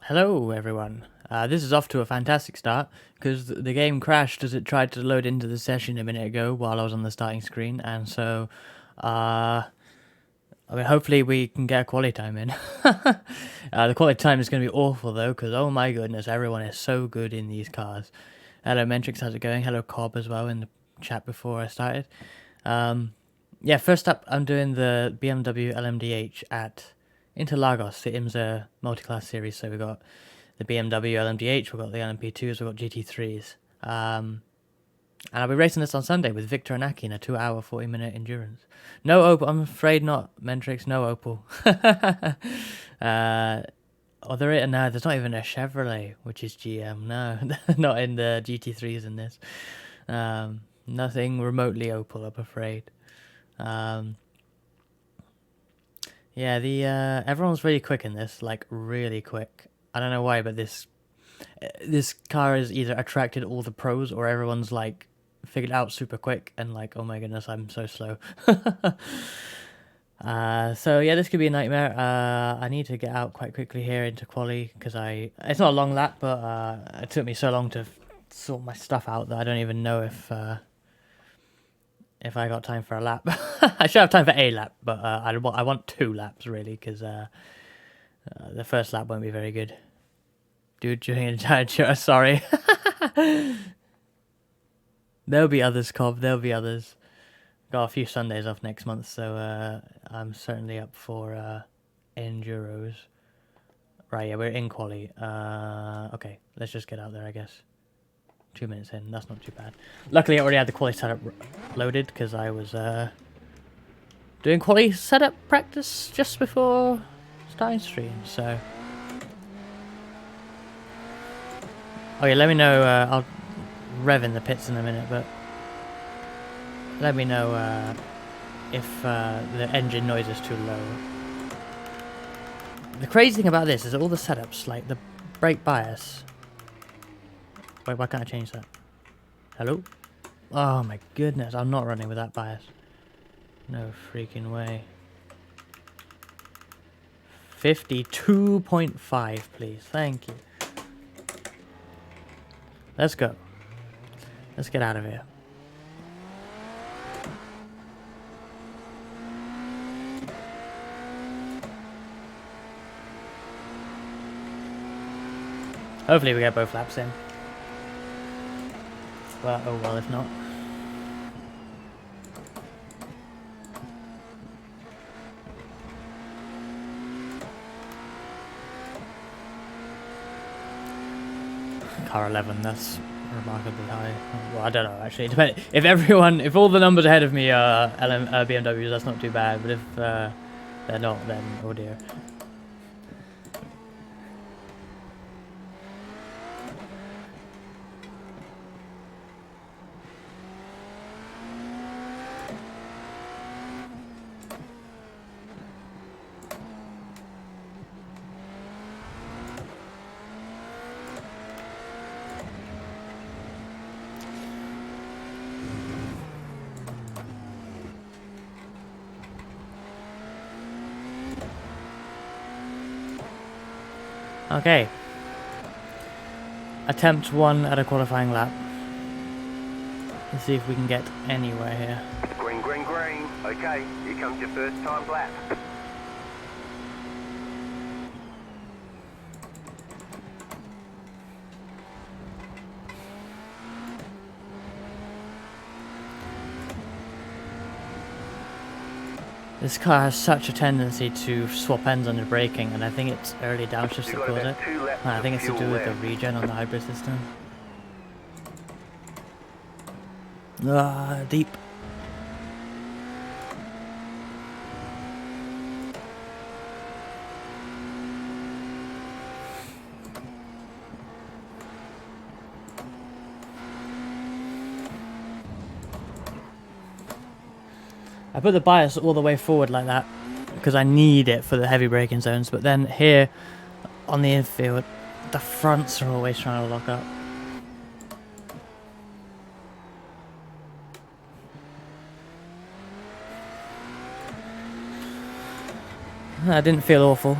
Hello everyone. This is off to a fantastic start because the game crashed as it tried to load into the session a minute ago while I was on the starting screen, and so hopefully we can get a quality time in. The quality time is going to be awful though, because oh my goodness, everyone is so good in these cars. Hello Mentrix, how's it going? Hello Cobb as well in the chat before I started. Yeah, first up I'm doing the BMW LMDH at Interlagos, the IMSA multi-class series. So we've got the BMW LMDH, we've got the LMP2s, we've got GT3s. And I'll be racing this on Sunday with Victor and Aki in a 2-hour, 40-minute endurance. No Opel, I'm afraid not, Mentrix, no Opel. No, there's not even a Chevrolet, which is GM. No, not in the GT3s in this. Nothing remotely Opel, I'm afraid. Yeah, everyone's really quick in this, like really quick. I don't know why, but this car has either attracted all the pros or everyone's like figured out super quick and like, oh my goodness, I'm so slow. So yeah, this could be a nightmare. I need to get out quite quickly here into quali because it's not a long lap, but it took me so long to sort my stuff out that I don't even know if I got time for a lap. I should have time for a lap, but I want 2 laps really, because the first lap won't be very good. Dude, during an entire tour, sorry. There'll be others, Cobb, there'll be others. Got a few Sundays off next month, so I'm certainly up for enduros. Right, yeah, we're in quali. Okay, let's just get out there, I guess. 2 minutes in, that's not too bad. Luckily I already had the quali setup loaded because I was doing quali setup practice just before starting stream, so... Oh yeah, let me know, I'll rev in the pits in a minute, but... Let me know if the engine noise is too low. The crazy thing about this is all the setups, like the brake bias... Wait, why can't I change that? Hello? Oh my goodness, I'm not running with that bias. No freaking way. 52.5, please. Thank you. Let's go. Let's get out of here. Hopefully we get both laps in. Well, oh well, if not. Car 11, that's remarkably high. Well, I don't know actually. If all the numbers ahead of me are BMWs, that's not too bad. But if they're not, then oh dear. Okay. Attempt 1 at a qualifying lap. Let's see if we can get anywhere here. Green, green, green. Okay, here comes your first time lap. This car has such a tendency to swap ends under braking, and I think it's early downshifts that cause it. I think it's to do with the regen on the hybrid system. Deep. I put the bias all the way forward like that because I need it for the heavy braking zones, but then here on the infield, the fronts are always trying to lock up. That didn't feel awful.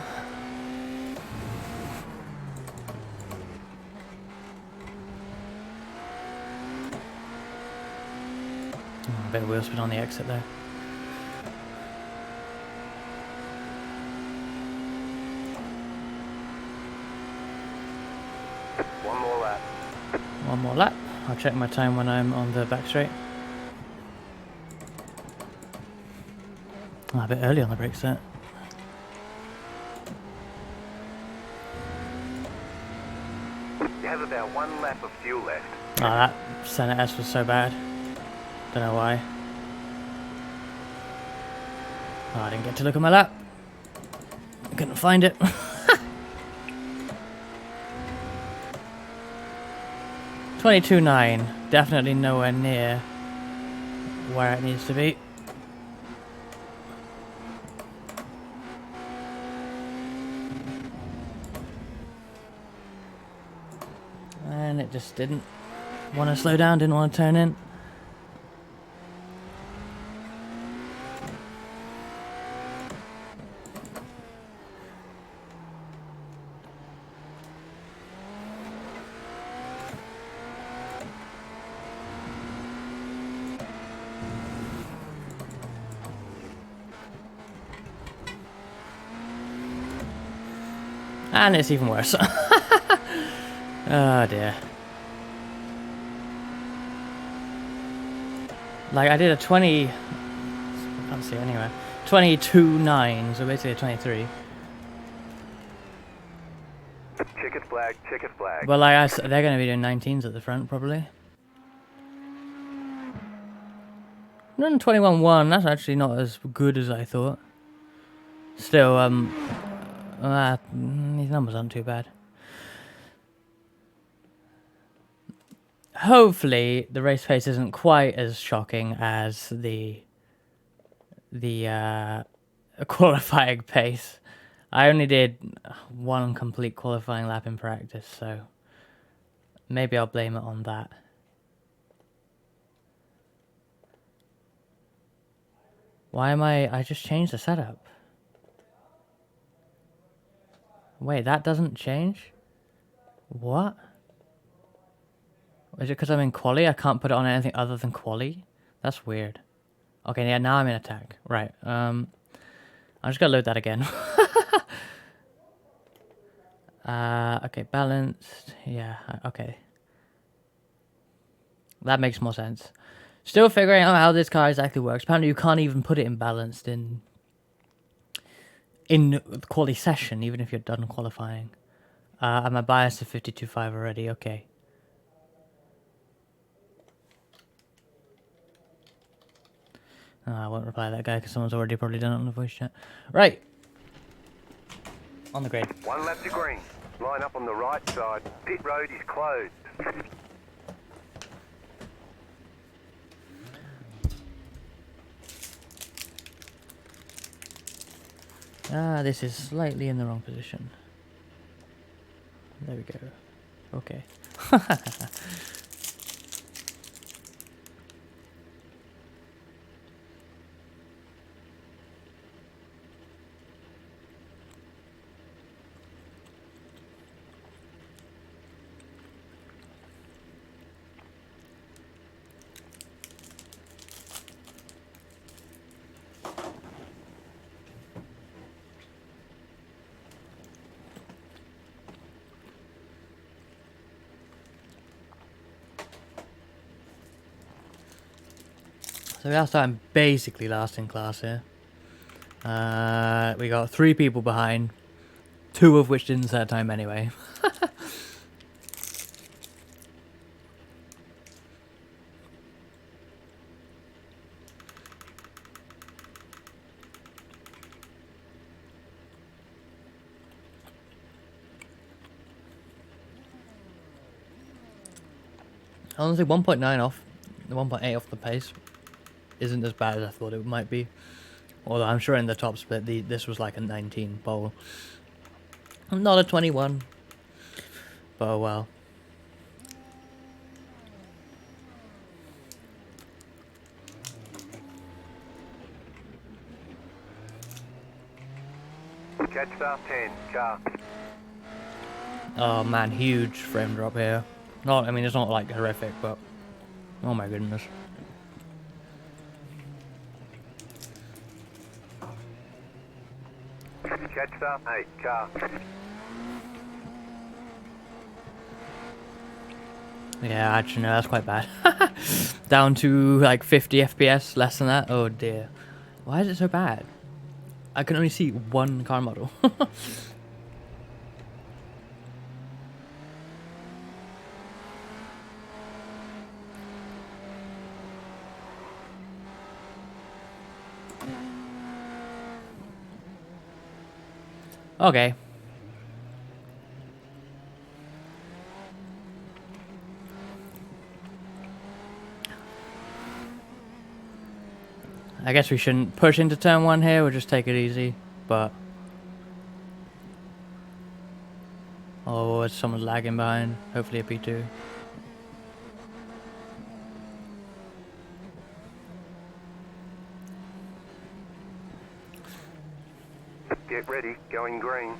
wheel spin on the exit there. One more lap. One more lap. I'll check my time when I'm on the back straight. Oh, a bit early on the brakes there. You have about 1 lap of fuel left. Oh, that Senate S was so bad. Don't know why. Oh, I didn't get to look at my lap. Couldn't find it. 22.9. Definitely nowhere near where it needs to be. And it just didn't want to slow down, didn't want to turn in. And it's even worse. Oh dear. Like I did a 20... I can't see it anywhere. 22.9, so basically a 23. Checkered flag, checkered flag. Well, like they're going to be doing 19s at the front, probably. 21.1, that's actually not as good as I thought. Still, these numbers aren't too bad. Hopefully, the race pace isn't quite as shocking as the qualifying pace. I only did one complete qualifying lap in practice, so maybe I'll blame it on that. Why am I just changed the setup. Wait, that doesn't change? What? Is it because I'm in quali? I can't put it on anything other than quali? That's weird. Okay, yeah, now I'm in attack. Right, I'm just gonna load that again. Okay, balanced. Yeah, okay. That makes more sense. Still figuring out how this car exactly works. Apparently you can't even put it in balanced in the quali session, even if you're done qualifying. And my bias to 52.5 already, okay. Oh, I won't reply to that guy because someone's already probably done it on the voice chat. Right. On the grid. 1 lap to green. Line up on the right side. Pit road is closed. This is slightly in the wrong position. There we go. Okay. So I'm basically last in class here. We got 3 people behind, 2 of which didn't set time anyway. Honestly, 1.9 off, 1.8 off the pace isn't as bad as I thought it might be. Although I'm sure in the top split, this was like a 19 pole. Not a 21. But oh well. Catch start 10, car. Oh man, huge frame drop here. I mean, it's not like horrific, but oh my goodness. Catch up. 8 car. Yeah, actually, no, that's quite bad. Down to like 50 FPS, less than that. Oh dear. Why is it so bad? I can only see one car model. Okay. I guess we shouldn't push into turn 1 here, we'll just take it easy, but... Oh, someone's lagging behind. Hopefully a P2. Get ready. Going green.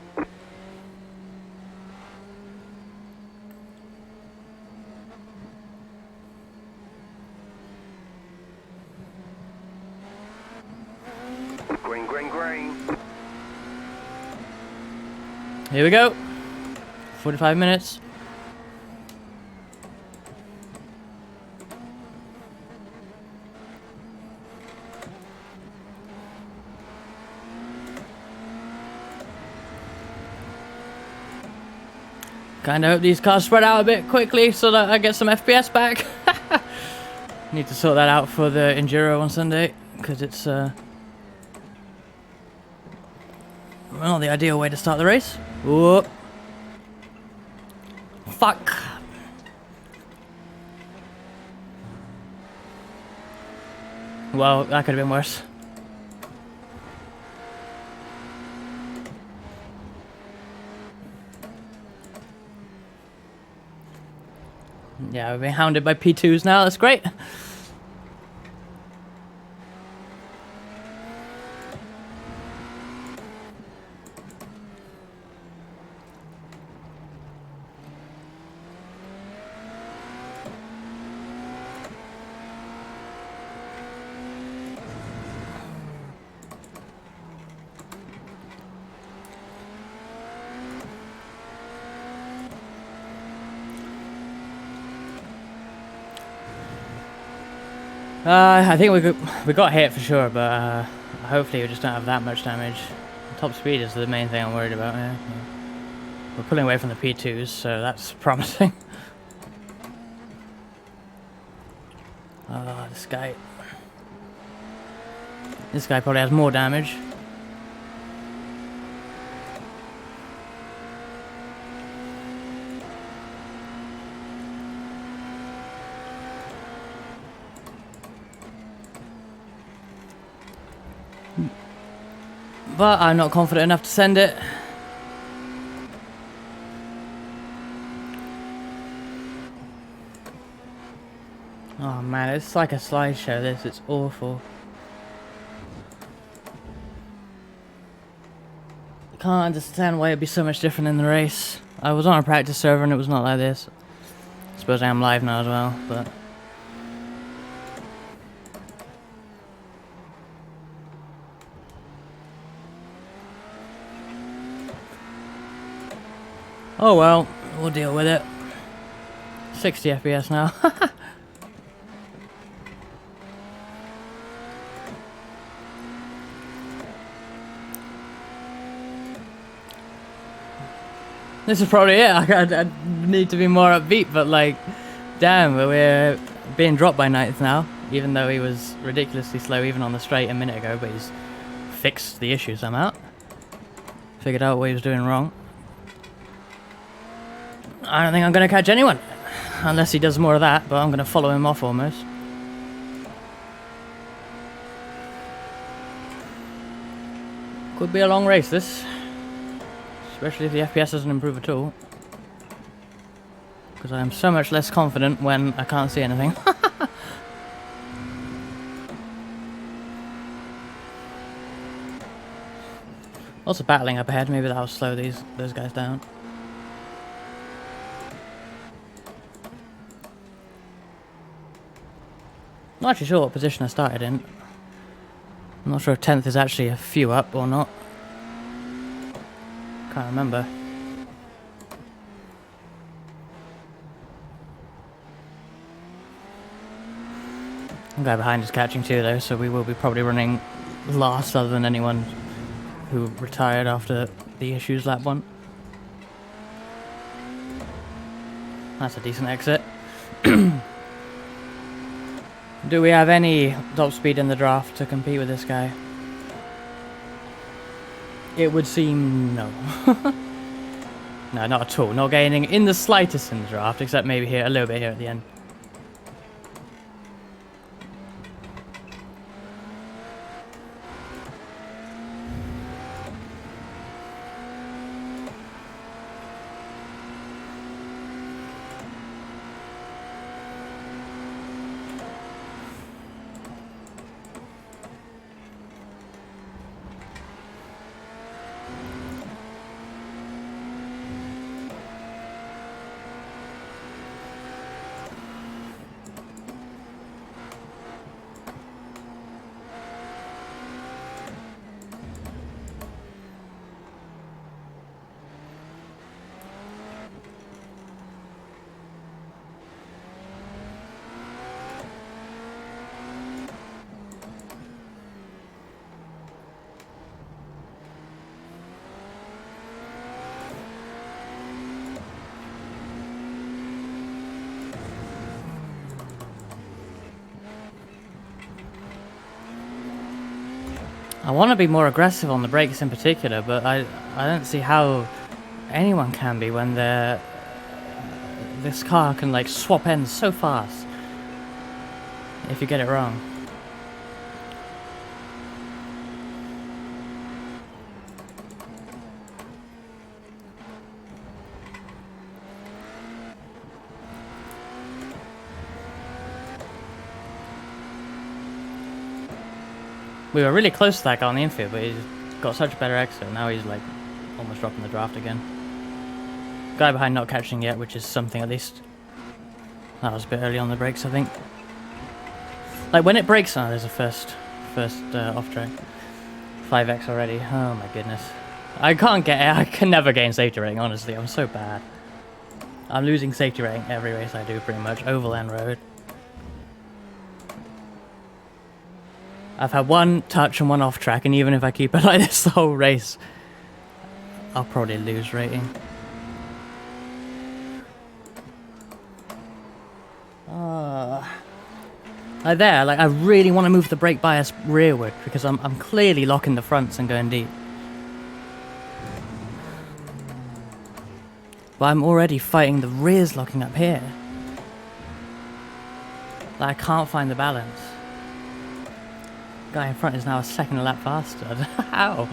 Green, green, green. Here we go. 45 minutes. Kinda hope these cars spread out a bit quickly so that I get some FPS back. Need to sort that out for the Enduro on Sunday, because it's well, not the ideal way to start the race. Whoop. Fuck. Well, that could have been worse. Yeah, we've been hounded by P2s now, that's great. I think we got hit for sure, but hopefully we just don't have that much damage. Top speed is the main thing I'm worried about here. Yeah. We're pulling away from the P2s, so that's promising. Oh, this guy probably has more damage. But I'm not confident enough to send it. Oh man, it's like a slideshow this, it's awful. Can't understand why it'd be so much different in the race. I was on a practice server and it was not like this. I suppose I am live now as well, but... Oh well, we'll deal with it. 60 FPS now. This is probably it. I need to be more upbeat, but like, damn, we're being dropped by ninth now. Even though he was ridiculously slow even on the straight a minute ago, but he's fixed the issue somehow. Figured out what he was doing wrong. I don't think I'm going to catch anyone, unless he does more of that, but I'm going to follow him off almost. Could be a long race, this. Especially if the FPS doesn't improve at all. Because I am so much less confident when I can't see anything. Also battling up ahead, maybe that'll slow those guys down. Not actually sure what position I started in. I'm not sure if 10th is actually a few up or not. Can't remember. The guy behind is catching too though, so we will be probably running last other than anyone who retired after the issues lap 1. That's a decent exit. Do we have any top speed in the draft to compete with this guy? It would seem no. No, not at all. Not gaining in the slightest in the draft, except maybe here, a little bit here at the end. I want to be more aggressive on the brakes in particular, but I don't see how anyone can be when they're... this car can like swap ends so fast if you get it wrong. We were really close to that guy on the infield, but he's got such a better exit. Now he's like almost dropping the draft again. Guy behind not catching yet, which is something at least. That was a bit early on the brakes, I think. Like when it brakes now, there's a first off track. 5x already. Oh my goodness. I can never gain safety rating, honestly. I'm so bad. I'm losing safety rating every race I do pretty much. Oval and road. I've had one touch and one off track, and even if I keep it like this the whole race, I'll probably lose rating. Like there, like I really want to move the brake bias rearward because I'm clearly locking the fronts and going deep. But I'm already fighting the rears locking up here. Like I can't find the balance. Guy in front is now a second a lap faster. How?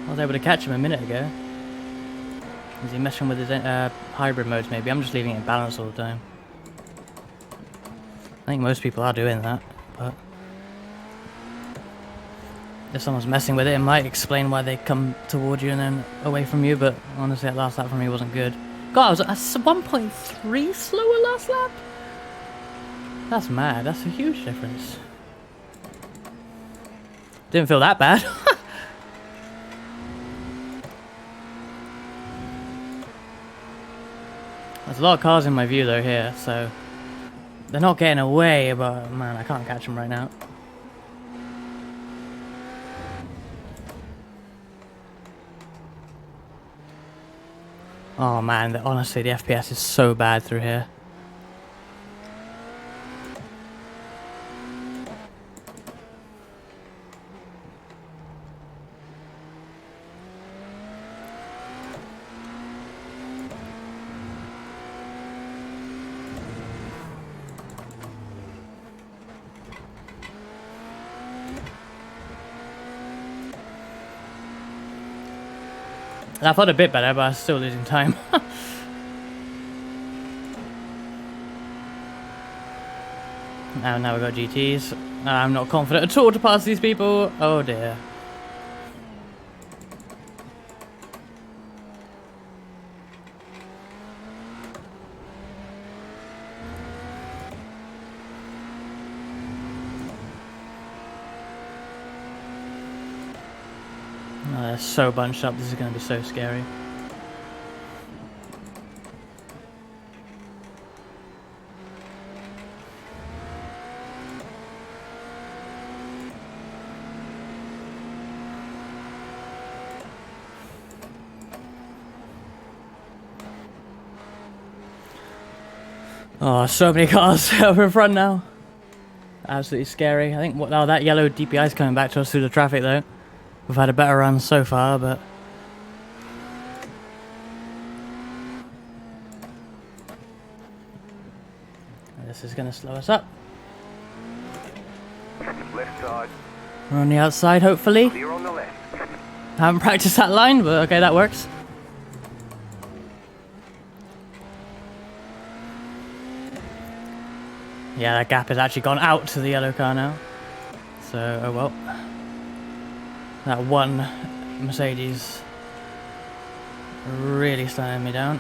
I was able to catch him a minute ago. Is he messing with his hybrid modes maybe? I'm just leaving it in balance all the time. I think most people are doing that, but if someone's messing with it, it might explain why they come towards you and then away from you, but honestly that last lap for me wasn't good. God, I was at 1.3 slower last lap? That's mad, that's a huge difference. Didn't feel that bad. There's a lot of cars in my view though here, so they're not getting away, but man, I can't catch them right now. Oh man, honestly the FPS is so bad through here. I thought a bit better, but I was still losing time. Now we've got GTs. I'm not confident at all to pass these people. Oh dear. Oh, they're so bunched up, this is going to be so scary. Oh, so many cars over in front now. Absolutely scary. I think that yellow DPI is coming back to us through the traffic though. We've had a better run so far, but this is going to slow us up. Left side. We're on the outside, hopefully. Clear on the left. Haven't practiced that line, but okay, that works. Yeah, that gap has actually gone out to the yellow car now. So, oh well. That one Mercedes really slowing me down.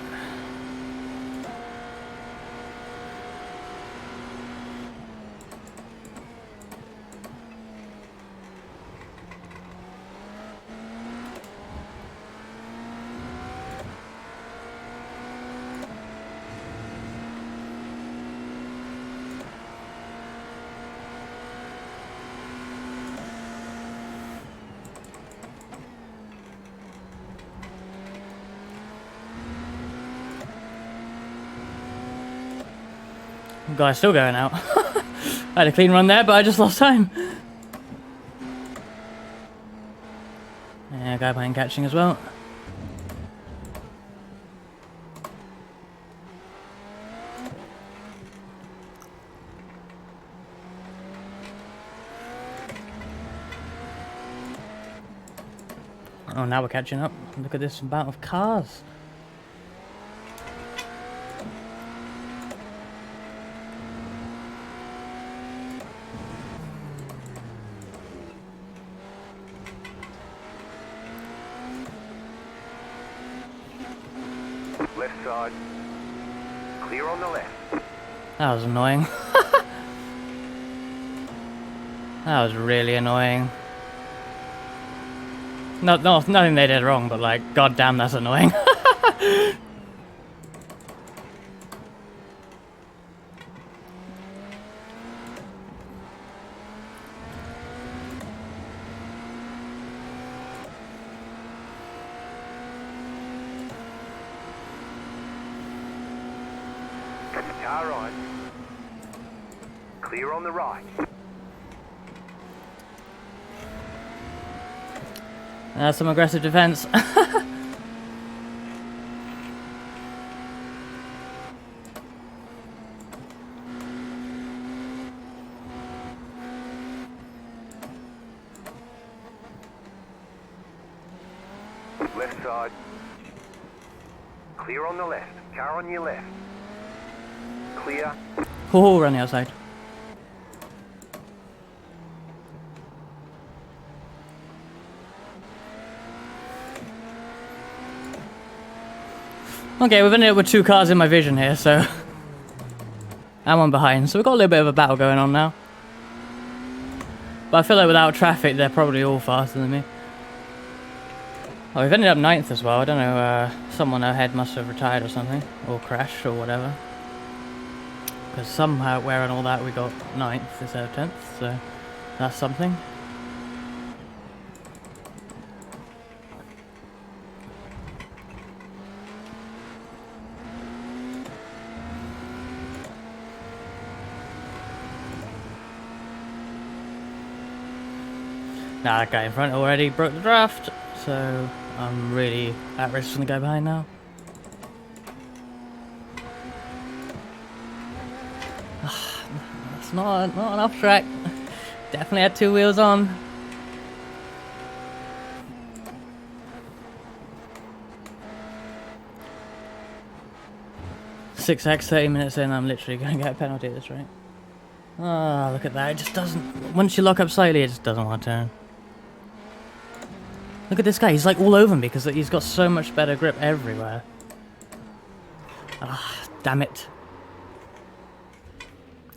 Guy's still going out. I had a clean run there, but I just lost time. Yeah, guy behind catching as well. Oh, now we're catching up. Look at this amount of cars. Left side. Clear on the left. That was annoying. That was really annoying. No, nothing they did wrong, but like, goddamn, that's annoying. Car right. Clear on the right. That's some aggressive defense. Left side. Clear on the left. Car on your left. Clear. Oh, we're on the outside. Okay, we've ended up with 2 cars in my vision here, so I'm on behind. So we've got a little bit of a battle going on now. But I feel like without traffic, they're probably all faster than me. Oh, we've ended up 9th as well. I don't know, someone ahead must have retired or something, or crashed or whatever. Because somehow, where and all that, we got 9th instead of 10th, so that's something. Now that guy in front already broke the draft, so I'm really at risk from the guy behind now. That's not an off track. Definitely had 2 wheels on. .6x, 30 minutes in, I'm literally going to get a penalty at this rate. Ah, look at that, it just doesn't... Once you lock up slightly, it just doesn't want to turn. Look at this guy, he's like all over me because he's got so much better grip everywhere. Ah, damn it.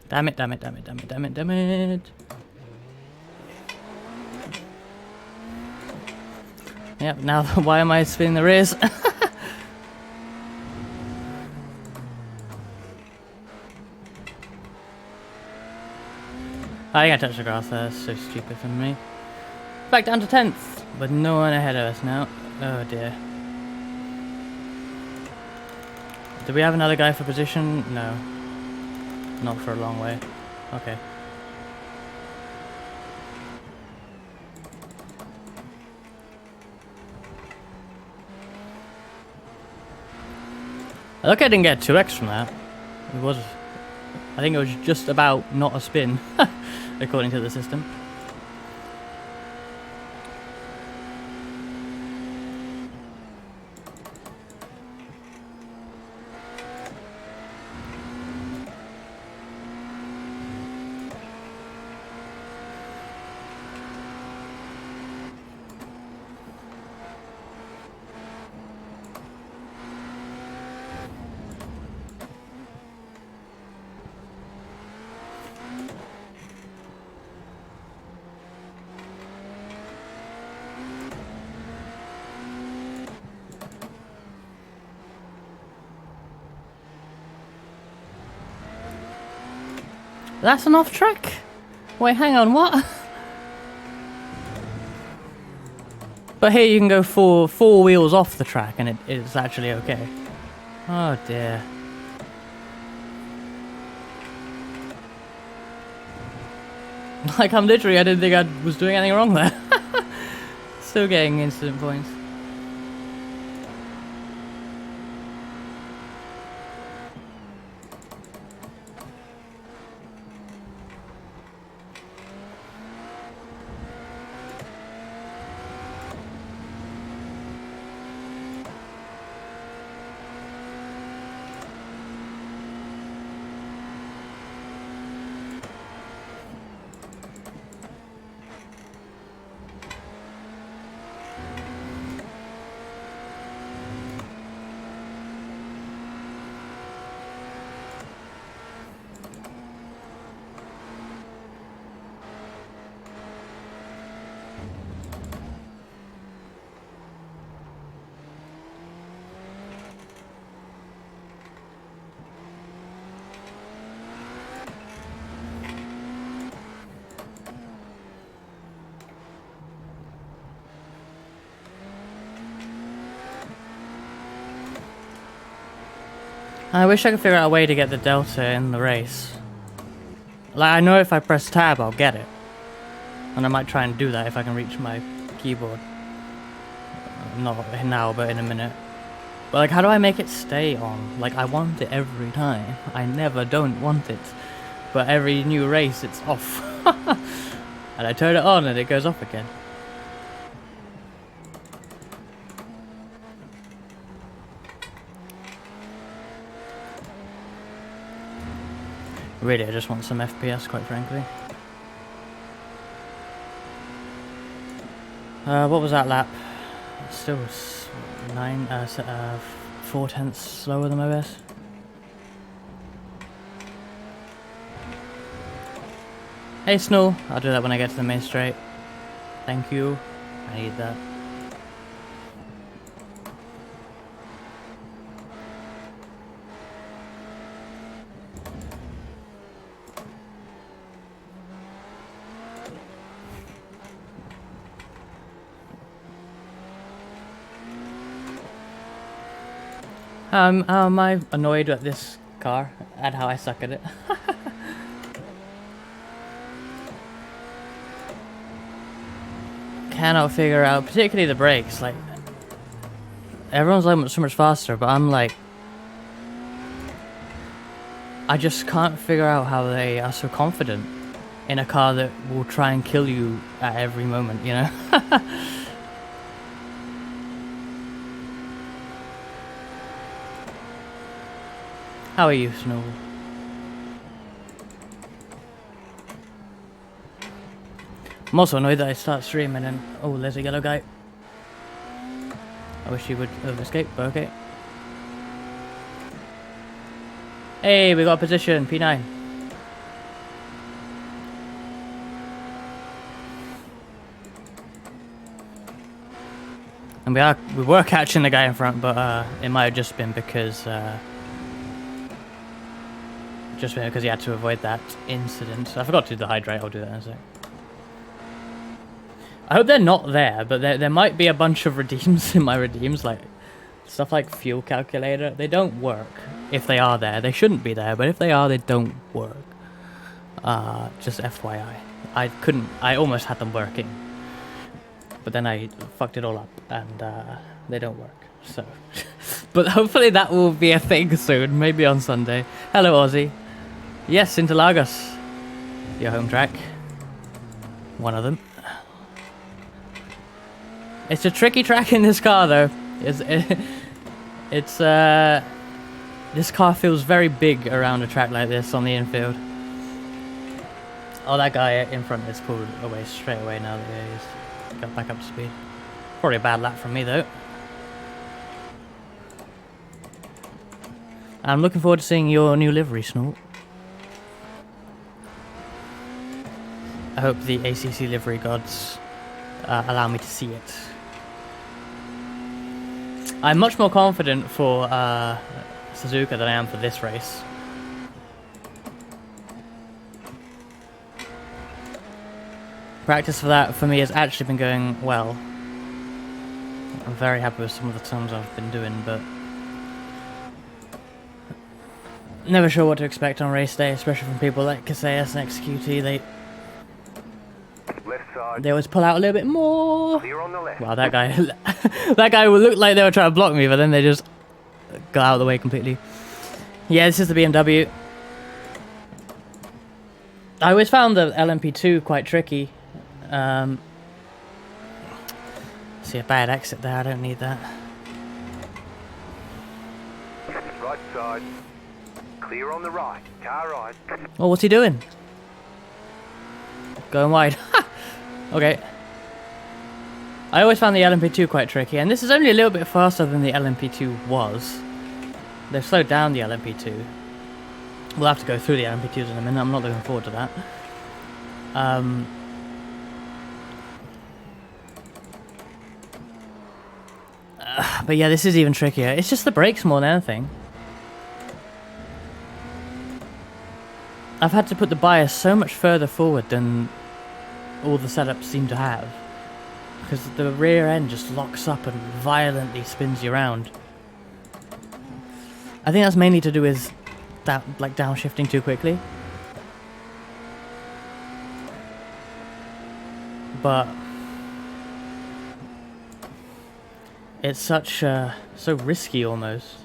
Damn it, damn it, damn it, damn it, damn it, damn it. Yep, now why am I spinning the rears? I think I touched the grass there, that's so stupid from me. Back down to 10th, but no one ahead of us now. Oh dear. Do we have another guy for position? No. Not for a long way. Okay. Look, I didn't get 2x from that. It was... I think it was just about not a spin, according to the system. That's an off track? Wait, hang on, what? But here you can go four wheels off the track and it's actually okay. Oh dear. Like I didn't think I was doing anything wrong there. Still getting incident points. I wish I could figure out a way to get the delta in the race. Like, I know if I press tab, I'll get it. And I might try and do that if I can reach my keyboard. Not now, but in a minute. But like, how do I make it stay on? Like, I want it every time. I never don't want it. But every new race, it's off. And I turn it on and it goes off again. Really, I just want some FPS, quite frankly. What was that lap? Still 4/10 slower than my best. Hey Snow, I'll do that when I get to the main straight. Thank you. I need that. Am I annoyed at this car and how I suck at it? Cannot figure out, particularly the brakes. Like, everyone's like so much faster, but I'm like, I just can't figure out how they are so confident in a car that will try and kill you at every moment, you know? How are you, Snow? I'm also annoyed that I start streaming and... Oh, there's a yellow guy. I wish he would have escaped, but okay. Hey, we got a position, P9. And we were catching the guy in front, but it might have just been because he had to avoid that incident. I forgot to do the hydrate. I'll do that in a sec. I hope they're not there, but there might be a bunch of redeems in my redeems, like stuff like fuel calculator. They don't work if they are there. They shouldn't be there, but if they are, they don't work. Just FYI. I almost had them working, but then I fucked it all up, and they don't work. So, but hopefully that will be a thing soon. Maybe on Sunday. Hello, Aussie. Yes, Interlagos, your home track. One of them. It's a tricky track in this car, though. This car feels very big around a track like this on the infield. Oh, that guy in front is pulled away straight away now that he's got back up to speed. Probably a bad lap from me, though. I'm looking forward to seeing your new livery, Snort. I hope the ACC livery gods allow me to see it. I'm much more confident for Suzuka than I am for this race. Practice for that for me has actually been going well. I'm very happy with some of the times I've been doing, but never sure what to expect on race day, especially from people like Casillas and XQT. They always pull out a little bit more. Clear on the left. Wow, that guy, that guy would look like they were trying to block me, but then they just got out of the way completely. Yeah, this is the BMW. I always found the LMP2 quite tricky. See a bad exit there, I don't need that. Right side. Clear on the right. Car right. Oh, what's he doing? Going wide. Okay. I always found the LMP2 quite tricky, and this is only a little bit faster than the LMP2 was. They've slowed down the LMP2. We'll have to go through the LMP2s in a minute, I'm not looking forward to that. But yeah, this is even trickier. It's just the brakes more than anything. I've had to put the bias so much further forward than all the setups seem to have, because the rear end just locks up and violently spins you around. I think that's mainly to do with that, like, downshifting too quickly. But it's such so risky almost.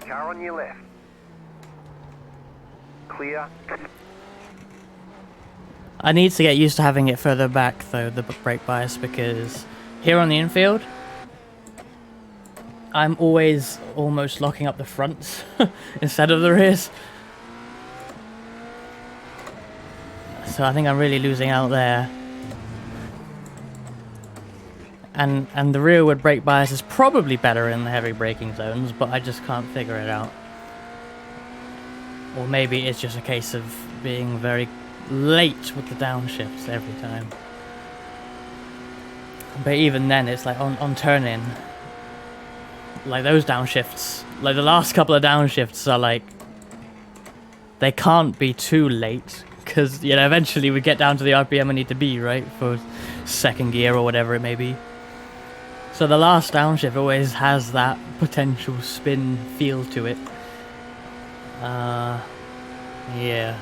Car on your left. Clear. I need to get used to having it further back, though, the brake bias, because here on the infield, I'm always almost locking up the fronts instead of the rears. So I think I'm really losing out there. And the rearward brake bias is probably better in the heavy braking zones, but I just can't figure it out. Or maybe it's just a case of being very late with the downshifts every time. But even then, it's like on turn-in, like those downshifts, like the last couple of downshifts are like, they can't be too late, because, you know, eventually we get down to the RPM I need to be, right, for second gear or whatever it may be. So the last downshift always has that potential spin feel to it. Yeah.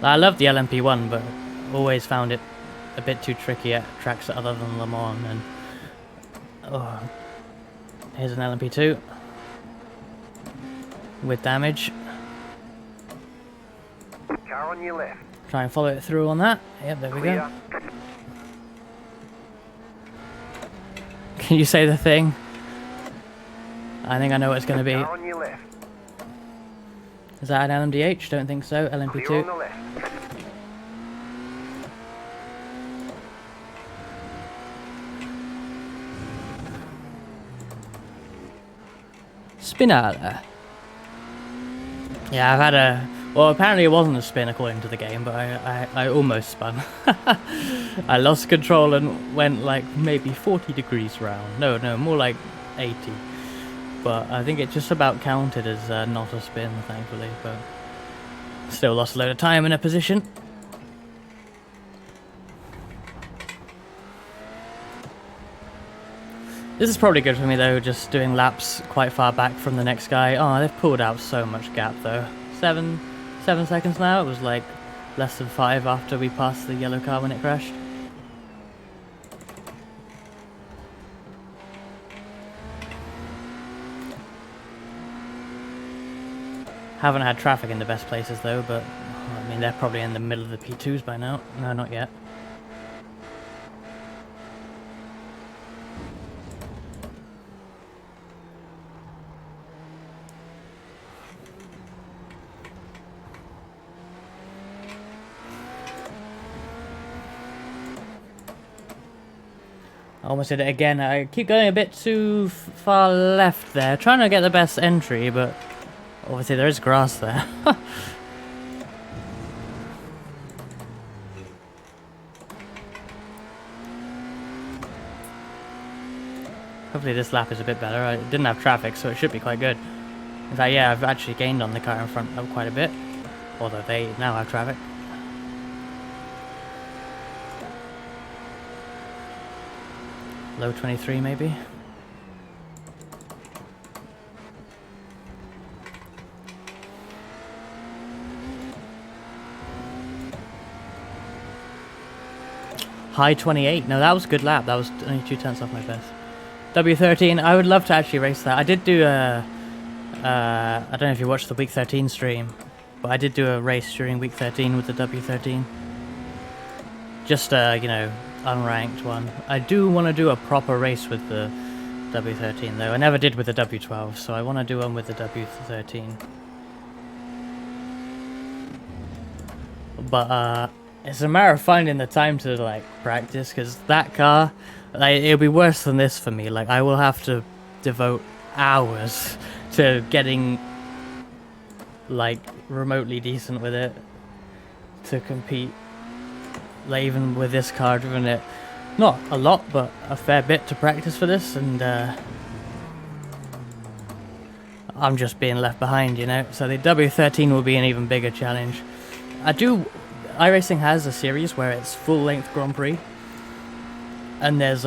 I love the LMP1, but always found it a bit too tricky at tracks other than Le Mans. And oh, here's an LMP2 with damage. Car on your left. Try and follow it through on that. Yep, there we go. Can you say the thing? I think I know what it's going to be. Car on your left. Is that an LMDH? Don't think so. Clear on the LMP2. left. Spinala. Yeah, I've had a... Well, apparently it wasn't a spin according to the game, but I almost spun. I lost control and went like maybe 40 degrees round. No, more like 80. But I think it just about counted as not a spin, thankfully. But still lost a load of time in a position. This is probably good for me though, just doing laps quite far back from the next guy. Oh, they've pulled out so much gap though. 7 seconds now. It was like less than 5 after we passed the yellow car when it crashed. Haven't had traffic in the best places though, but I mean they're probably in the middle of the P2s by now. No, not yet. I almost did it again. I keep going a bit too far left there, trying to get the best entry, but obviously there is grass there. Hopefully this lap is a bit better. I didn't have traffic, so it should be quite good. In fact, yeah, I've actually gained on the car in front quite a bit, although they now have traffic. Low 23 maybe. High 28. No, that was a good lap. That was only 2 tenths off my best. W13. I would love to actually race that. I did do a... I don't know if you watched the week 13 stream, but I did do a race during week 13 with the W13. Just you know, unranked one. I do want to do a proper race with the W13 though. I never did with the W12, so I want to do one with the W13. But it's a matter of finding the time to like practice, because that car, like, it'll be worse than this for me. Like, I will have to devote hours to getting like remotely decent with it to compete. Like, even with this car, I've driven it not a lot, but a fair bit to practice for this, and I'm just being left behind, you know. So the W13 will be an even bigger challenge. iRacing has a series where it's full-length Grand Prix, and there's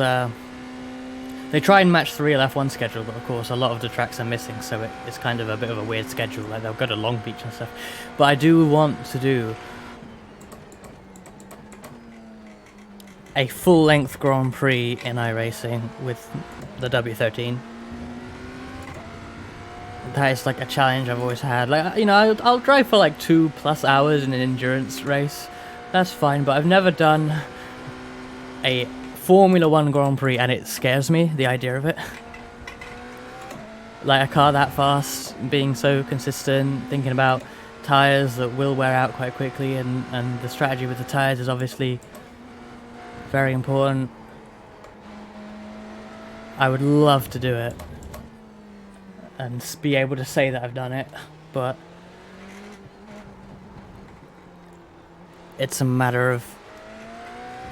they try and match the real F1 schedule, but of course a lot of the tracks are missing, so it's kind of a bit of a weird schedule. Like, they'll go to Long Beach and stuff, but I do want to do a full-length Grand Prix in iRacing with the W13. That is like a challenge I've always had. Like, you know, I'll drive for like 2+ hours in an endurance race. That's fine, but I've never done a Formula 1 Grand Prix, and it scares me, the idea of it. Like, a car that fast, being so consistent, thinking about tyres that will wear out quite quickly, and the strategy with the tyres is obviously very important. I would love to do it and be able to say that I've done it, but it's a matter of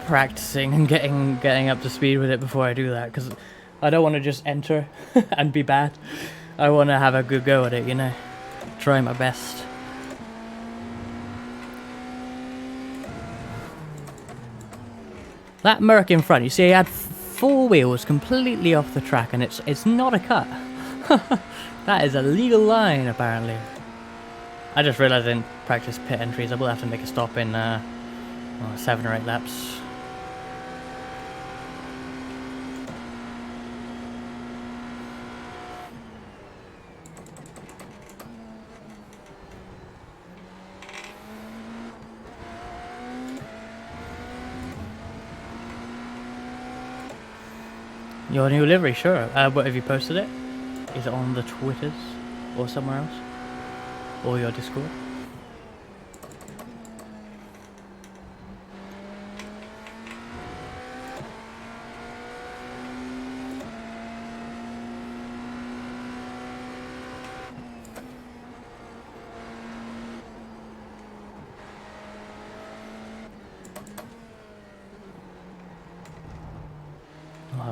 practicing and getting up to speed with it before I do that, because I don't want to just enter and be bad. I want to have a good go at it, you know, try my best. That Merc in front, you see, he had 4 wheels completely off the track, and it's not a cut. That is a legal line, apparently. I just realised I didn't practice pit entries. I will have to make a stop in 7 or 8 laps. Your new livery, sure. What, have you posted it? Is it on the Twitters or somewhere else? Or your Discord?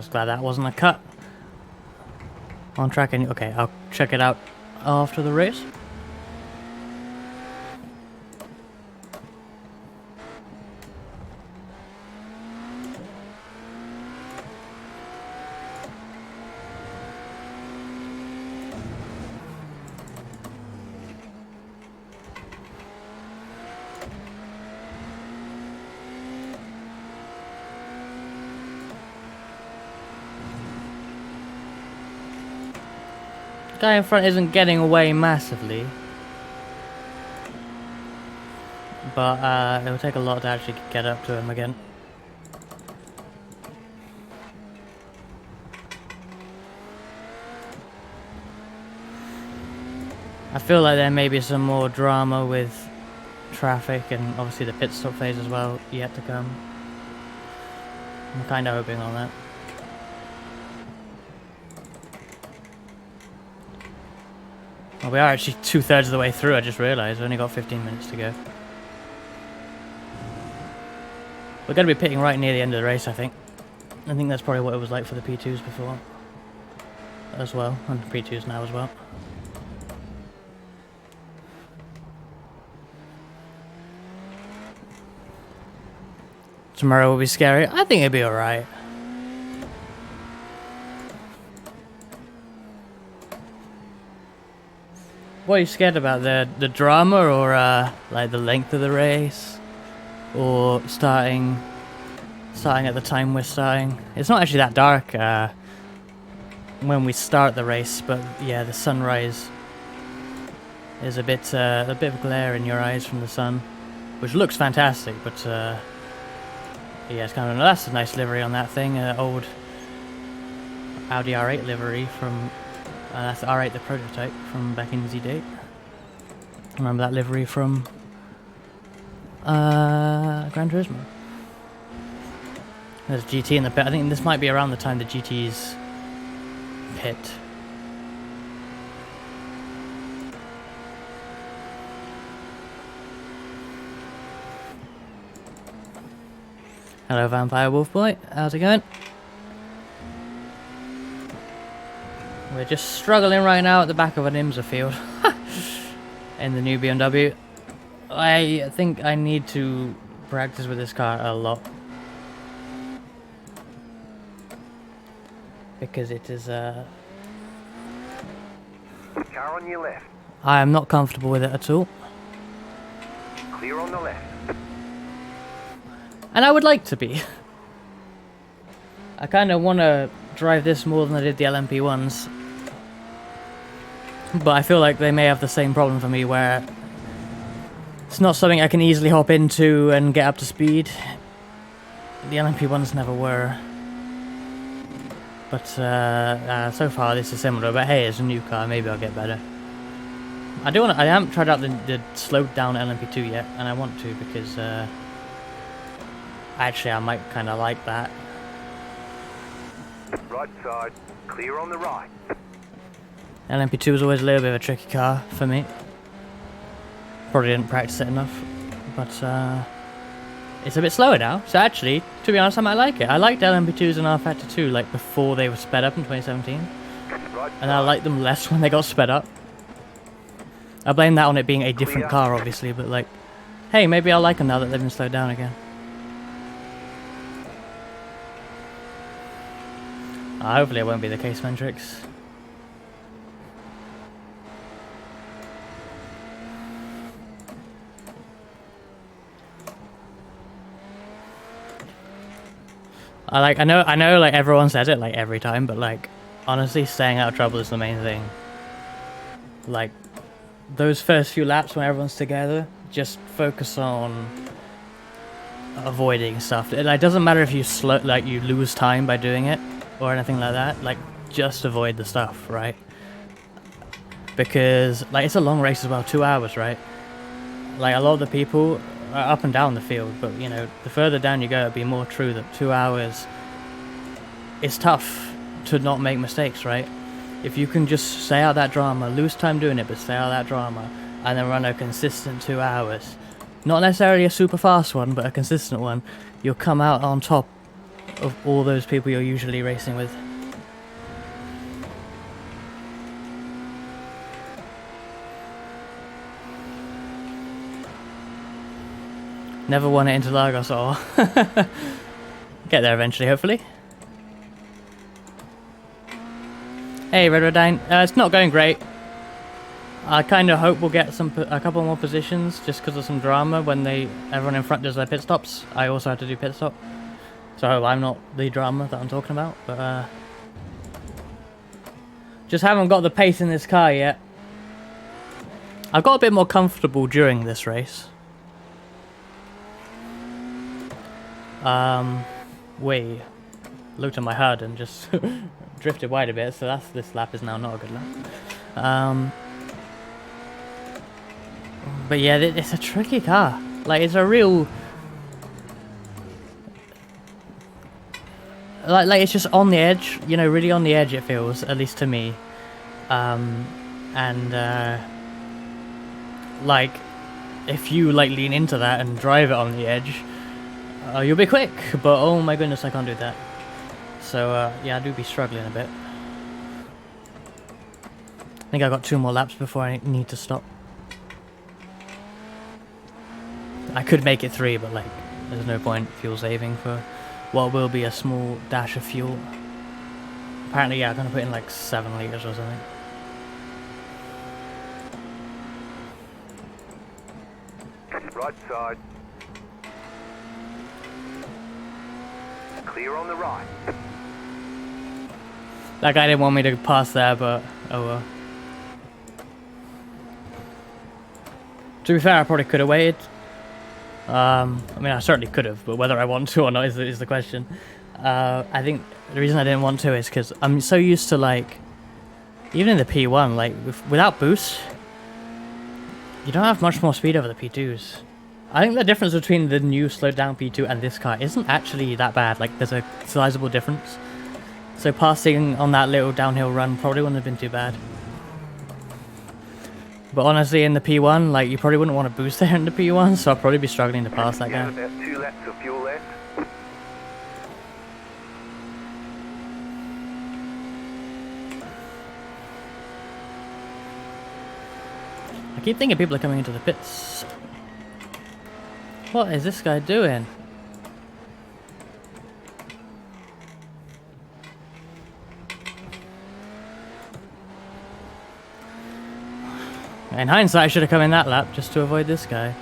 was glad that wasn't a cut. On track and okay, I'll check it out after the race. Guy in front isn't getting away massively, but it will take a lot to actually get up to him again. I feel like there may be some more drama with traffic and obviously the pit stop phase as well yet to come. I'm kind of hoping on that. Well, we are actually 2/3 of the way through, I just realised. We've only got 15 minutes to go. We're going to be pitting right near the end of the race, I think. I think that's probably what it was like for the P2s before. As well, and the P2s now as well. Tomorrow will be scary. I think it'll be alright. What are you scared about? The drama or like the length of the race? Or starting at the time we're starting? It's not actually that dark when we start the race, but yeah, the sunrise is a bit of glare in your eyes from the sun, which looks fantastic, but yeah, it's kind of, that's a nice livery on that thing, old Audi R8 livery from that's the R8, the prototype from back in Z date. Remember that livery from Gran Turismo. There's GT in the pit. I think this might be around the time the GT's pit. Hello, Vampire Wolf Boy. How's it going? We're just struggling right now at the back of an IMSA field in the new BMW. I think I need to practice with this car a lot because it is Car on your left. I am not comfortable with it at all. Clear on the left. And I would like to be. I kind of want to drive this more than I did the LMP ones. But I feel like they may have the same problem for me where it's not something I can easily hop into and get up to speed. The LMP ones never were. But so far this is similar, but hey, it's a new car, maybe I'll get better. I haven't tried out the slowed down LMP2 yet, and I want to because actually I might kind of like that. Right side, clear on the right. LMP2 was always a little bit of a tricky car for me. Probably didn't practice it enough, but it's a bit slower now. So actually, to be honest, I might like it. I liked LMP2s and R Factor 2 like before they were sped up in 2017, and I liked them less when they got sped up. I blame that on it being a different car, obviously, but like, hey, maybe I'll like them now that they've been slowed down again. Hopefully it won't be the case, Mentrix. I know like everyone says it like every time, but like honestly staying out of trouble is the main thing. Like those first few laps when everyone's together, just focus on avoiding stuff. It like doesn't matter if you you lose time by doing it or anything like that. Like just avoid the stuff, right? Because like it's a long race as well, 2 hours, right? Like a lot of the people are up and down the field, but you know, the further down you go, it'd be more true that 2 hours it's tough to not make mistakes, right? If you can just stay out of that drama, lose time doing it, but stay out of that drama, and then run a consistent 2 hours, not necessarily a super fast one, but a consistent one, you'll come out on top of all those people you're usually racing with. Never won at Interlagos or get there eventually, hopefully. Hey, Red Redine. It's not going great. I kind of hope we'll get a couple more positions just because of some drama when everyone in front does their pit stops. I also have to do pit stop. So I'm not the drama that I'm talking about, but just haven't got the pace in this car yet. I've got a bit more comfortable during this race. We looked at my HUD and just drifted wide a bit, so this lap is now not a good lap. But yeah, it's a tricky car. Like, it's a real... Like it's just on the edge, you know, really on the edge it feels, at least to me. Like, if you, like, lean into that and drive it on the edge, you'll be quick, but oh my goodness, I can't do that. So, yeah, I do be struggling a bit. I think I got 2 more laps before I need to stop. I could make it 3, but, like, there's no point fuel saving for what will be a small dash of fuel. Apparently, yeah, I'm gonna put in, like, 7 litres or something. Right side. Clear on the right. That guy didn't want me to pass there, but oh well. To be fair, I probably could have waited. I mean, I certainly could have, but whether I want to or not is the question. I think the reason I didn't want to is because I'm so used to, like, even in the P1, like, without boost, you don't have much more speed over the P2s. I think the difference between the new slowed down P2 and this car isn't actually that bad. Like, there's a sizable difference. So passing on that little downhill run probably wouldn't have been too bad. But honestly, in the P1, like, you probably wouldn't want to boost there in the P1, so I'll probably be struggling to pass that guy. About 2 laps of fuel left. I keep thinking people are coming into the pits. What is this guy doing? In hindsight, I should have come in that lap just to avoid this guy.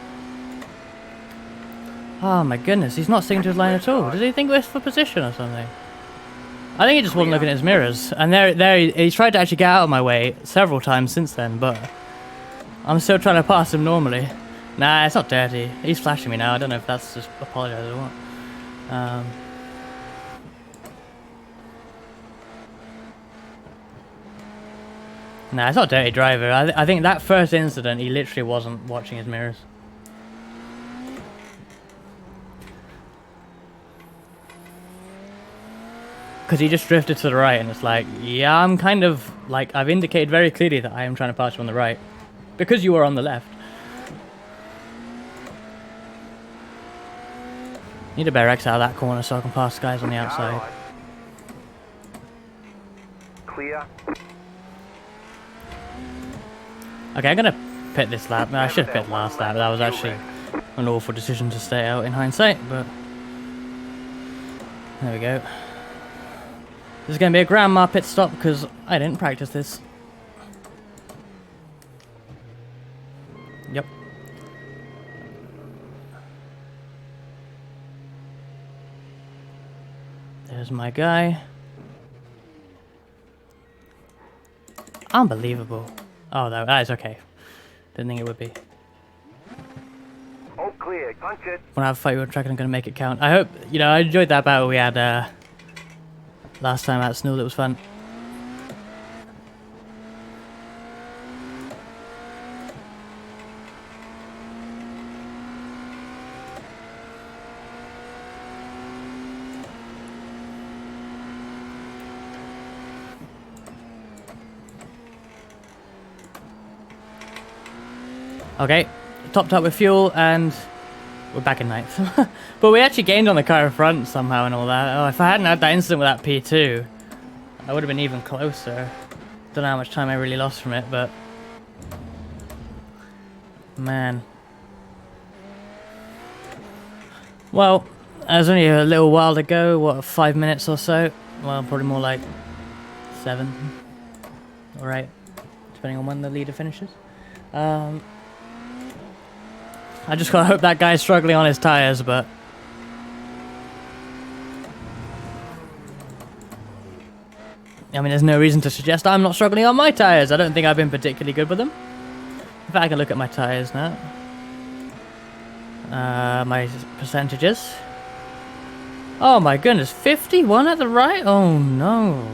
Oh my goodness, he's not sticking to his line at all. Does he think we're for position or something? I think he just wasn't looking at his mirrors. And he's tried to actually get out of my way several times since then, but I'm still trying to pass him normally. Nah, it's not dirty. He's flashing me now. I don't know if that's just apologize or what. Nah, it's not dirty driver. I think that first incident, he literally wasn't watching his mirrors. Because he just drifted to the right, and it's like, yeah, I'm kind of, like, I've indicated very clearly that I am trying to pass you on the right. Because you were on the left. Need a better exit out of that corner so I can pass guys on the outside. Clear. Okay, I'm gonna pit this lap. I should have pit last lap, but that was actually an awful decision to stay out in hindsight, but there we go. This is gonna be a grandma pit stop because I didn't practice this. Yep. There's my guy. Unbelievable. Oh, no, that is okay. Didn't think it would be. All clear. Punch it. When I have a fight with a track, I'm going to make it count. I hope, you know, I enjoyed that battle we had last time at Snool. It was fun. Okay, topped up with fuel, and We're back in ninth. But we actually gained on the car in front somehow and all that. Oh, if I hadn't had that incident with that P2, I would have been even closer. Don't know how much time I really lost from it, but... Man. Well, it was only a little while to go, what, 5 minutes or so? Well, probably more like 7. Alright, depending on when the leader finishes. I just gotta hope that guy's struggling on his tyres, but... I mean, there's no reason to suggest I'm not struggling on my tyres. I don't think I've been particularly good with them. In fact, I can look at my tyres now. My percentages. Oh my goodness, 51 at the right? Oh no.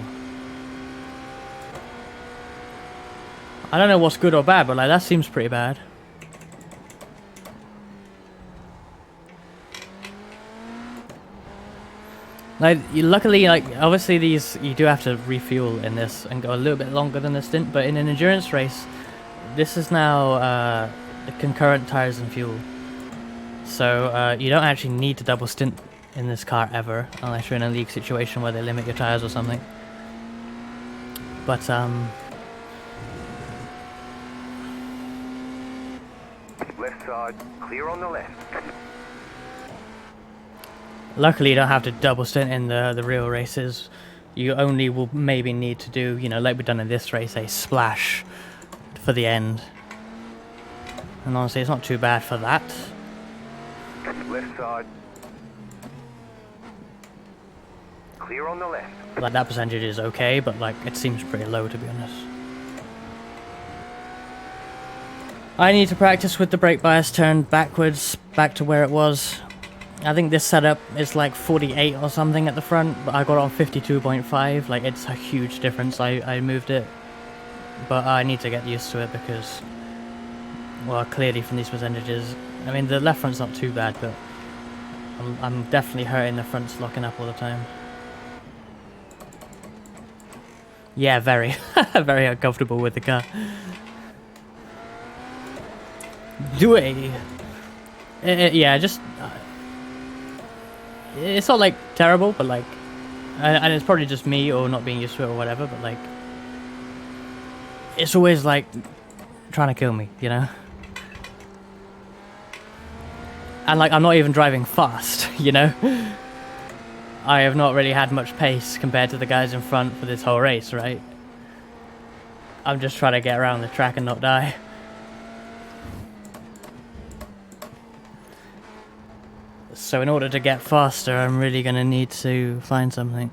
I don't know what's good or bad, but like that seems pretty bad. Like, luckily, like, obviously these, you do have to refuel in this and go a little bit longer than the stint, but in an endurance race, this is now the concurrent tires and fuel. So you don't actually need to double stint in this car ever, unless you're in a league situation where they limit your tires or something. But Left side, clear on the left. luckily you don't have to double stint in the real races. You only will maybe need to do, you know, like we've done in this race, a splash for the end. And honestly, it's not too bad for that. Left side. Clear on the left. Like, that percentage is okay, but like, it seems pretty low, to be honest. I need to practice with the brake bias turned backwards, back to where it was. I think this setup is like 48 or something at the front, but I got it on 52.5. Like, it's a huge difference. I moved it, but I need to get used to it because, well, clearly from these percentages, I mean, the left front's not too bad, but I'm definitely hurting the front's locking up all the time. Yeah, very, very uncomfortable with the car. Do it. Yeah, just... it's not, like, terrible, but, like... And it's probably just me or not being used to it or whatever, but, like... It's always, like, trying to kill me, you know? And, like, I'm not even driving fast, you know? I have not really had much pace compared to the guys in front for this whole race, right? I'm just trying to get around the track and not die. So in order to get faster, I'm really going to need to find something.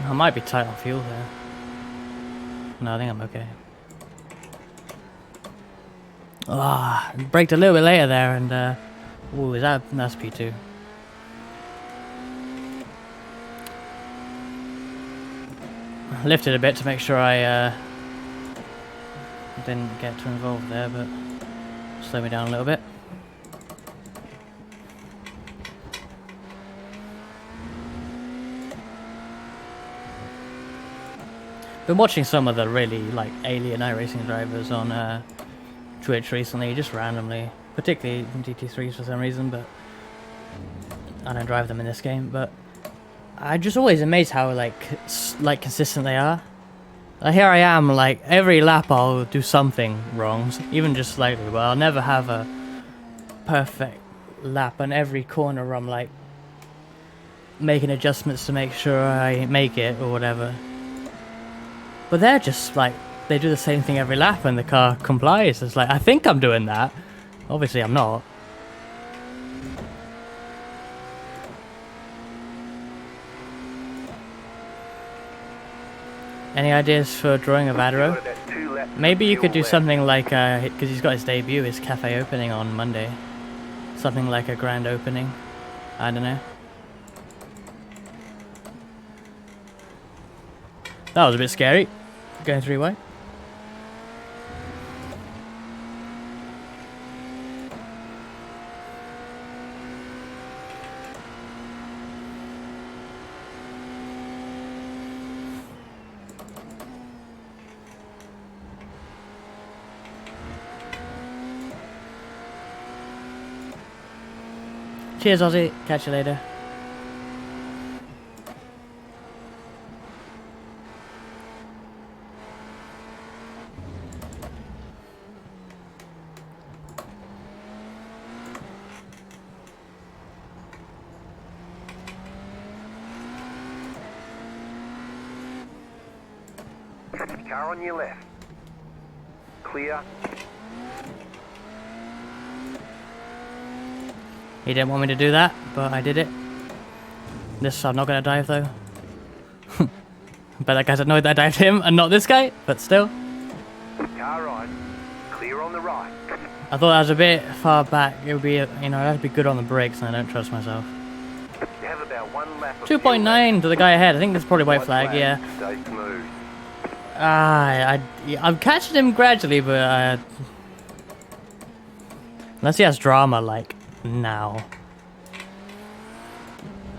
I might be tight on fuel there. No, I think I'm okay. Ah, braked a little bit later there, and ooh, that's P2. Lifted a bit to make sure I didn't get too involved there, but slow me down a little bit. Been watching some of the really like alien iRacing drivers on Twitch recently, just randomly, particularly in GT3s for some reason, but I don't drive them in this game. But I'm just always amazed how like consistent they are. Like, here I am, like every lap I'll do something wrong, even just slightly, but I'll never have a perfect lap. And every corner I'm like making adjustments to make sure I make it or whatever. But they're just like, they do the same thing every lap and the car complies. It's like, I think I'm doing that. Obviously I'm not. Any ideas for drawing a Vadero? Got about 2 laps of Maybe you could fuel do left. something like, because he's got his debut, his cafe opening on Monday. Something like a grand opening. I don't know. That was a bit scary. Going 3-way. Cheers, Ozzy. Catch you later. Car on your left. Clear. He didn't want me to do that, but I did it. This, I'm not going to dive though. But that guy's annoyed that I dived him and not this guy, but still. Car right. Clear on the right. I thought that was a bit far back. It would be, you know, I'd have to be good on the brakes and I don't trust myself. You have about 1 lap of fuel 2.9 to the guy ahead. I think that's probably white left. flag, yeah. Stay smooth. I'm catching him gradually, but unless he has drama, like, now.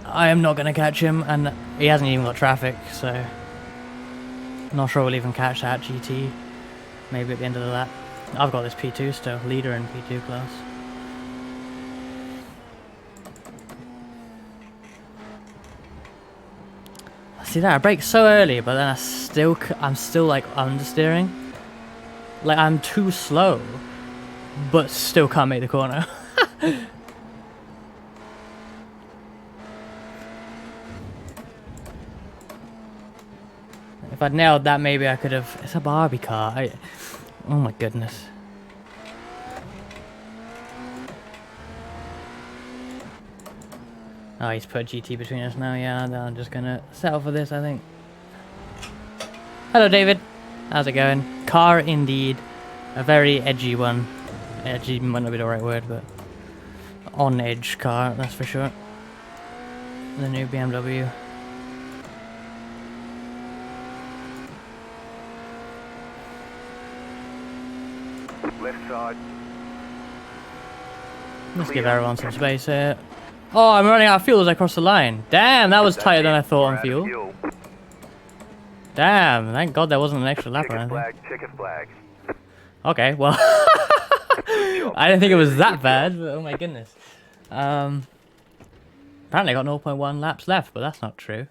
I am not going to catch him, and he hasn't even got traffic, so... Not sure we'll even catch that GT. Maybe at the end of the lap. I've got this P2 still, leader in P2 class. See that, I brake so early, but then I'm still like understeering. Like I'm too slow, but still can't make the corner. If I'd nailed that, maybe I could have. It's a Barbie car. Oh my goodness. Oh, he's put a GT between us now. Yeah, I'm just gonna settle for this, I think. Hello, David. How's it going? Car, indeed. A very edgy one. Edgy might not be the right word, but on edge car, that's for sure. The new BMW. Left side. Let's give everyone some space here. Oh, I'm running out of fuel as I cross the line. Damn, that was tighter than I thought on fuel. Damn, thank God there wasn't an extra lap or anything. Check a flag. Okay, well, I didn't think it was that bad, but oh my goodness. Apparently I got 0.1 laps left, but that's not true.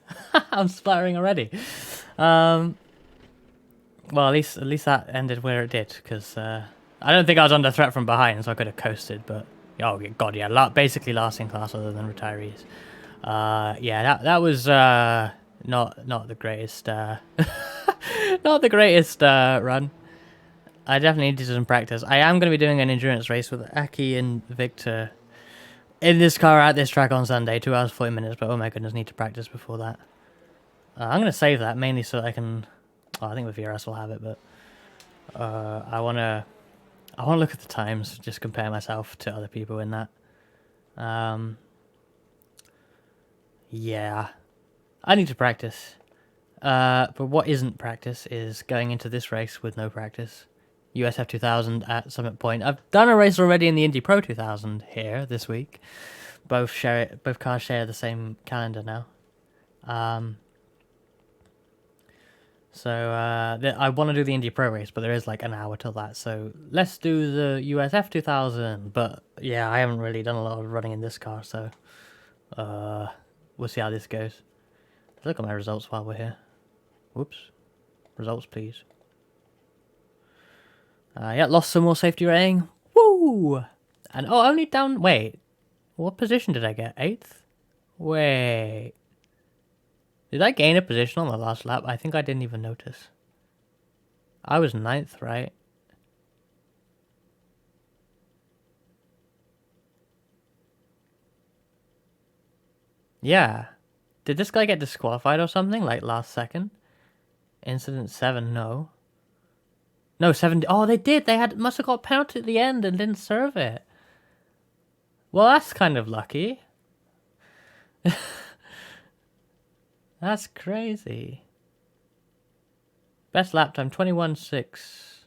I'm splattering already. Well, at least that ended where it did, because I don't think I was under threat from behind, so I could have coasted, but oh god, yeah, basically last in class other than retirees. Yeah, that was not the greatest not the greatest run. I definitely needed some practice. I am going to be doing an endurance race with Aki and Victor in this car at this track on Sunday, 2 hours 40 minutes, but oh my goodness, need to practice before that. I'm going to save that mainly so that I can... Oh, I think the VRS will have it, but I want to look at the times, just compare myself to other people in that. Yeah, I need to practice. But what isn't practice is going into this race with no practice. USF 2000 at Summit Point. I've done a race already in the Indy Pro 2000 here this week. Both cars share the same calendar now. So I want to do the Indy Pro race, but there is like an hour till that. So let's do the USF 2000. But yeah, I haven't really done a lot of running in this car, so we'll see how this goes. Let's look at my results while we're here. Whoops. Results, please. Yeah, lost some more safety rating. Woo! And oh, only down... Wait. What position did I get? 8th? Wait. Did I gain a position on the last lap? I think I didn't even notice. I was 9th, right? Yeah. Did this guy get disqualified or something, like last second? Incident 7, no. No, 7. Oh, they did. They must have got a penalty at the end and didn't serve it. Well, that's kind of lucky. That's crazy. Best lap time 21.6.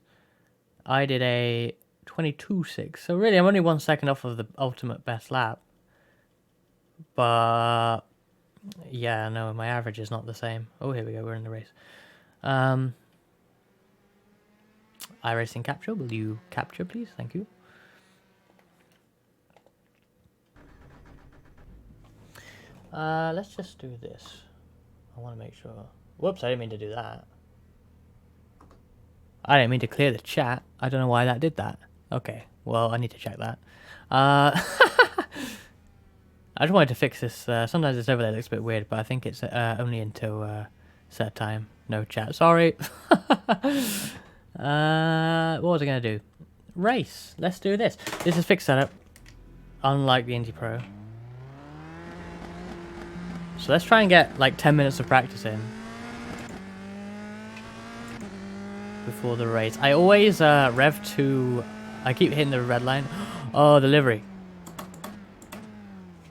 I did a 22.6. So really, I'm only 1 second off of the ultimate best lap. But yeah, no, my average is not the same. Oh, here we go. We're in the race. iRacing capture. Will you capture, please? Thank you. Let's just do this. I want to make sure. Whoops, I didn't mean to do that. I didn't mean to clear the chat. I don't know why that did that. Okay, well, I need to check that. I just wanted to fix this. Sometimes this overlay looks a bit weird, but I think it's only until set time. No chat. Sorry. What was I going to do? Race. Let's do this. This is fixed setup, unlike the Indy Pro. So let's try and get like 10 minutes of practice in before the race. I always rev to... I keep hitting the red line. Oh, the livery.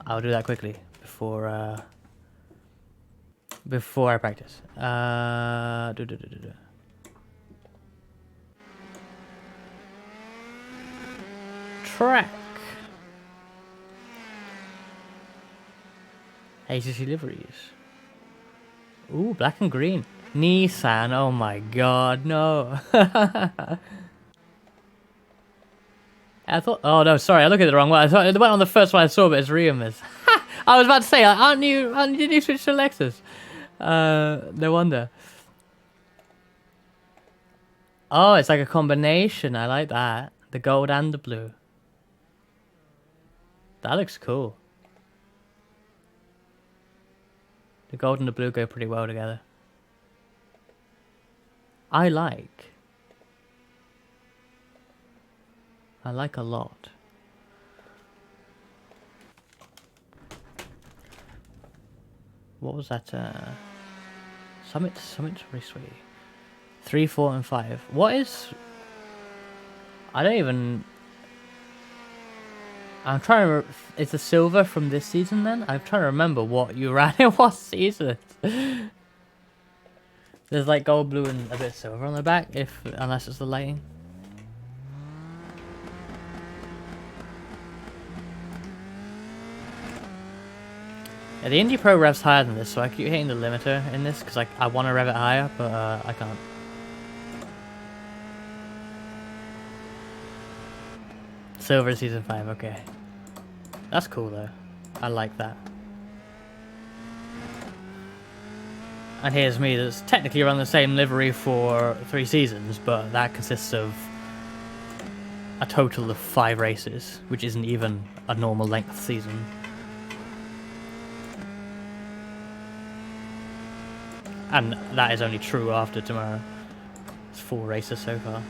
I'll do that quickly before I practice. Track. ACC liveries. Ooh, black and green. Nissan, oh my god, no. I thought, oh no, sorry, I looked at the wrong one. I thought it went on the first one I saw, but it's Ria's. I was about to say, aren't you switch to Lexus? No wonder. Oh, it's like a combination. I like that. The gold and the blue. That looks cool. The gold and the blue go pretty well together. I like a lot. What was that? Summit Raceway. 3, 4, and 5. What is... I don't even... I'm trying to... Is the silver from this season then? I'm trying to remember what you ran in what season. There's like gold, blue, and a bit of silver on the back, unless it's the lighting. Yeah, the Indy Pro revs higher than this, so I keep hitting the limiter in this because I want to rev it higher, but I can't. Silver season 5, okay. That's cool though. I like that. And here's me that's technically run the same livery for 3 seasons, but that consists of a total of 5 races, which isn't even a normal length season. And that is only true after tomorrow. It's 4 races so far.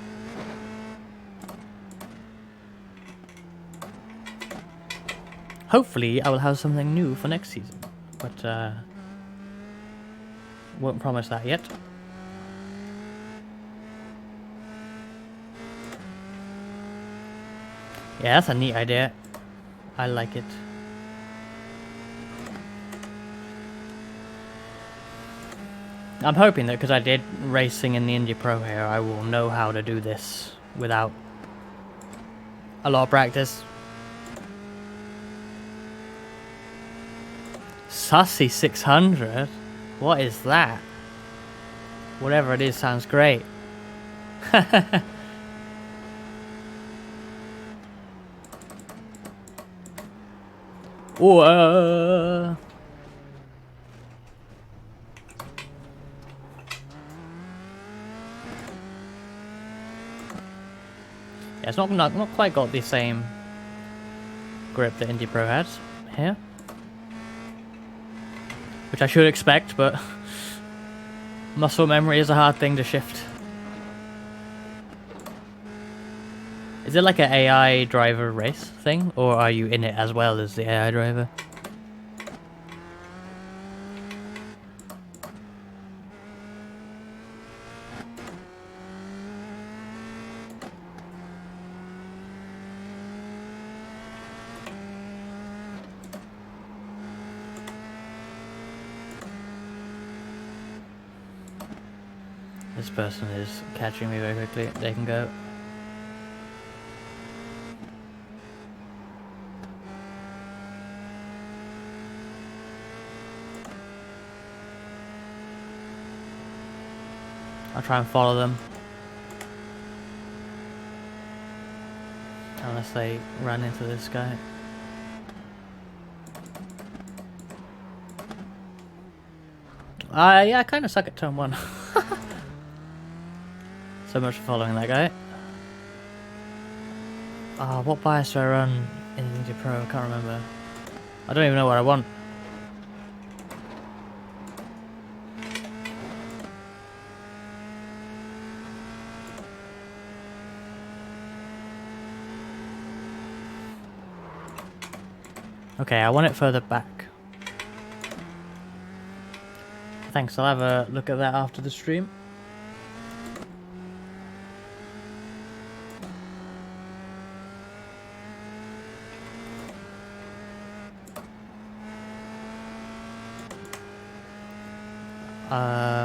Hopefully I will have something new for next season, but won't promise that yet. Yeah, that's a neat idea. I like it. I'm hoping that because I did racing in the Indy Pro here, I will know how to do this without a lot of practice. Sussy 600? What is that? Whatever it is sounds great. Whoa. Yeah, it's not quite got the same grip that Indy Pro has here. Which I should expect, but muscle memory is a hard thing to shift. Is it like an AI driver race thing, or are you in it as well as the AI driver? This person is catching me very quickly. They can go. I'll try and follow them. Unless they run into this guy. Yeah, I kind of suck at turn 1. So much for following that guy. What bias do I run in Indy Pro? I can't remember. I don't even know what I want. Okay, I want it further back. Thanks, I'll have a look at that after the stream.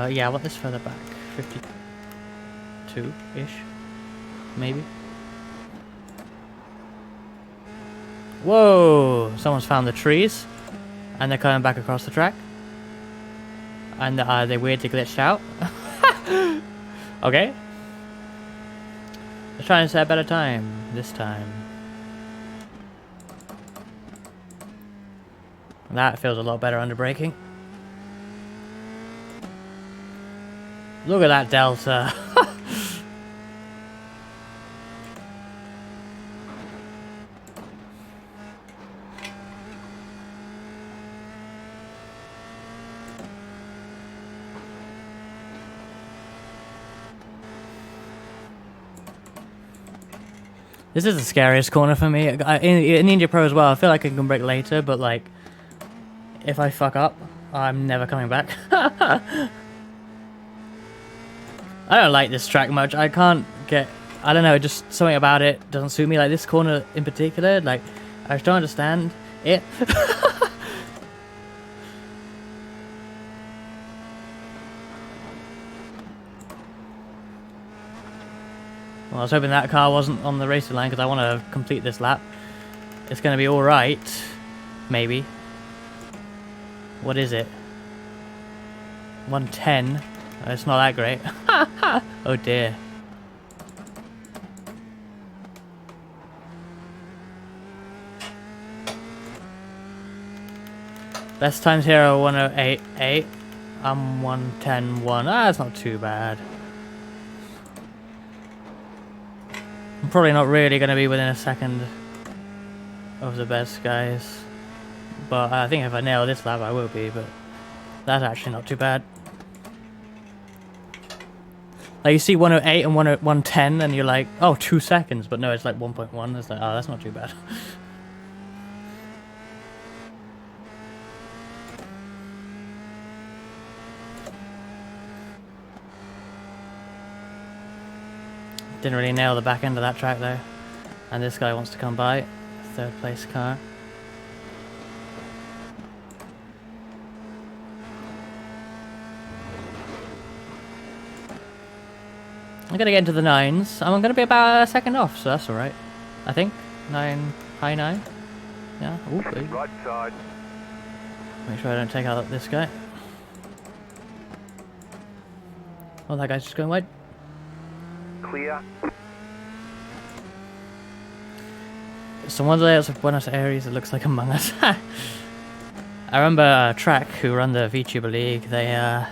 Yeah, I want this further back. 52-ish, maybe. Whoa! Someone's found the trees, and they're coming back across the track. And they weirdly glitched out. Okay. Let's try and set a better time this time. That feels a lot better under braking. Look at that delta. This is the scariest corner for me. In Indy Pro as well, I feel like I can brake later, but like, if I fuck up, I'm never coming back. I don't like this track much. I can't get... I don't know, just something about it doesn't suit me. Like this corner in particular, like, I just don't understand it. Well, I was hoping that car wasn't on the racing line because I want to complete this lap. It's going to be alright. Maybe. What is it? 110. It's not that great. Oh dear. Best times here are 108.8. I'm 110.1. That's not too bad. I'm probably not really going to be within a second of the best guys. But I think if I nail this lap I will be, but that's actually not too bad. Like you see 108 and 110 and you're like, oh, 2 seconds, but no, it's like 1.1. It's like, oh, that's not too bad. Didn't really nail the back end of that track though. And this guy wants to come by. Third place car. I'm gonna get into the 9s. I'm gonna be about a second off, so that's alright. I think. 9, high 9. Yeah. Ooh, Right side. make sure I don't take out this guy. Oh, that guy's just going wide. Clear. Someone's layouts of Buenos Aires, it looks like Among Us. I remember Track, who run the VTuber League, they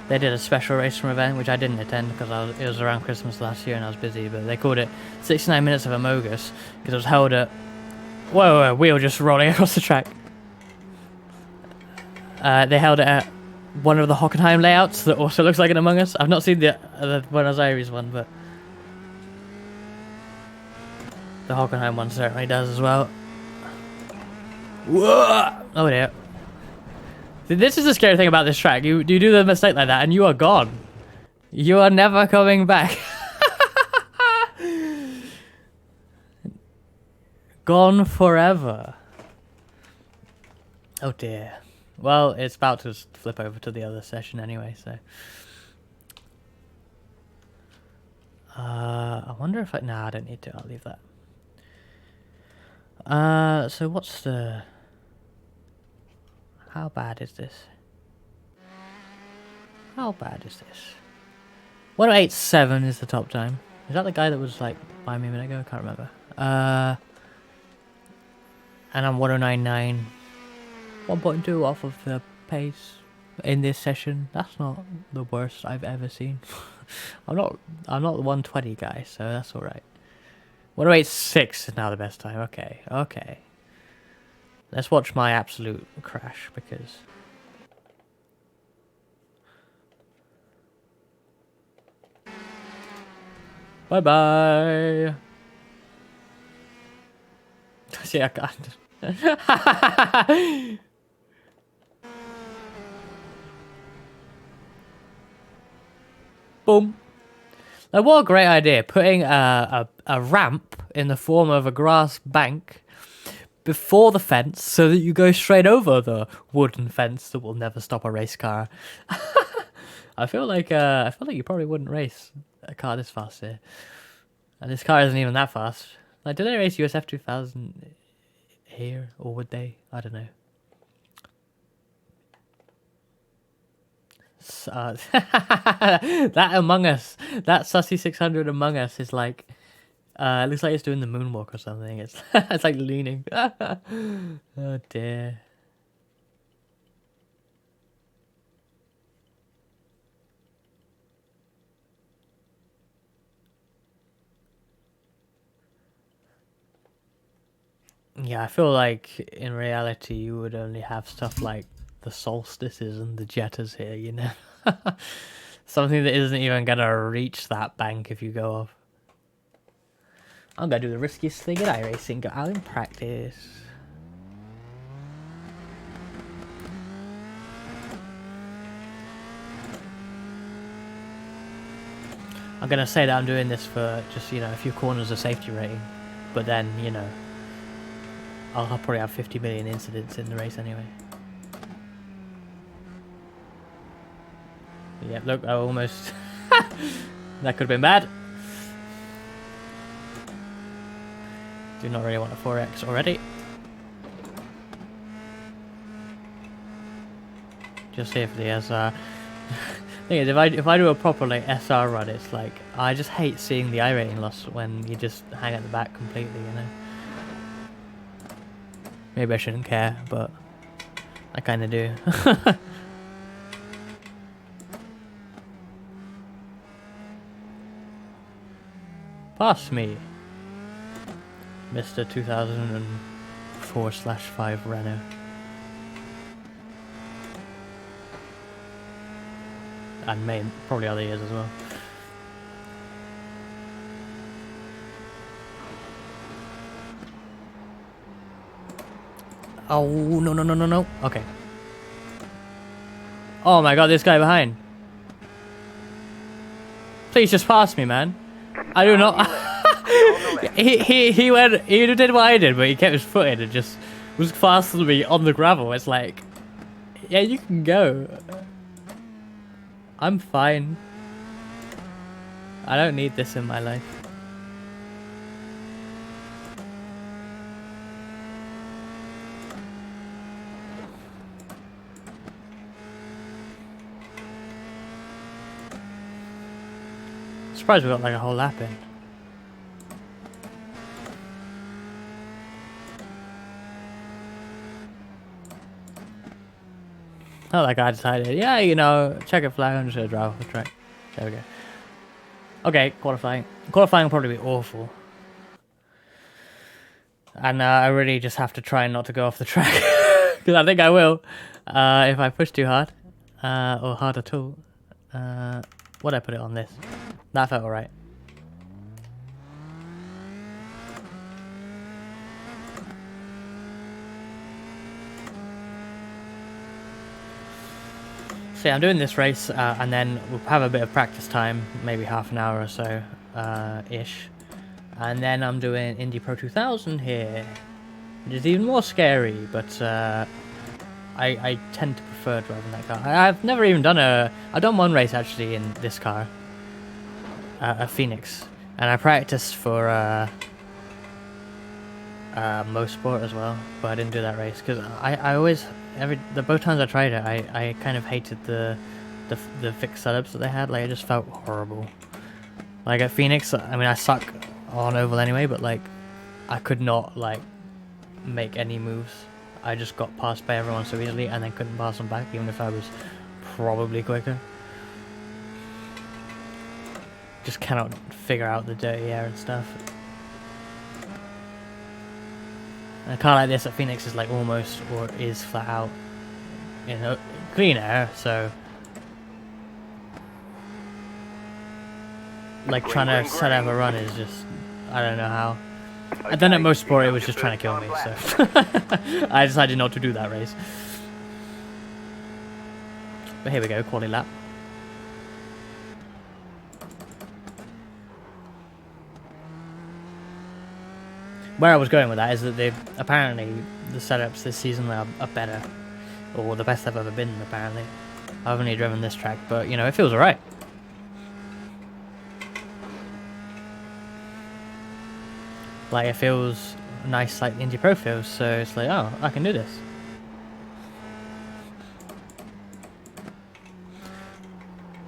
did a special race from event, which I didn't attend because it was around Christmas last year and I was busy, but they called it 69 Minutes of Amogus because it was held at... Whoa, wheel just rolling across the track. They held it at one of the Hockenheim layouts that also looks like an Among Us. I've not seen the Buenos Aires one, but the Hockenheim one certainly does as well. Whoa! Oh dear. This is the scary thing about this track. You do the mistake like that and you are gone. You are never coming back. Gone forever. Oh dear. Well, it's about to flip over to the other session anyway, so... I wonder if nah, I don't need to. I'll leave that. So what's the... How bad is this? How bad is this? 1:08.7 is the top time. Is that the guy that was like by me a minute ago? I can't remember. And I'm 1:09.9. 1.2 off of the pace in this session. That's not the worst I've ever seen. I'm not the 120 guy, so that's alright. 1:08.6 is now the best time. Okay, okay. Let's watch my absolute crash because... Bye-bye! See, I can't. Boom. Like, what a great idea. Putting a ramp in the form of a grass bank before the fence so that you go straight over the wooden fence that will never stop a race car. I feel like you probably wouldn't race a car this fast here. And this car isn't even that fast. Like, do they race USF 2000 here? Or would they? I don't know. That Among Us, that Sussy 600 Among Us is like, it looks like it's doing the moonwalk or something. It's it's like leaning. Oh dear. Yeah, I feel like in reality you would only have stuff like the solstices and the jettas here, you know? Something that isn't even gonna reach that bank if you go off. I'm gonna do the riskiest thing at iRacing, go out in practice. I'm gonna say that I'm doing this for just, you know, a few corners of safety rating, but then, you know, I'll probably have 50 million incidents in the race anyway. Yeah, look, I almost... That could have been bad. Do not really want a 4X already. Just here for the SR. Thing is, if I do a proper like SR run, it's like I just hate seeing the iRating loss when you just hang at the back completely, you know. Maybe I shouldn't care, but I kind of do. Pass me, Mr. 2004/5 Renault. And probably other years as well. Oh, no, no, no, no, no. Okay. Oh my god, this guy behind. Please just pass me, man. I do not... he did what I did, but he kept his foot in and just was faster than me on the gravel. It's like... Yeah, you can go. I'm fine. I don't need this in my life. Surprised we got like a whole lap in. Oh, that guy decided, yeah, you know, checkered flag, I'm just gonna drive off the track. There we go. Okay, qualifying. Qualifying will probably be awful. And I really just have to try not to go off the track. Because I think I will. If I push too hard. Or hard at all. What'd I put it on this? That felt alright. So yeah, I'm doing this race, and then we'll have a bit of practice time, maybe half an hour or so, ish. And then I'm doing Indy Pro 2000 here, which is even more scary, but I tend to prefer driving that car. I've never even done I've done one race actually in this car. at Phoenix, and I practiced for Motorsport as well, but I didn't do that race because I always both times I tried it, I kind of hated the fixed setups that they had. Like, it just felt horrible. Like at Phoenix, I mean, I suck on oval anyway, but like I could not like make any moves. I just got passed by everyone so easily, and then couldn't pass them back, even if I was probably quicker. Just cannot figure out the dirty air and stuff. And a car like this at Phoenix is like almost, or is flat out, you know, clean air, so like trying to set up a run is just, I don't know how. And then at Motorsport it was just trying to kill me, so I decided not to do that race. But here we go, quali lap. Where I was going with that is that apparently the setups this season are better, or the best I've ever been. Apparently, I've only driven this track, but you know, it feels alright. Like, it feels nice, like the Indy Pro feels. So it's like, oh, I can do this.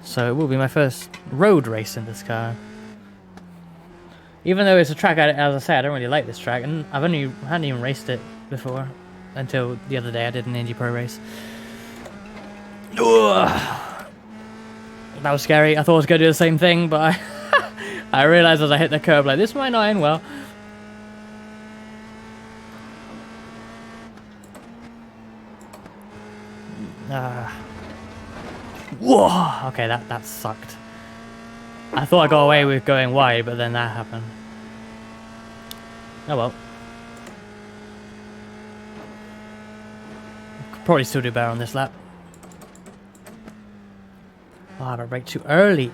So it will be my first road race in this car. Even though it's a track, as I say, I don't really like this track, and I hadn't even raced it before until the other day. I did an Indy Pro race. Ugh. That was scary. I thought I was going to do the same thing, but I realized as I hit the curb, like, this might not end well. Whoa! Okay, that sucked. I thought I got away with going wide, but then that happened. Oh well. Could probably still do better on this lap. Oh, I brake too early.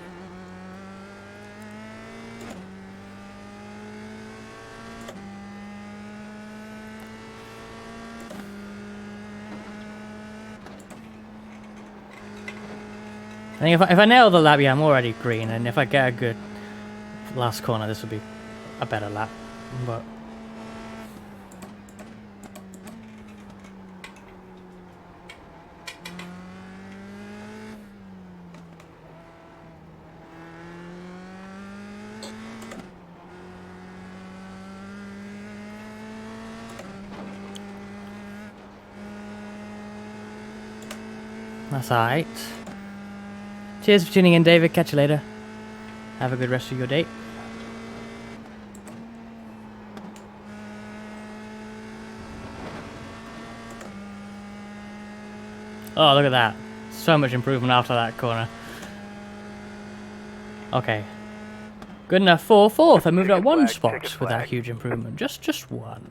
I think if I nail the lap, yeah, I'm already green, and if I get a good last corner, this will be a better lap. But that's alright. Cheers for tuning in, David. Catch you later. Have a good rest of your day. Oh, look at that. So much improvement after that corner. Okay. Good enough for fourth. I moved up one spot with that huge improvement. Just one.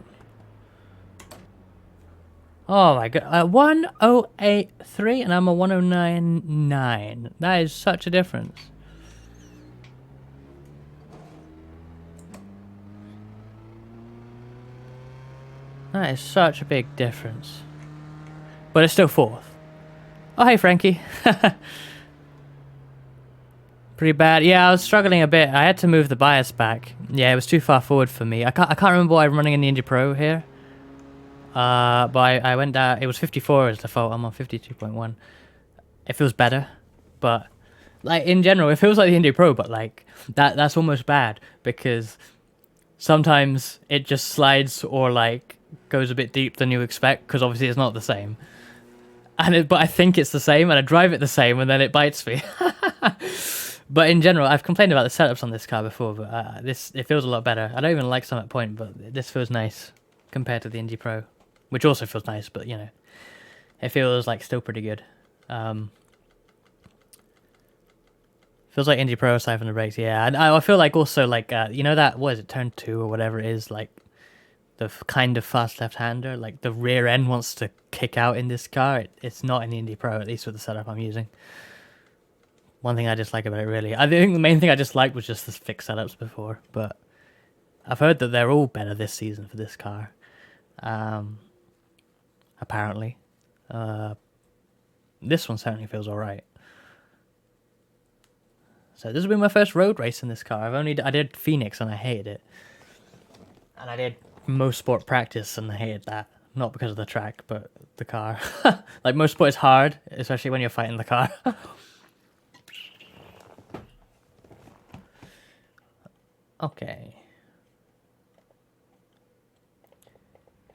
Oh my god. 1083 and I'm a 1099. That is such a difference. That is such a big difference. But it's still fourth. Oh, hey, Frankie. Pretty bad. Yeah, I was struggling a bit. I had to move the bias back. Yeah, it was too far forward for me. I can't remember what I'm running in the Indy Pro here. But I went down. It was 54 as default. I'm on 52.1. It feels better, but like in general, it feels like the Indy Pro. But like that's almost bad because sometimes it just slides or like goes a bit deep than you expect because obviously it's not the same. But I think it's the same, and I drive it the same, and then it bites me. But in general, I've complained about the setups on this car before, but it feels a lot better. I don't even like Summit Point, but this feels nice compared to the Indy Pro, which also feels nice, but you know, it feels like still pretty good. Feels like Indy Pro aside from the brakes, yeah. And I feel like also like you know that, what is it, turn 2 or whatever it is, like the kind of fast left-hander, like the rear end wants to kick out in this car. It's not in the Indy Pro, at least with the setup I'm using. One thing I dislike about it, really. I think the main thing I disliked was just the fixed setups before, but I've heard that they're all better this season for this car. Apparently. This one certainly feels alright. So this will be my first road race in this car. I did Phoenix and I hated it. And I did most sport practice and I hated that. Not because of the track, but the car. Like most sport is hard, especially when you're fighting the car. Okay.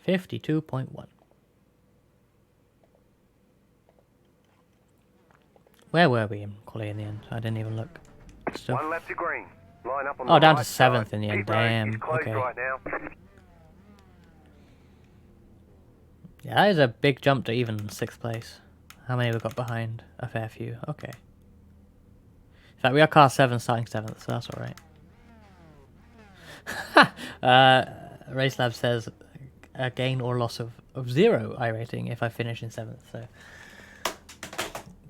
52.1. Where were we in quality in the end? I didn't even look. Still. One left to green. Line up on Oh, the down right to 7th side. in the end. Pit road is Damn. closed Okay. right now. Yeah, that is a big jump to even 6th place. How many we got behind? A fair few. Okay. In fact, we are car 7 starting 7th, so that's alright. Race Lab says a gain or loss of 0 iRating if I finish in 7th, so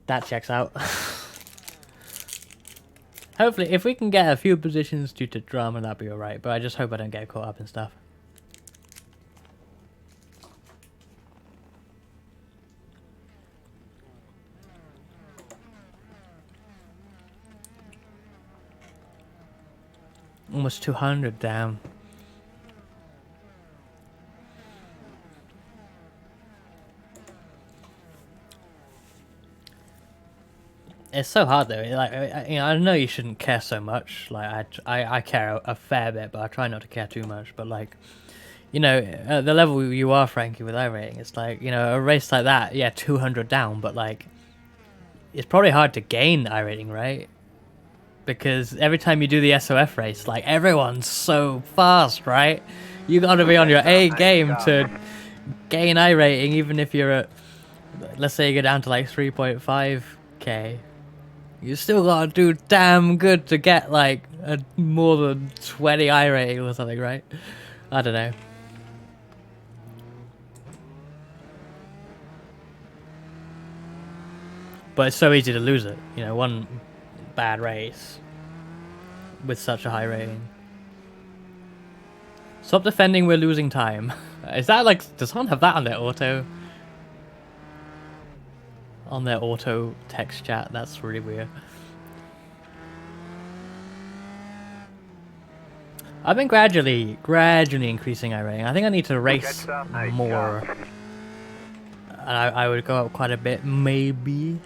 that checks out. Hopefully, if we can get a few positions due to drama, that'd be alright, but I just hope I don't get caught up in stuff. Almost 200, damn. It's so hard though. Like, I know you shouldn't care so much. Like, I care a fair bit, but I try not to care too much. But like, at the level you are, Frankie, with iRating, it's like, a race like that, yeah, 200 down, but like, it's probably hard to gain iRating, right? Because every time you do the SOF race, like, everyone's so fast, right? You gotta be on your A game to gain iRating, even if you're at, let's say you go down to like 3.5k. You still gotta do damn good to get like a more than 20 iRating or something, right? I don't know. But it's so easy to lose it, one bad race with such a high rating. Stop defending, we're losing time. Is that like, does someone have that on their auto? On their auto text chat? That's really weird. I've been gradually increasing iRating. I think I need to race more. And I would go up quite a bit, maybe.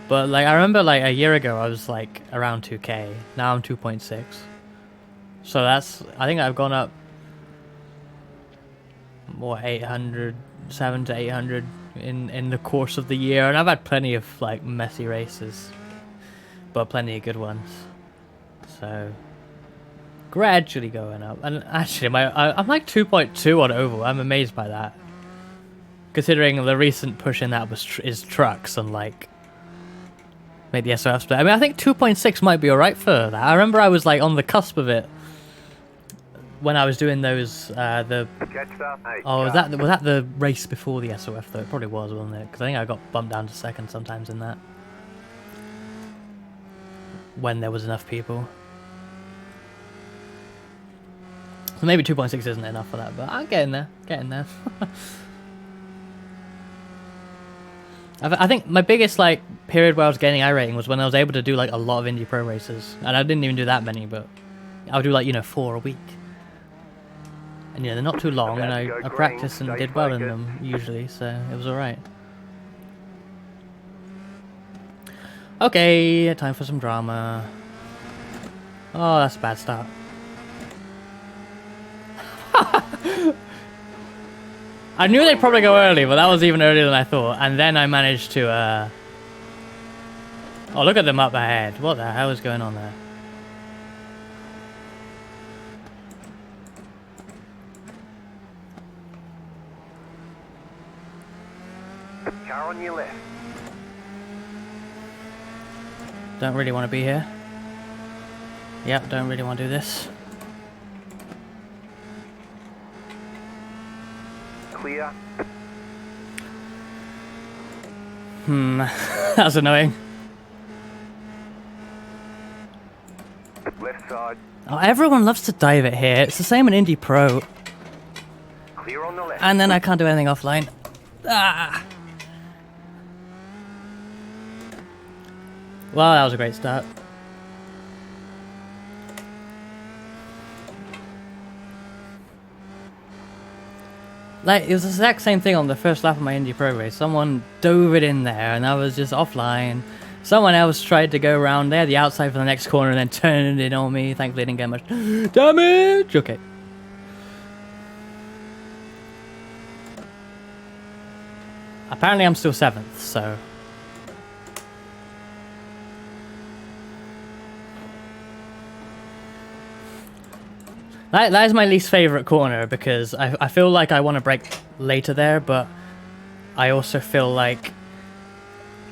But like, I remember like a year ago I was like around 2k. Now I'm 2.6. So that's, I think I've gone up more 800, 7 to 800 in the course of the year, and I've had plenty of like messy races, but plenty of good ones. So gradually going up, and actually I'm like 2.2 on oval. I'm amazed by that, considering the recent push in that is trucks and like maybe the SOF split. I mean, I think 2.6 might be alright for that. I remember I was like on the cusp of it when I was doing those, was that the race before the SOF though? It probably was, wasn't it? Because I think I got bumped down to 2nd sometimes in that. When there was enough people. So maybe 2.6 isn't enough for that, but I'm getting there. I think my biggest like period where I was gaining iRating was when I was able to do like a lot of Indy Pro races. And I didn't even do that many, but I would do like, 4 a week. And they're not too long, and I practiced and did well in them, usually, so it was alright. Okay, time for some drama. Oh, that's a bad start. I knew they'd probably go early, but that was even earlier than I thought. And then I managed to, oh, look at them up ahead. What the hell is going on there? Car on your left. Don't really want to be here. Yep, don't really want to do this. Clear. That's annoying. Left side. Oh, everyone loves to dive it here. It's the same in Indy Pro. Clear on the left. And then I can't do anything offline. Ah! Well, that was a great start. Like, it was the exact same thing on the first lap of my Indy Pro race. Someone dove it in there, and I was just offline. Someone else tried to go around there, the outside for the next corner, and then turned it on me. Thankfully, I didn't get much damage. Okay. Apparently, I'm still 7th, so... That is my least favourite corner, because I feel like I want to brake later there, but I also feel like,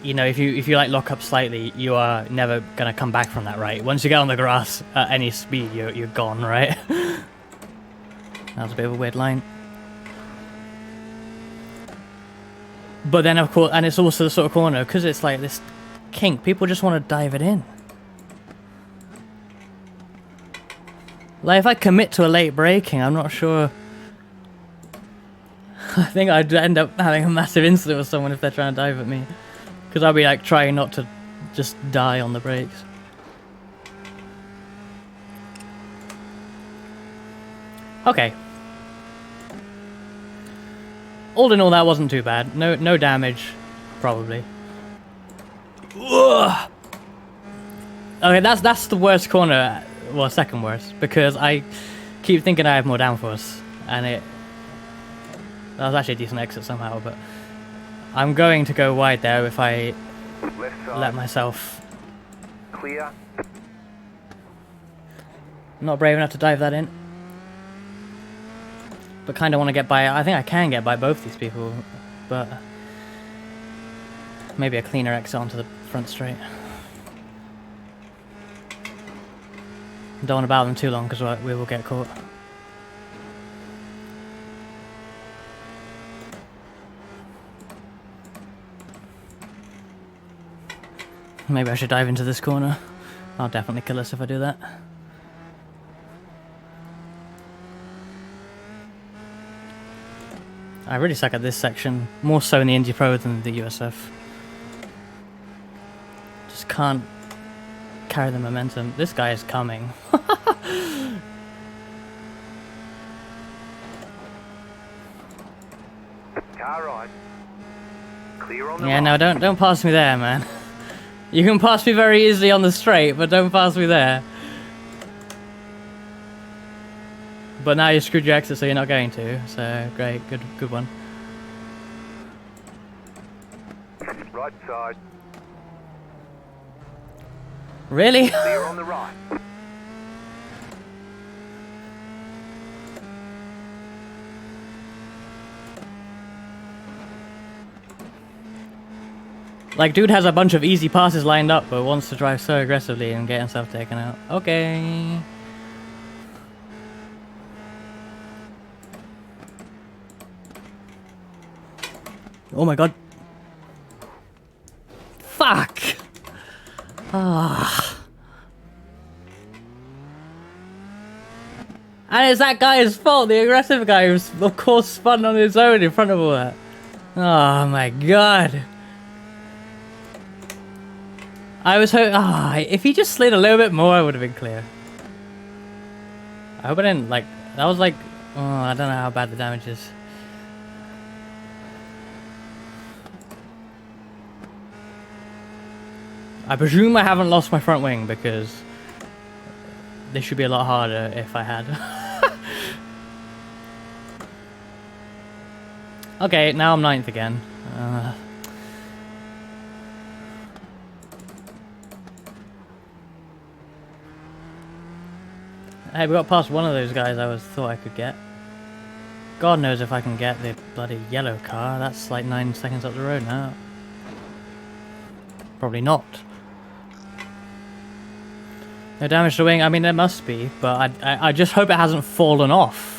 you know, if you like lock up slightly, you are never going to come back from that, right? Once you get on the grass at any speed, you're gone, right? That was a bit of a weird line. But then, of course, and it's also the sort of corner, because it's like this kink, people just want to dive it in. Like, if I commit to a late braking, I'm not sure. I think I'd end up having a massive incident with someone if they're trying to dive at me. Because I'll be like trying not to just die on the brakes. Okay. All in all, that wasn't too bad. No damage, probably. Ugh. Okay, that's the worst corner. Well, second worst, because I keep thinking I have more downforce, and that was actually a decent exit somehow, but I'm going to go wide there if I let myself. Clear. Not brave enough to dive that in, but kind of want to get by. I think I can get by both these people, but maybe a cleaner exit onto the front straight. Don't want to battle them too long because we will get caught. Maybe I should dive into this corner. I'll definitely kill us if I do that. I really suck at this section, more so in the Indy Pro than the USF. Just can't carry the momentum. This guy is coming. Car right. Clear on the Yeah, right. no, don't pass me there, man. You can pass me very easily on the straight, but don't pass me there. But now you screwed your exit, so you're not going to. So great, good one. Right side. Really? Clear on the right. Like, dude has a bunch of easy passes lined up, but wants to drive so aggressively and get himself taken out. Okay. Oh my god. Fuck! Ah. And it's that guy's fault, the aggressive guy who's, of course, spun on his own in front of all that. Oh my god. I was hoping, if he just slid a little bit more, I would have been clear. I hope I didn't, like, that was like, oh, I don't know how bad the damage is. I presume I haven't lost my front wing, because this should be a lot harder if I had. Okay, now I'm 9th again. Hey, we got past one of those guys I thought I could get. God knows if I can get the bloody yellow car. That's like 9 seconds up the road now. Probably not. No damage to the wing. I mean, there must be, but I just hope it hasn't fallen off.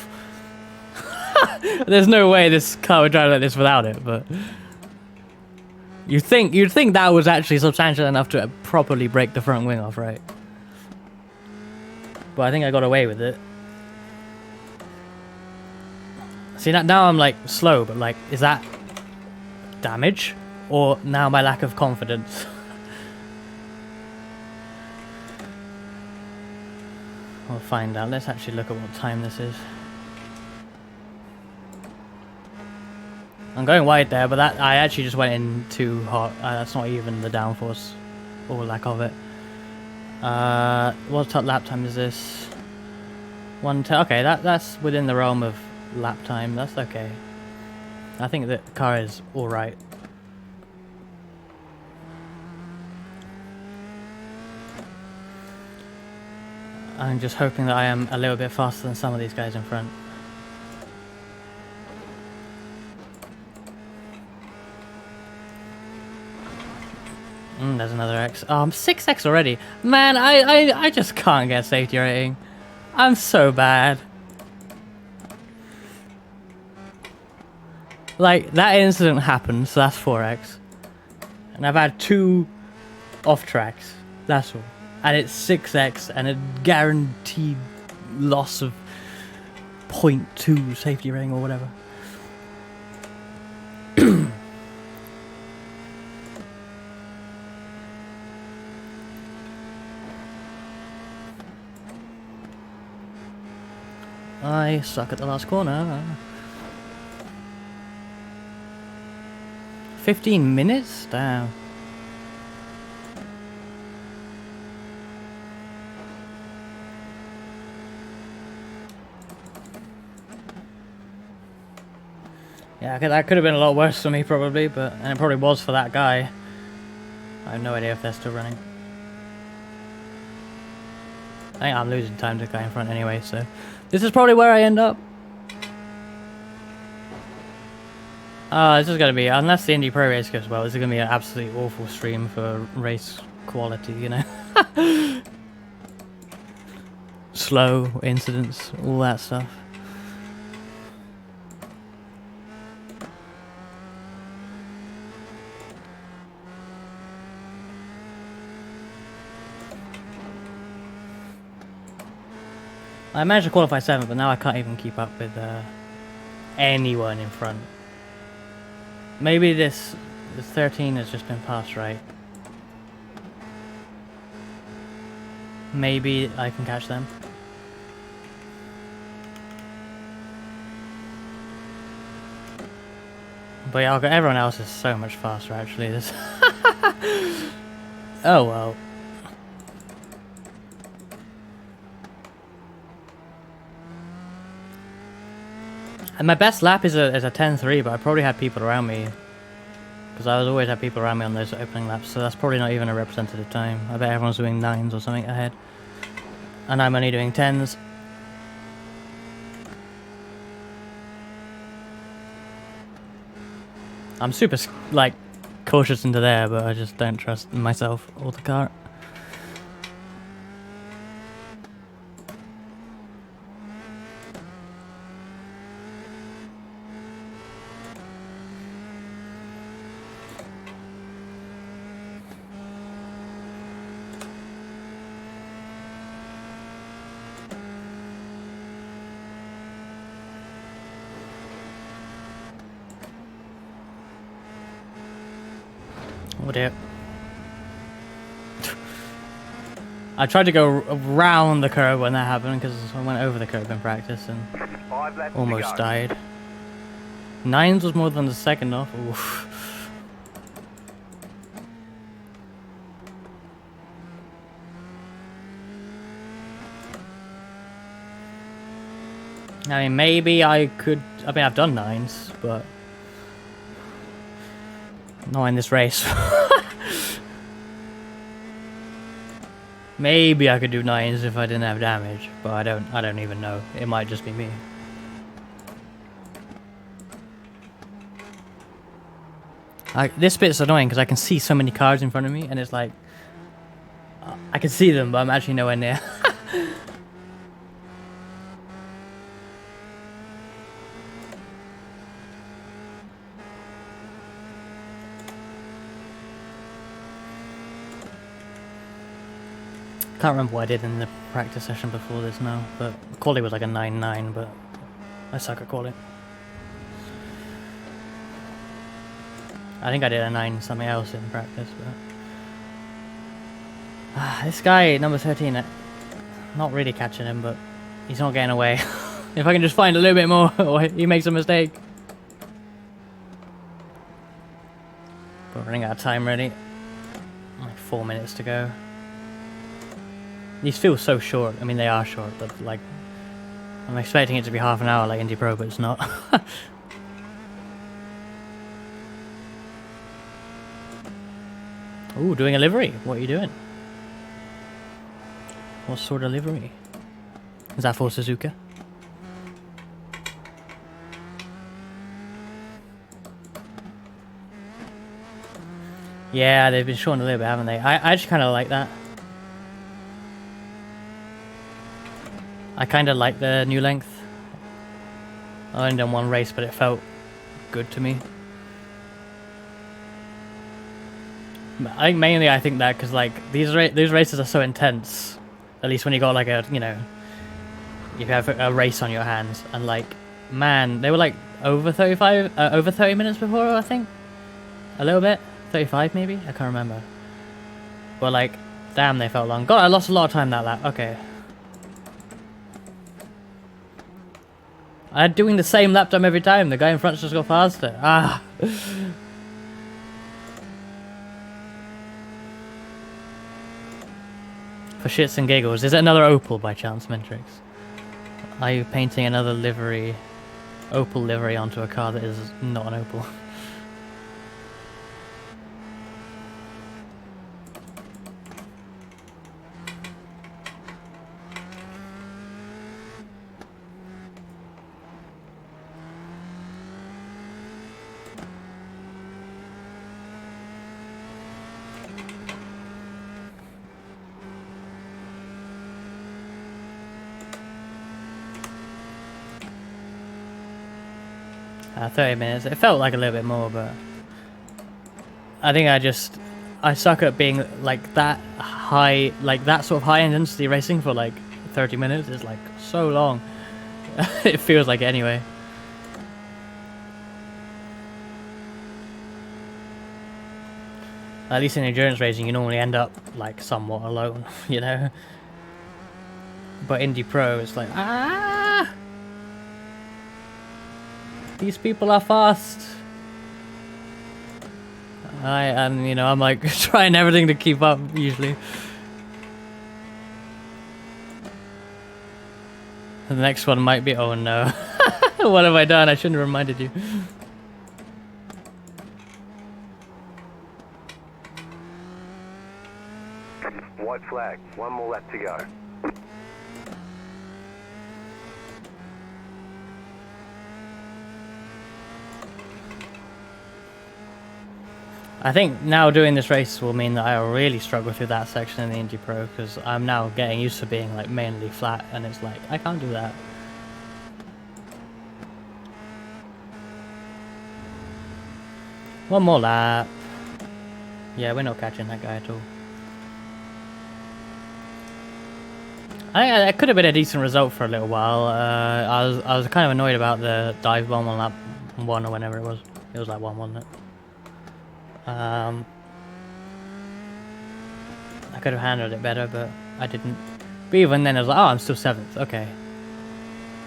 There's no way this car would drive like this without it, but you'd think that was actually substantial enough to properly break the front wing off, right? But I think I got away with it. See, now I'm like slow, but like, is that damage or now my lack of confidence? We'll find out. Let's actually look at what time this is. I'm going wide there, but that I actually just went in too hot. That's not even the downforce or lack of it. What lap time is this? 1:10. Okay, that's within the realm of lap time. That's okay. I think the car is all right. I'm just hoping that I am a little bit faster than some of these guys in front. There's another X. Oh, I'm 6X already. Man, I just can't get safety rating. I'm so bad. Like, that incident happened, so that's 4X. And I've had 2 off tracks. That's all. And it's 6X and a guaranteed loss of 0.2 safety rating or whatever. I suck at the last corner. 15 minutes? Damn. Yeah, that could have been a lot worse for me probably, and it probably was for that guy. I have no idea if they're still running. I think I'm losing time to the guy in front anyway, so this is probably where I end up. This is going to be, unless the Indy Pro race goes well, this is going to be an absolutely awful stream for race quality, you know. Slow incidents, all that stuff. I managed to qualify 7th, but now I can't even keep up with anyone in front. Maybe this 13 has just been passed right. Maybe I can catch them. But yeah, everyone else is so much faster actually. This. Oh well. And my best lap is a 10.3, but I probably had people around me. Because I always have people around me on those opening laps, so that's probably not even a representative time. I bet everyone's doing 9s or something ahead. And I'm only doing 10s. I'm super, like, cautious into there, but I just don't trust myself or the car. Oh dear. I tried to go around the curve when that happened because I went over the curve in practice and almost died. 9s was more than the second off. Oof. I mean, maybe I could. I mean, I've done 9s, but not in this race. Maybe I could do 9s if I didn't have damage, but I don't even know. It might just be me. This bit's annoying because I can see so many cars in front of me, and it's like I can see them, but I'm actually nowhere near. Can't remember what I did in the practice session before this now, but quality was like a 9.9, but I suck at quality. I think I did a 9 something else in practice, but this guy, number 13, not really catching him, but he's not getting away. If I can just find a little bit more, or he makes a mistake. We're running out of time already. Like 4 minutes to go. These feel so short. I mean, they are short, but like, I'm expecting it to be half an hour like Indy Pro, but it's not. Ooh, doing a livery. What are you doing? What sort of livery? Is that for Suzuka? Yeah, they've been shorting a little bit, haven't they? I actually kind of like that. I kind of like the new length. I only done one race, but it felt good to me. I think that because like these races are so intense. At least when you got like a, you know, you have a race on your hands, and like, man, they were like over 30 minutes before, I think. A little bit. 35 maybe? I can't remember. But like, damn, they felt long. God, I lost a lot of time that lap. Okay. I'm doing the same lap time every time. The guy in front's just got faster. Ah. For shits and giggles. Is it another Opal by chance, Mentrix? Are you painting another livery, Opal livery onto a car that is not an Opal? 30 minutes. It felt like a little bit more, but I think I suck at being like that high, like that sort of high intensity racing for like 30 minutes is like so long. It feels like it anyway. At least in endurance racing, you normally end up like somewhat alone, you know. But Indy Pro, it's like, ah, these people are fast. And you know, I'm like trying everything to keep up usually. The next one might be, oh no. What have I done? I shouldn't have reminded you. White flag. One more lap to go. I think now doing this race will mean that I'll really struggle through that section in the Indy Pro, because I'm now getting used to being like mainly flat, and it's like, I can't do that. One more lap. Yeah, we're not catching that guy at all. I think that could have been a decent result for a little while. I was kind of annoyed about the dive bomb on lap 1 or whenever it was. It was like 1, wasn't it? I could have handled it better, but I didn't. But even then, I was like, oh, I'm still 7th. Okay.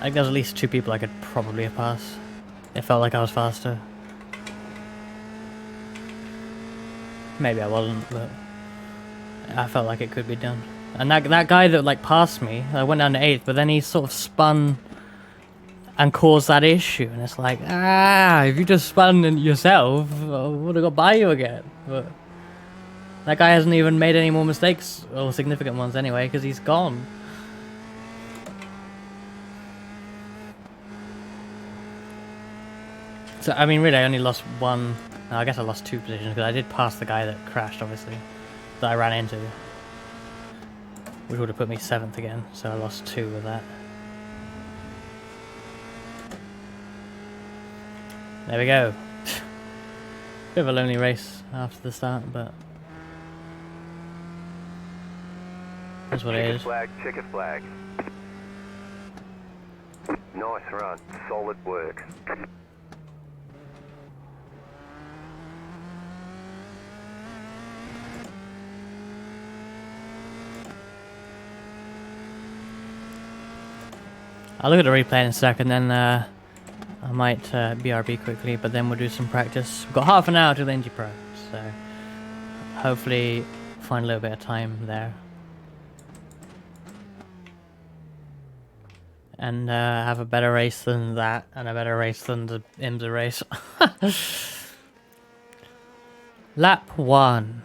I think there's at least 2 people I could probably have passed. It felt like I was faster. Maybe I wasn't, but I felt like it could be done. And that guy that like passed me, I went down to 8th, but then he sort of spun and caused that issue, and it's like, if you just spun yourself, I would have got by you again. But that guy hasn't even made any more mistakes, or significant ones anyway, because he's gone. So I mean, really, I only lost 1. No, I guess I lost 2 positions, because I did pass the guy that crashed, obviously, that I ran into, which would have put me 7th again. So I lost 2 with that. There we go. Bit of a lonely race after the start, but that's what it is. Checker flag. Nice run. Solid work. I'll look at the replay in a second, then I might BRB quickly, but then we'll do some practice. We've got half an hour to the Indy Pro, so so hopefully find a little bit of time there. And have a better race than that, and a better race than the IMSA race. Lap 1.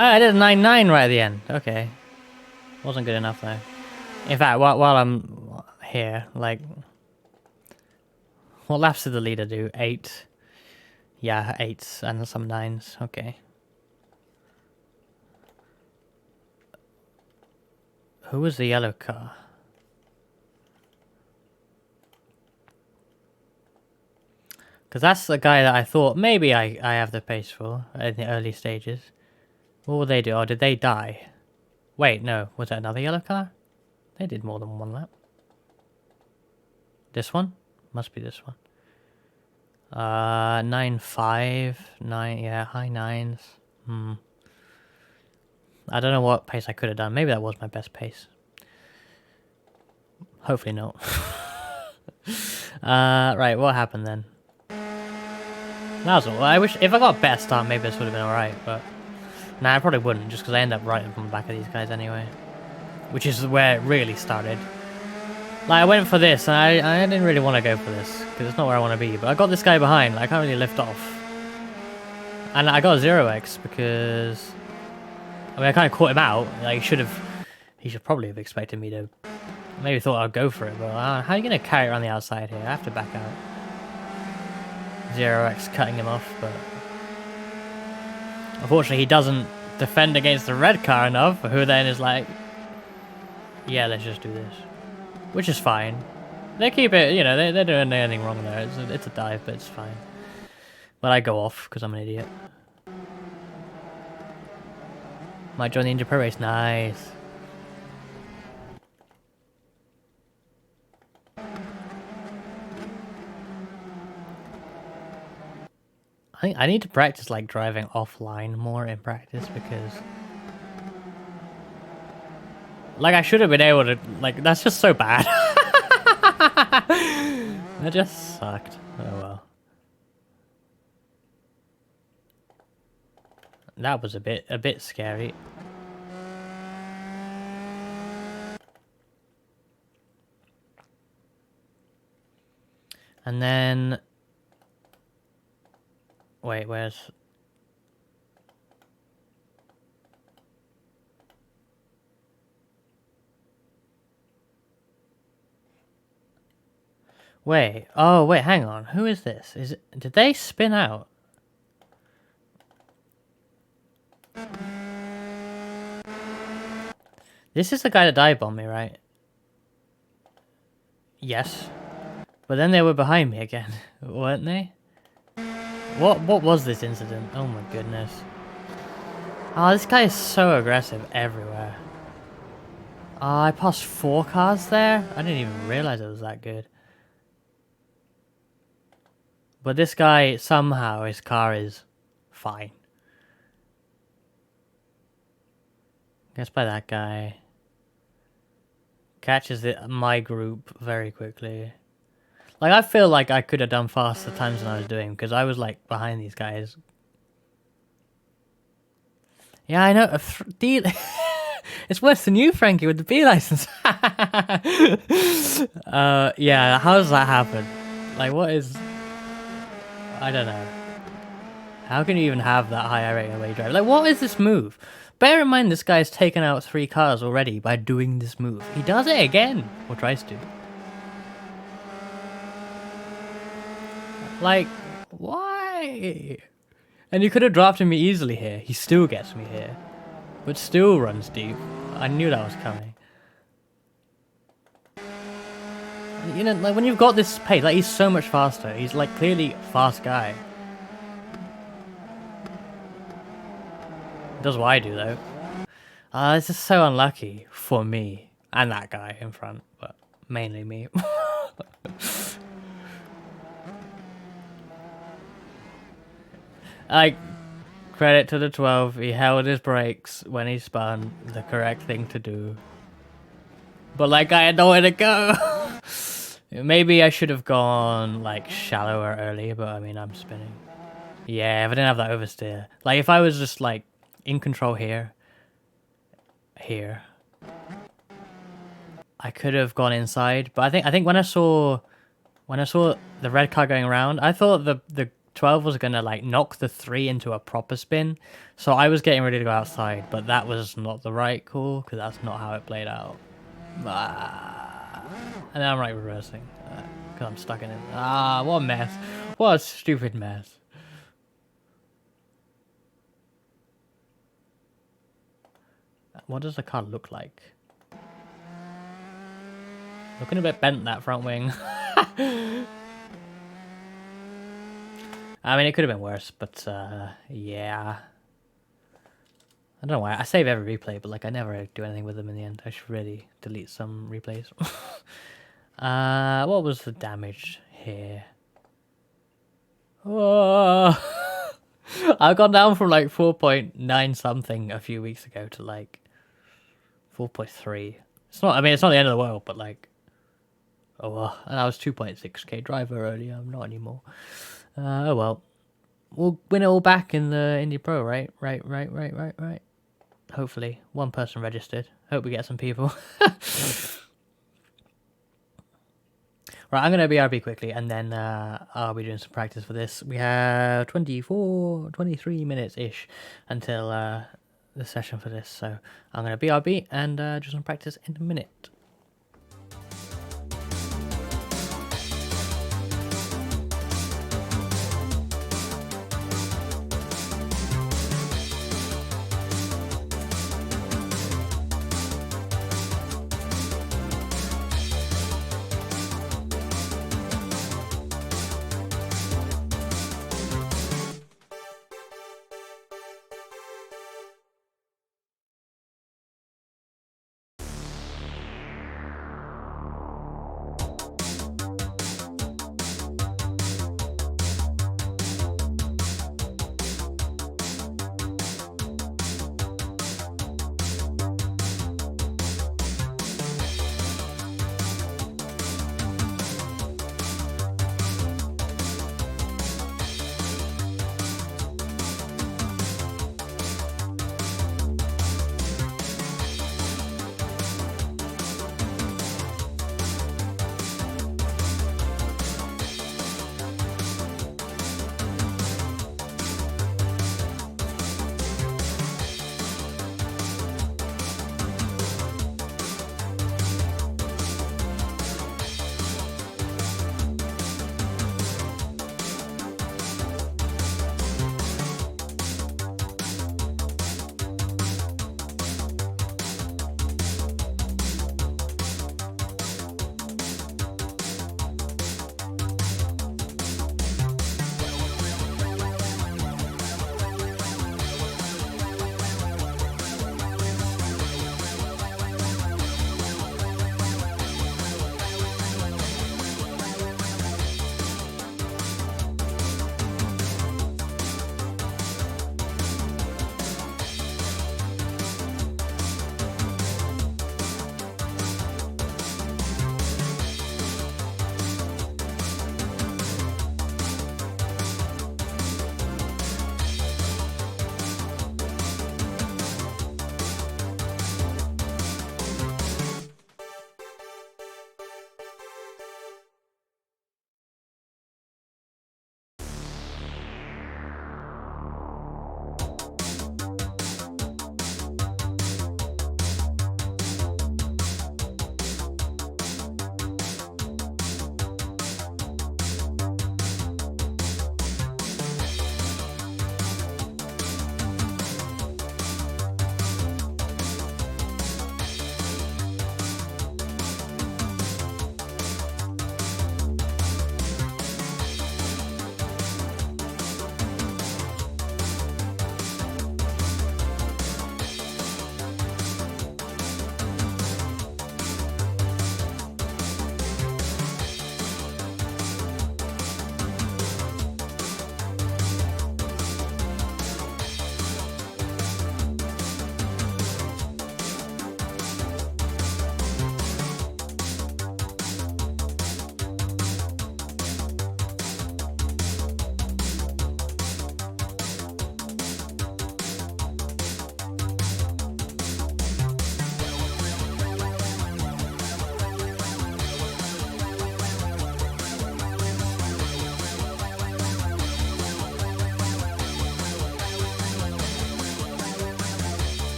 Oh, I did a 9.9 right at the end. Okay. Wasn't good enough though. In fact, while I'm here, like... What laps did the leader do? 8. Yeah, 8s and some 9s. Okay. Who was the yellow car? Because that's the guy that I thought maybe I have the pace for in the early stages. What will they do? Oh, did they die? Wait, no. Was that another yellow car? They did more than one lap. This one? Must be this one. 9.5. 9, yeah, high 9s. I don't know what pace I could have done. Maybe that was my best pace. Hopefully not. Right, what happened then? That was all. I wish if I got a better start, maybe this would have been alright, but nah, I probably wouldn't, just because I end up right up on the back of these guys anyway. Which is where it really started. Like, I went for this, and I didn't really want to go for this, because it's not where I want to be, but I got this guy behind, like, I can't really lift off. And I got a 0x, because... I mean, I kind of caught him out, like, he should probably have expected me to... Maybe thought I'd go for it, but how are you going to carry it around the outside here? I have to back out. 0x cutting him off, but... Unfortunately, he doesn't defend against the red car enough, who then is like... Yeah, let's just do this. Which is fine. They keep it, you know, they're doing anything wrong there. It's a dive, but it's fine. But I go off, because I'm an idiot. Might join the Indy Pro race. Nice. I need to practice, like, driving offline more in practice, because... Like, I should have been able to... Like, that's just so bad. That just sucked. Oh, well. That was a bit scary. And then... Wait, where's... Wait, oh wait, hang on. Who is this? Did they spin out? This is the guy that dive bombed me, right? Yes. But then they were behind me again, weren't they? What was this incident? Oh my goodness. Oh, this guy is so aggressive everywhere. Oh, I passed 4 cars there? I didn't even realize it was that good. But this guy, somehow, his car is fine. Gets by that guy. Catches my group very quickly. Like, I feel like I could have done faster times than I was doing, because I was, like, behind these guys. Yeah, I know. It's worse than you, Frankie, with the B license. Yeah, how does that happen? Like, what is... I don't know. How can you even have that high rating the way you drive? Like, what is this move? Bear in mind, this guy's taken out 3 cars already by doing this move. He does it again, or tries to. Like, why? And you could have drafted me easily here. He still gets me here. But still runs deep. I knew that was coming. You know, like, when you've got this pace, like, he's so much faster. He's, like, clearly a fast guy. Does what I do, though. This is so unlucky for me. And that guy in front, but mainly me. Like, credit to the 12, he held his brakes when he spun, the correct thing to do. But, like, I had nowhere to go. Maybe I should have gone like shallower early, but I mean I'm spinning. Yeah, if I didn't have that oversteer. Like if I was just like in control here, I could have gone inside. But I think when I saw the red car going around, I thought the 12 was gonna like knock the 3 into a proper spin. So I was getting ready to go outside, but that was not the right call because that's not how it played out. And then I'm like reversing because I'm stuck in it. What a mess. What a stupid mess. What does the car look like? Looking a bit bent, that front wing. I mean, it could have been worse, but yeah. I don't know why. I save every replay, but like I never do anything with them in the end. I should really delete some replays. What was the damage here? Oh. I've gone down from like 4.9 something a few weeks ago to like 4.3. It's not. I mean, it's not the end of the world, but like, oh well. And I was 2.6k driver earlier. I'm not anymore. Oh well. We'll win it all back in the Indy Pro, right? Right. Hopefully, one person registered. Hope we get some people. Right, I'm going to BRB quickly, and then I'll be doing some practice for this. We have 23 minutes-ish until the session for this, so I'm going to BRB and do some practice in a minute.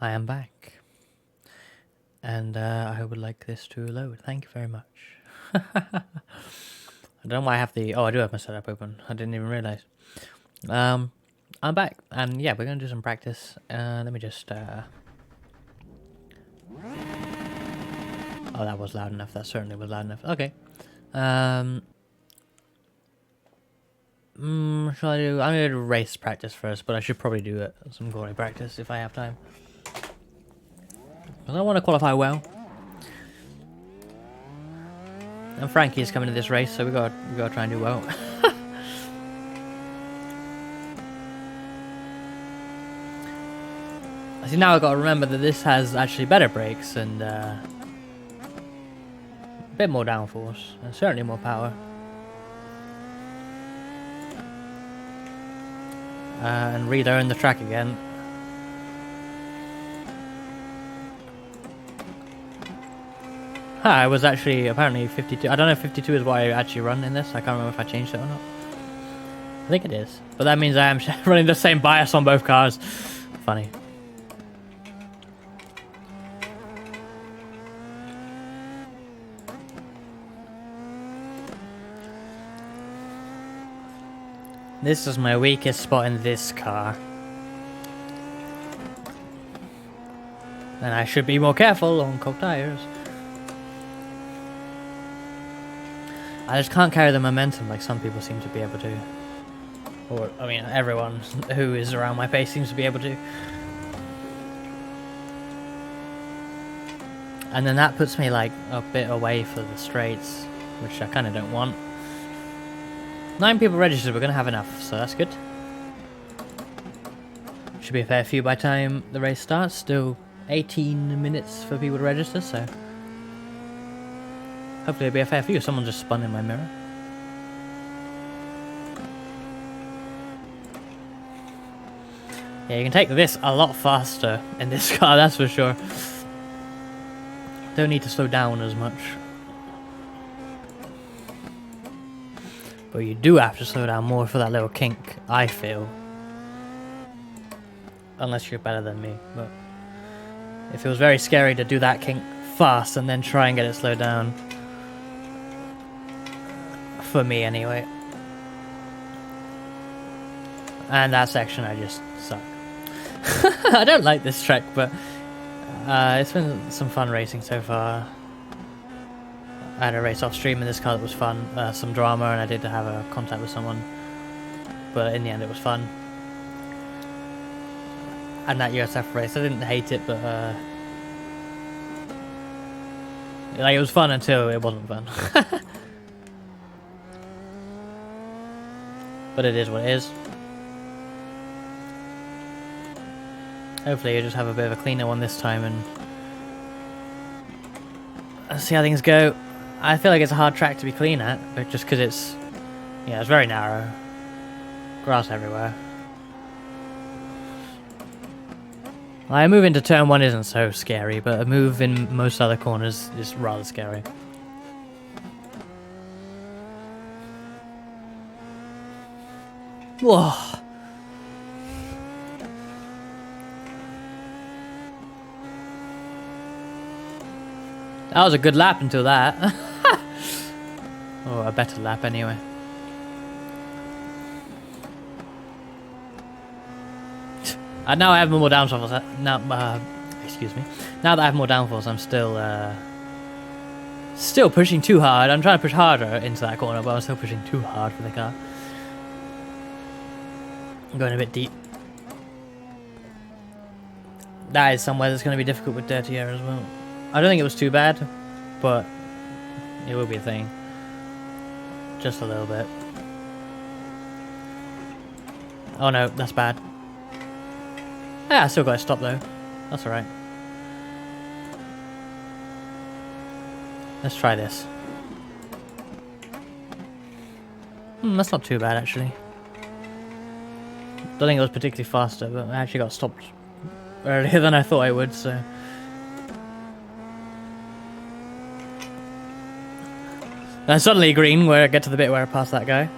I am back. And I would like this to load. Thank you very much. I don't know why I have the... Oh, I do have my setup open. I didn't even realize. I'm back. And yeah, we're going to do some practice. Let me just... Oh, that was loud enough. That certainly was loud enough. Okay. Shall I do... I'm going to do race practice first, but I should probably do some glory practice if I have time. Because I want to qualify well. And Frankie's coming to this race, so we got to try and do well. See, now I've got to remember that this has actually better brakes and a bit more downforce, and certainly more power. And relearn the track again. I was actually apparently 52. I don't know if 52 is what I actually run in this. I can't remember if I changed it or not. I think it is. But that means I am running the same bias on both cars. Funny. This is my weakest spot in this car. And I should be more careful on cold tires. I just can't carry the momentum like some people seem to be able to. Or, I mean, everyone who is around my pace seems to be able to. And then that puts me like a bit away for the straights, which I kind of don't want. 9 people registered, we're going to have enough, so that's good. Should be a fair few by the time the race starts. Still 18 minutes for people to register, so... Hopefully it'll be a fair few. Someone just spun in my mirror. Yeah, you can take this a lot faster in this car, that's for sure. Don't need to slow down as much. But you do have to slow down more for that little kink, I feel. Unless you're better than me, but... It feels very scary to do that kink fast and then try and get it slowed down. For me, anyway. And that section, I just suck. I don't like this track, but... it's been some fun racing so far. I had a race off stream in this car that was fun, some drama, and I did have a contact with someone, but in the end it was fun. And that USF race, I didn't hate it, but like it was fun until it wasn't fun. But it is what it is. Hopefully you just have a bit of a cleaner one this time and see how things go. I feel like it's a hard track to be clean at, but just because it's, yeah, it's very narrow. Grass everywhere. Like, a move into turn 1 isn't so scary, but a move in most other corners is rather scary. Whoa! That was a good lap until that. Or a better lap anyway. Now I have more downforce. Excuse me. Now that I have more downforce, I'm still pushing too hard. I'm trying to push harder into that corner, but I'm still pushing too hard for the car. I'm going a bit deep. That is somewhere that's going to be difficult with dirty air as well. I don't think it was too bad, but it will be a thing. Just a little bit. Oh no, that's bad. Yeah, I still got to stop though. That's alright. Let's try this. That's not too bad actually. Don't think it was particularly faster, but I actually got stopped earlier than I thought I would, so... And suddenly green, where I get to the bit where I pass that guy.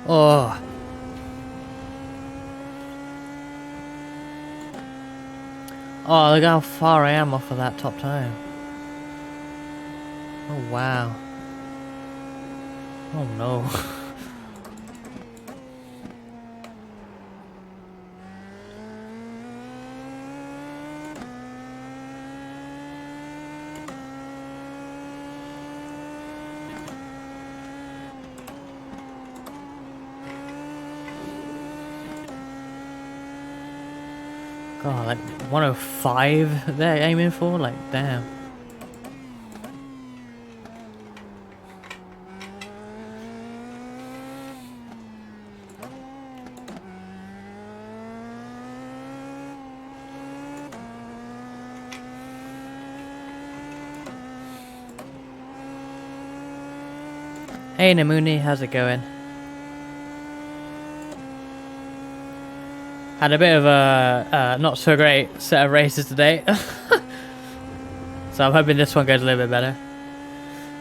Oh. Oh, look how far I am off of that top time. Oh, wow. Oh, no. God, like 105 they're aiming for? Like, damn. Hey Namuni, how's it going? Had a bit of a not so great set of races today. So I'm hoping this one goes a little bit better.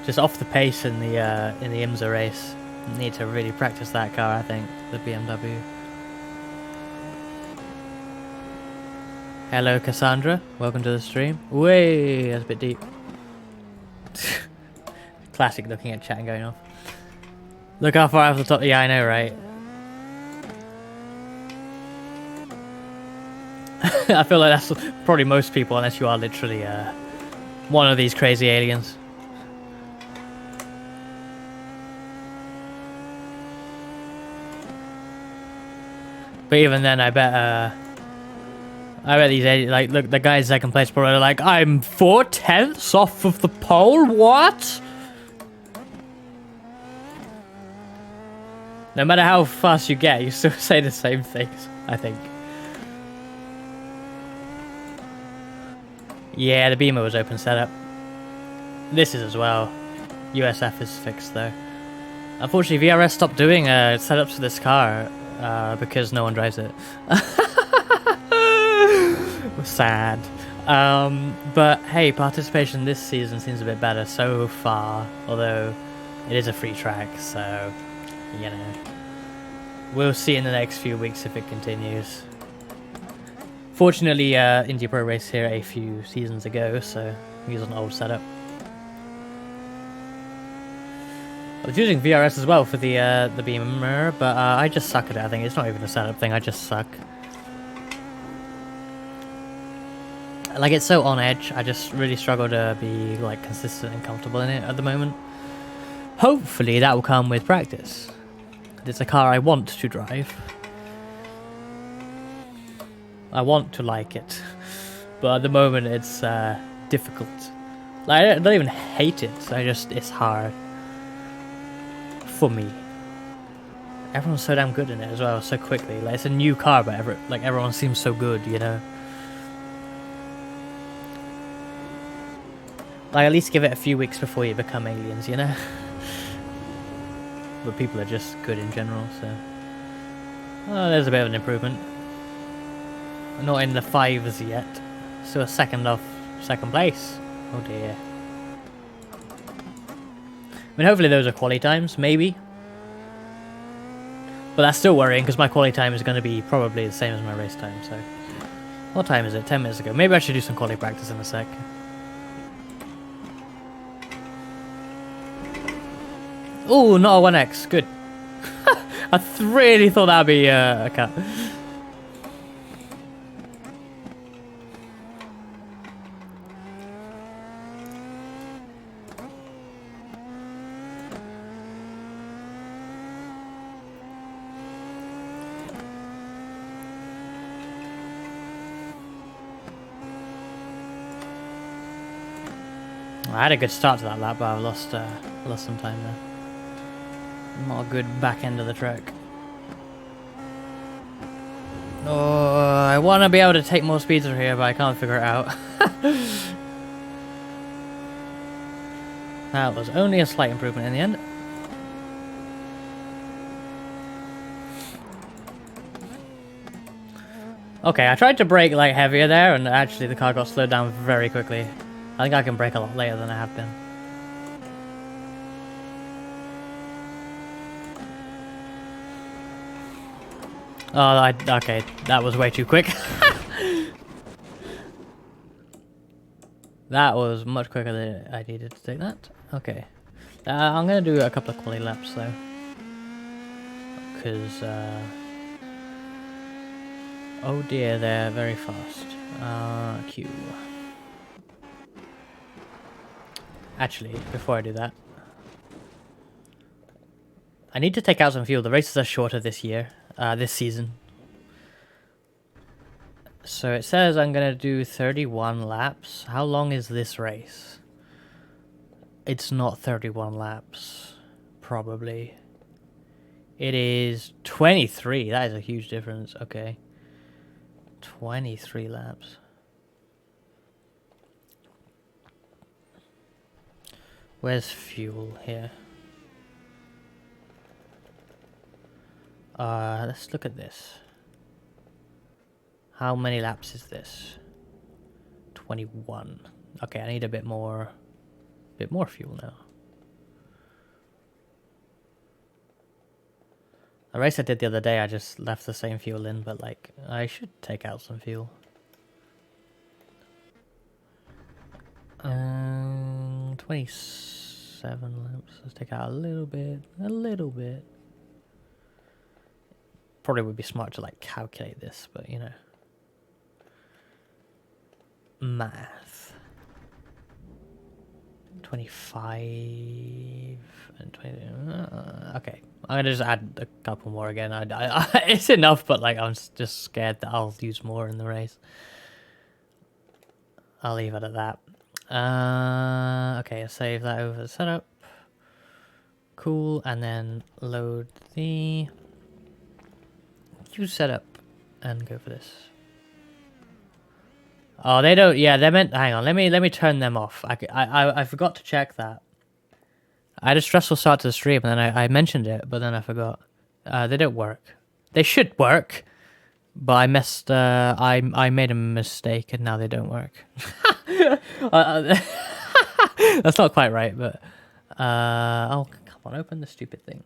Just off the pace in the IMSA race. Need to really practice that car, I think, the BMW. Hello Cassandra, welcome to the stream. Way, that's a bit deep. Classic looking at chat and going off. Look how far I have the top. Yeah, I know, right? I feel like that's probably most people, unless you are literally one of these crazy aliens. But even then, I bet these aliens, like, look, the guys second place probably like, I'm 4/10 off of the pole. What? No matter how fast you get, you still say the same things, I think. Yeah, the Beamer was open setup. This is as well. USF is fixed though. Unfortunately, VRS stopped doing setups for this car because no one drives it. Sad. But hey, participation this season seems a bit better so far. Although it is a free track, so you know, we'll see in the next few weeks if it continues. Fortunately, Indy Pro raced here a few seasons ago, so he's an old setup. I was using VRS as well for the Beamer, but I just suck at it. I think it's not even a setup thing. I just suck. Like, it's so on edge. I just really struggle to be like consistent and comfortable in it at the moment. Hopefully, that will come with practice. It's a car I want to drive. I want to like it, but at the moment it's difficult. Like, I don't even hate it. It's hard for me. Everyone's so damn good in it as well, so quickly. Like, it's a new car, but everyone seems so good, you know. Like, at least give it a few weeks before you become aliens, you know. But people are just good in general, so there's a bit of an improvement. Not in the 5s yet. Still a second off second place. Oh dear. I mean, hopefully those are quali times, maybe. But that's still worrying because my quali time is going to be probably the same as my race time, so. What time is it? 10 minutes ago. Maybe I should do some quali practice in a sec. Ooh, not a 1x. Good. I really thought that'd be a cut. I had a good start to that lap, but I lost some time there. Not a good back end of the track. Oh, I want to be able to take more speeds through here, but I can't figure it out. That was only a slight improvement in the end. Okay, I tried to brake like heavier there, and actually the car got slowed down very quickly. I think I can brake a lot later than I have been. Oh, okay, that was way too quick. That was much quicker than I needed to take that. Okay. I'm gonna do a couple of quali laps though. Because, oh dear, they're very fast. Q. Actually, before I do that, I need to take out some fuel. The races are shorter this year, this season. So it says I'm gonna do 31 laps. How long is this race? It's not 31 laps, probably. It is 23. That is a huge difference. Okay. 23 laps. Where's fuel here? Let's look at this. How many laps is this? 21. Okay, I need a bit more fuel now. The race I did the other day, I just left the same fuel in, but like, I should take out some fuel. 27 laps. Let's take out a little bit. Probably would be smart to like calculate this, but you know. Math. 25 and 20. Okay, I'm gonna just add a couple more again. It's enough, but like I'm just scared that I'll use more in the race. I'll leave it at that. Okay, I'll save that over the setup. Cool, and then load the setup and go for this. Oh, they don't. Yeah, they're meant. Hang on. Let me turn them off. I forgot to check that. I had a stressful start to the stream, and then I mentioned it, but then I forgot. They don't work. They should work, but I messed. I made a mistake, and now they don't work. That's not quite right, but. Oh, come on! Open the stupid thing.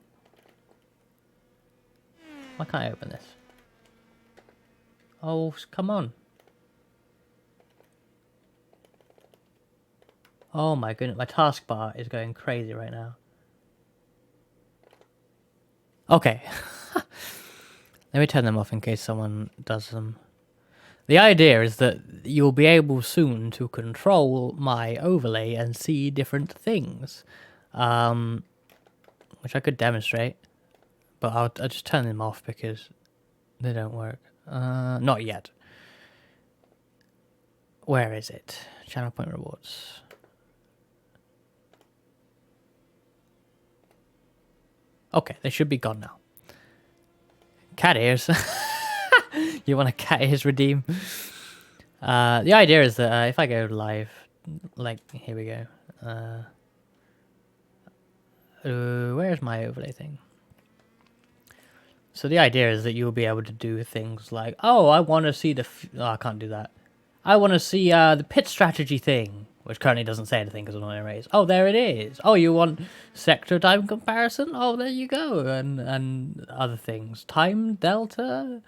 Why can't I open this? Oh, come on. Oh my goodness, my taskbar is going crazy right now. Okay. Let me turn them off in case someone does them. The idea is that you'll be able soon to control my overlay and see different things. Which I could demonstrate. But I'll just turn them off because they don't work. Not yet. Where is it? Channel point rewards. Okay, they should be gone now. Cat ears. You want a cat ears redeem? The idea is that if I go live, like, here we go. Where's my overlay thing? So the idea is that you'll be able to do things like, oh, I want to see the... oh, I can't do that. I want to see the pit strategy thing, which currently doesn't say anything because I'm not in a race. Oh, there it is. Oh, you want sector time comparison? Oh, there you go. And other things. Time delta?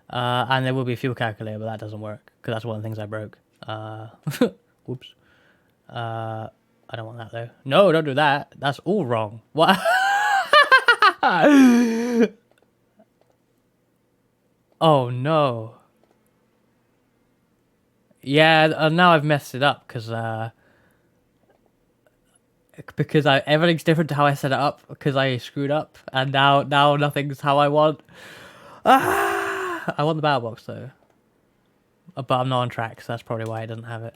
And there will be a fuel calculator, but that doesn't work because that's one of the things I broke. Whoops. I don't want that, though. No, don't do that. That's all wrong. What? Oh, no. Yeah, now I've messed it up because everything's different to how I set it up because I screwed up, and now nothing's how I want. I want the battle box though, but I'm not on track, so that's probably why it doesn't have it.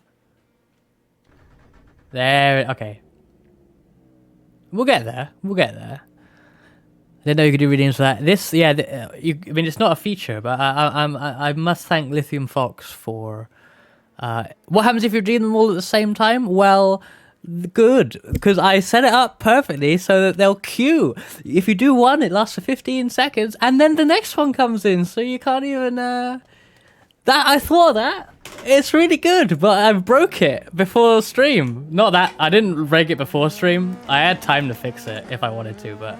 There, okay. We'll get there. I didn't know you could do redeems for that. This, yeah, I mean, it's not a feature, but I must thank Lithium Fox for. What happens if you redeem them all at the same time? Well, good, because I set it up perfectly so that they'll queue. If you do one, it lasts for 15 seconds, and then the next one comes in, so you can't even... That I thought of that. It's really good, but I broke it before stream. Not that, I didn't break it before stream. I had time to fix it if I wanted to, but...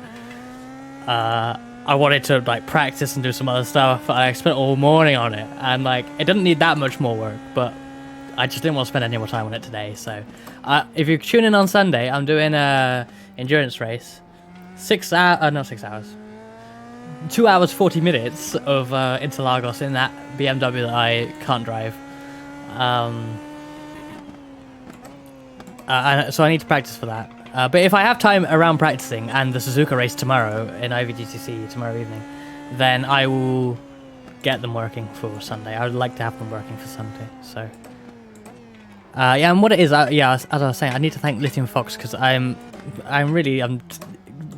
I wanted to like practice and do some other stuff. I spent all morning on it, and like it didn't need that much more work, but I just didn't want to spend any more time on it today. So if you tune in on Sunday, I'm doing a endurance race, 6 hours, not 6 hours, 2 hours 40 minutes of Interlagos in that BMW that I can't drive. So I need to practice for that. But if I have time around practicing and the Suzuka race tomorrow in IVGTC tomorrow evening, then I will get them working for Sunday. I would like to have them working for Sunday. So yeah, and what it is, as I was saying, I need to thank Lithium Fox because I'm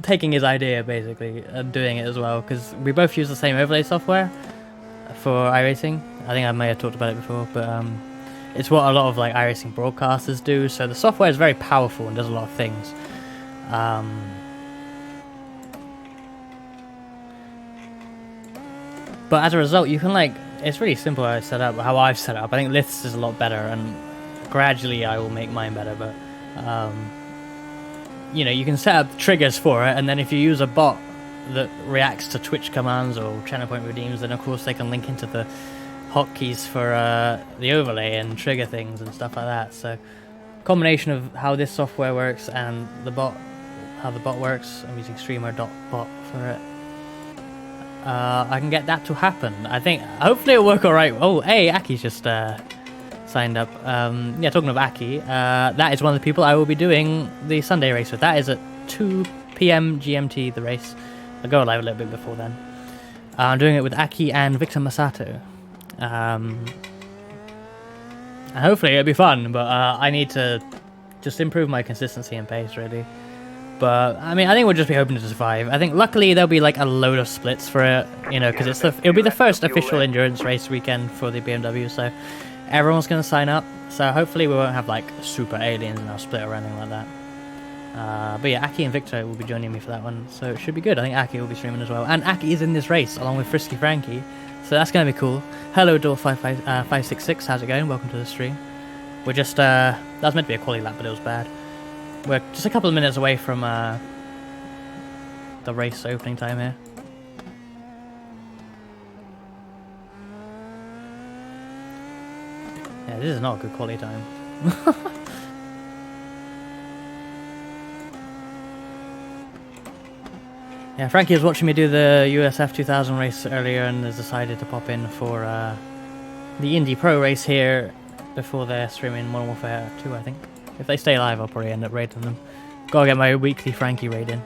taking his idea basically and doing it as well, because we both use the same overlay software for iRacing. I think I may have talked about it before, but it's what a lot of like iRacing broadcasters do. So the software is very powerful and does a lot of things. But as a result, you can like, it's really simple how I've set it up. I think Lith's is a lot better, and gradually I will make mine better. But you know, you can set up triggers for it, and then if you use a bot that reacts to Twitch commands or channel point redeems, then of course they can link into the hotkeys for the overlay and trigger things and stuff like that. So combination of how this software works and the bot, how the bot works, I'm using streamer.bot for it. I can get that to happen. I think hopefully it'll work alright. Oh, hey, Aki's just signed up. Yeah, talking of Aki, that is one of the people I will be doing the Sunday race with. That is at 2 PM GMT, the race. I'll go live a little bit before then. I'm doing it with Aki and Victor Masato. And hopefully it'll be fun, but I need to just improve my consistency and pace, really. But I mean, I think we'll just be hoping to survive. I think luckily there'll be like a load of splits for it, you know, because it'll be the first official endurance race weekend for the BMW, so everyone's going to sign up. So hopefully we won't have like super aliens in our split or anything like that. But yeah, Aki and Victor will be joining me for that one, so it should be good. I think Aki will be streaming as well, and Aki is in this race along with Frisky Frankie, so that's going to be cool. Hello Door566, how's it going? Welcome to the stream. We're just that was meant to be a quality lap, but it was bad. We're just a couple of minutes away from the race opening time here. Yeah, this is not a good quality time. Yeah, Frankie was watching me do the USF 2000 race earlier and has decided to pop in for the Indy Pro race here before they're streaming Modern Warfare 2, I think. If they stay alive, I'll probably end up raiding them. Gotta get my weekly Frankie raid in.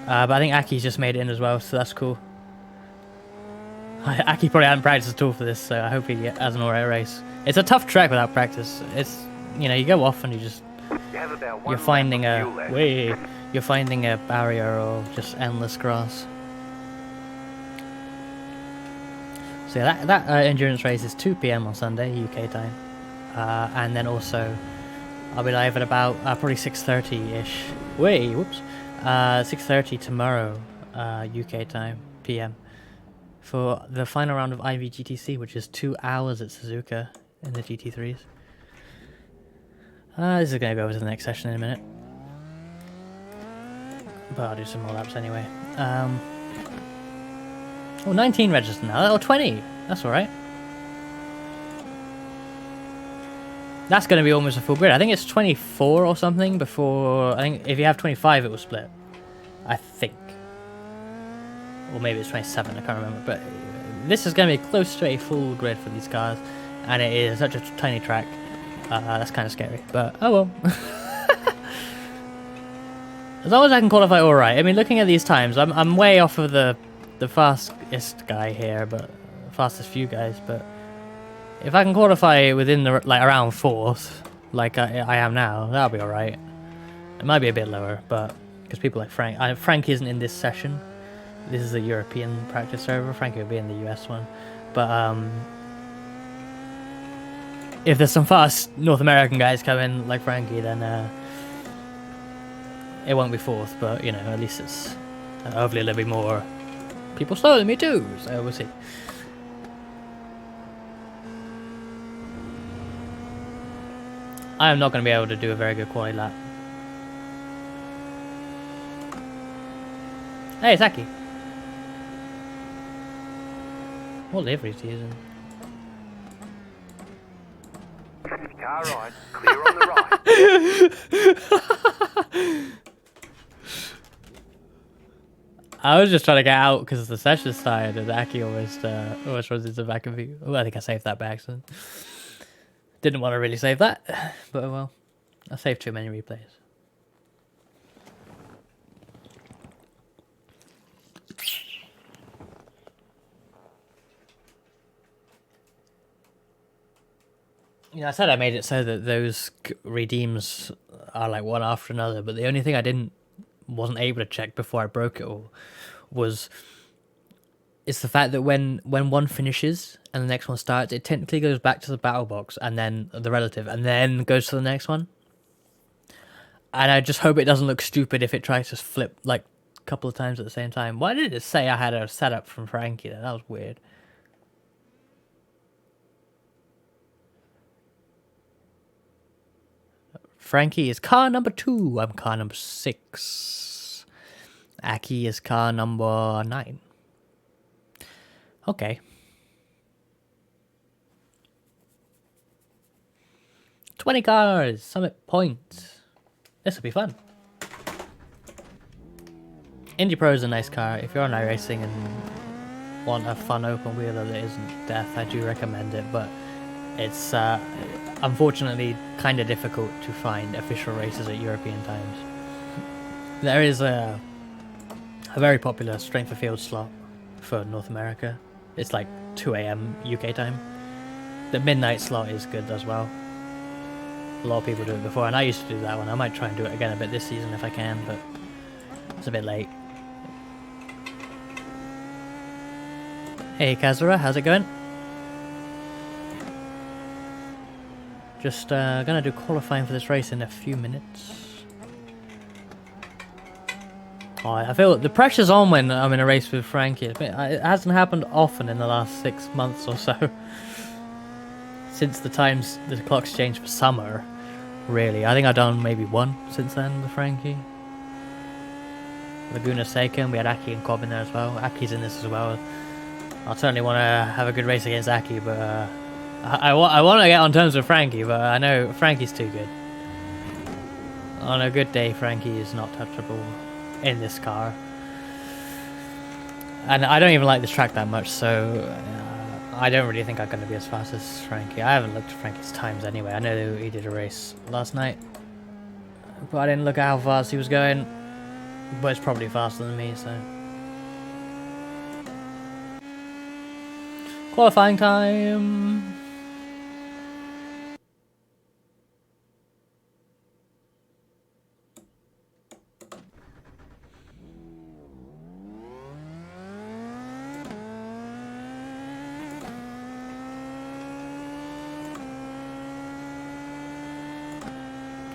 But I think Aki's just made it in as well, so that's cool. Aki probably hadn't practiced at all for this, so I hope he has an alright race. It's a tough track without practice. It's, you know, you go off and you're finding a barrier or just endless grass. So yeah, that endurance race is 2 PM on Sunday UK time, and then also I'll be live at about probably 6:30ish. 6:30 tomorrow UK time PM for the final round of IVGTC, which is 2 hours at Suzuka in the GT3s. This is going to go over to the next session in a minute, but I'll do some more laps anyway. 19 registered now. Oh, 20. That's alright. That's going to be almost a full grid. I think it's 24 or something before... I think if you have 25, it will split. I think. Or maybe it's 27, I can't remember. But this is going to be close to a full grid for these cars. And it is such a tiny track. That's kind of scary. But, oh well. As long as I can qualify alright. I mean, looking at these times, I'm way off of the fastest guy here, but fastest few guys, but if I can qualify within the like around 4th, like I am now, that'll be alright. It might be a bit lower, but because people like Frank isn't in this session. This is a European practice server. Frankie will be in the US one, but if there's some fast North American guys coming like Frankie, then it won't be 4th, but you know, at least it's hopefully there'll be more people slower than me too, so we'll see. I am not going to be able to do a very good quality lap. Hey, it's Aki. What livery is he using? Car right, clear on the right. I was just trying to get out because the session started and Aki almost runs into the back of me. Oh, I think I saved that by accident. Didn't want to really save that, but oh well. I saved too many replays. You know, I said I made it so that those redeems are like one after another, but the only thing I wasn't able to check before I broke it all was it's the fact that when one finishes and the next one starts, it technically goes back to the battle box and then the relative and then goes to the next one. And I just hope it doesn't look stupid if it tries to flip like a couple of times at the same time. Why did it say I had a setup from Frankie then? That was weird. Frankie is car number 2. I'm car number 6. Aki is car number 9. Okay. 20 cars, Summit Point. This will be fun. Indy Pro is a nice car. If you're on iRacing and want a fun open wheeler that isn't death, I do recommend it, but it's unfortunately kind of difficult to find official races at European times. There is a very popular strength of field slot for North America. It's like 2 AM UK time. The midnight slot is good as well. A lot of people do it before, and I used to do that one. I might try and do it again a bit this season if I can, but it's a bit late. Hey Kazura, how's it going? Just gonna do qualifying for this race in a few minutes. Oh, I feel the pressure's on when I'm in a race with Frankie. It hasn't happened often in the last 6 months or so. Since the times the clock's changed for summer, really. I think I've done maybe one since then with Frankie. Laguna Seca, and we had Aki and Cobb in there as well. Aki's in this as well. I certainly want to have a good race against Aki, but I want to get on terms with Frankie, but I know Frankie's too good. On a good day, Frankie is not touchable in this car. And I don't even like this track that much, so I don't really think I'm going to be as fast as Frankie. I haven't looked at Frankie's times anyway. I know he did a race last night, but I didn't look at how fast he was going. But it's probably faster than me, so. Qualifying time.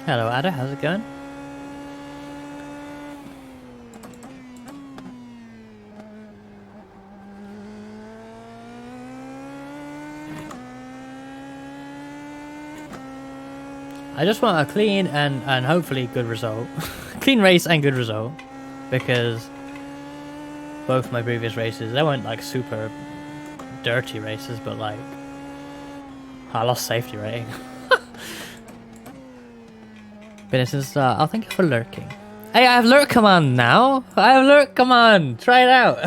Hello, Ada. How's it going? I just want a clean and hopefully good result. Clean race and good result. Because both my previous races, they weren't like super dirty races, but like I lost safety rating. Business I'll thank you for lurking. Hey, I have lurk command now. I have lurk command. Try it out.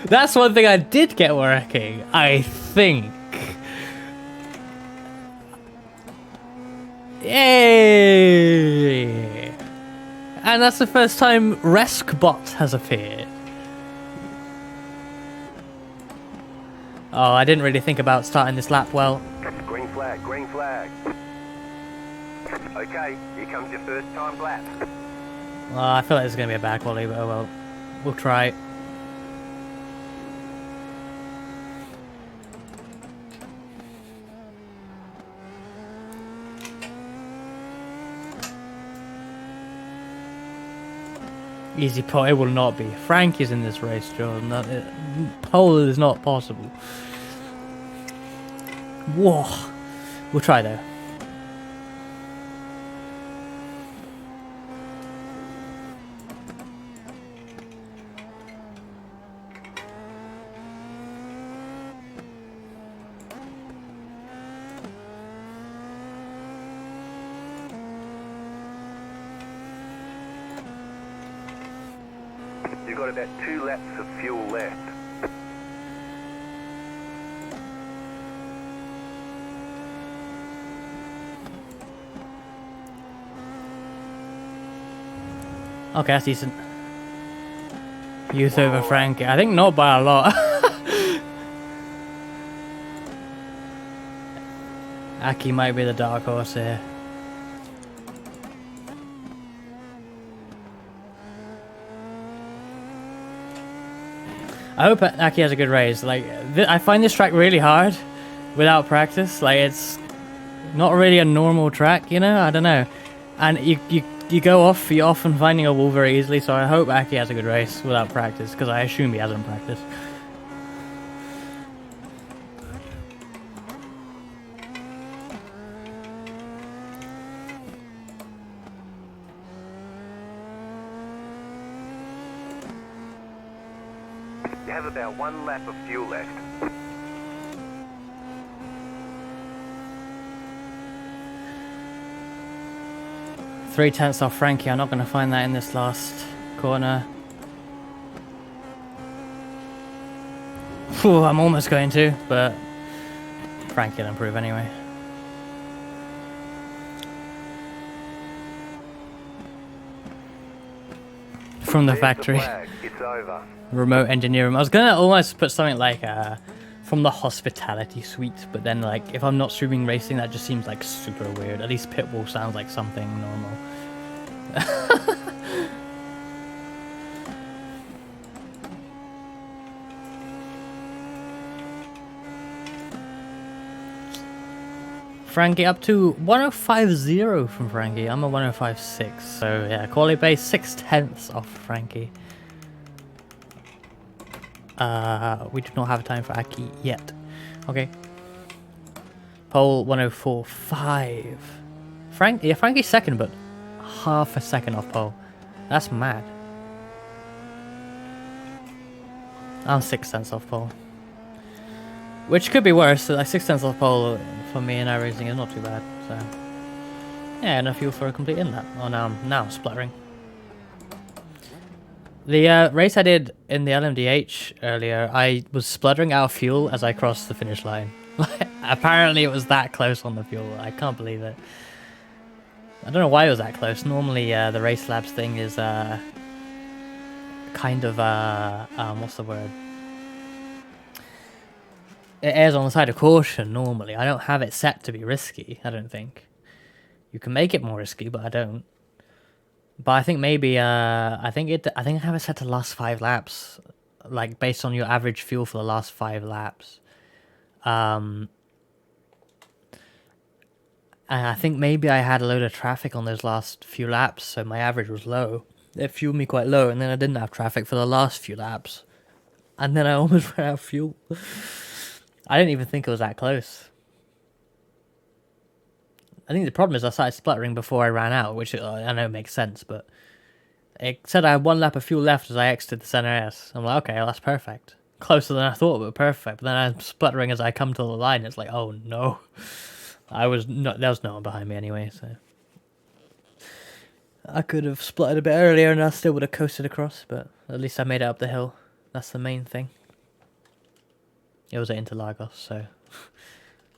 That's one thing I did get working, I think. Yay! And that's the first time ReskBot has appeared. Oh, I didn't really think about starting this lap well. Green flag, green flag. Okay, here comes your first time lap. Well, I feel like this is going to be a bad quality, but oh well. We'll try. Easy pole, it will not be. Frank is in this race, Jordan. Pole is not possible. Whoa. We'll try though. got about 2 laps of fuel left. Okay, that's decent. Youth over Frankie. I think not by a lot. Aki might be the dark horse here. I hope Aki has a good race. Like, I find this track really hard without practice. Like, it's not really a normal track, you know? I don't know. And you go off, you're often finding a wall very easily, so I hope Aki has a good race without practice, because I assume he hasn't practiced. You have about 1 lap of fuel left. Three tenths off Frankie. I'm not going to find that in this last corner. Phew, I'm almost going to, but Frankie will improve anyway. From the factory. It's over. Remote engineering. I was gonna almost put something like from the hospitality suite, but then like if I'm not streaming racing, that just seems like super weird. At least Pitbull sounds like something normal. Frankie up to 105.0 from Frankie. I'm a 105.6, so yeah, quality base 6 tenths off Frankie. We do not have time for Aki yet. Okay. Pole 104.5. Frankie's second, but half a second off pole. That's mad. I'm 6 cents off pole. Which could be worse. Like 6 cents off pole for me in iRacing is not too bad. So yeah, enough fuel for a complete inlet. Oh, now I'm spluttering. The race I did in the LMDH earlier, I was spluttering out of fuel as I crossed the finish line. Apparently it was that close on the fuel. I can't believe it. I don't know why it was that close. Normally the race labs thing is kind of what's the word? It airs on the side of caution normally. I don't have it set to be risky, I don't think. You can make it more risky, but I don't. But I think maybe I think I have it set to last 5 laps, like based on your average fuel for the last 5 laps. And I think maybe I had a load of traffic on those last few laps, so my average was low. It fueled me quite low, and then I didn't have traffic for the last few laps, and then I almost ran out of fuel. I didn't even think it was that close. I think the problem is I started spluttering before I ran out, which I know makes sense, but it said I had 1 lap of fuel left as I exited the center S. I'm like, okay, well, that's perfect. Closer than I thought, but perfect. But then I'm spluttering as I come to the line. It's like, oh no. There was no one behind me anyway, so I could have spluttered a bit earlier and I still would have coasted across, but at least I made it up the hill. That's the main thing. It was at Interlagos, so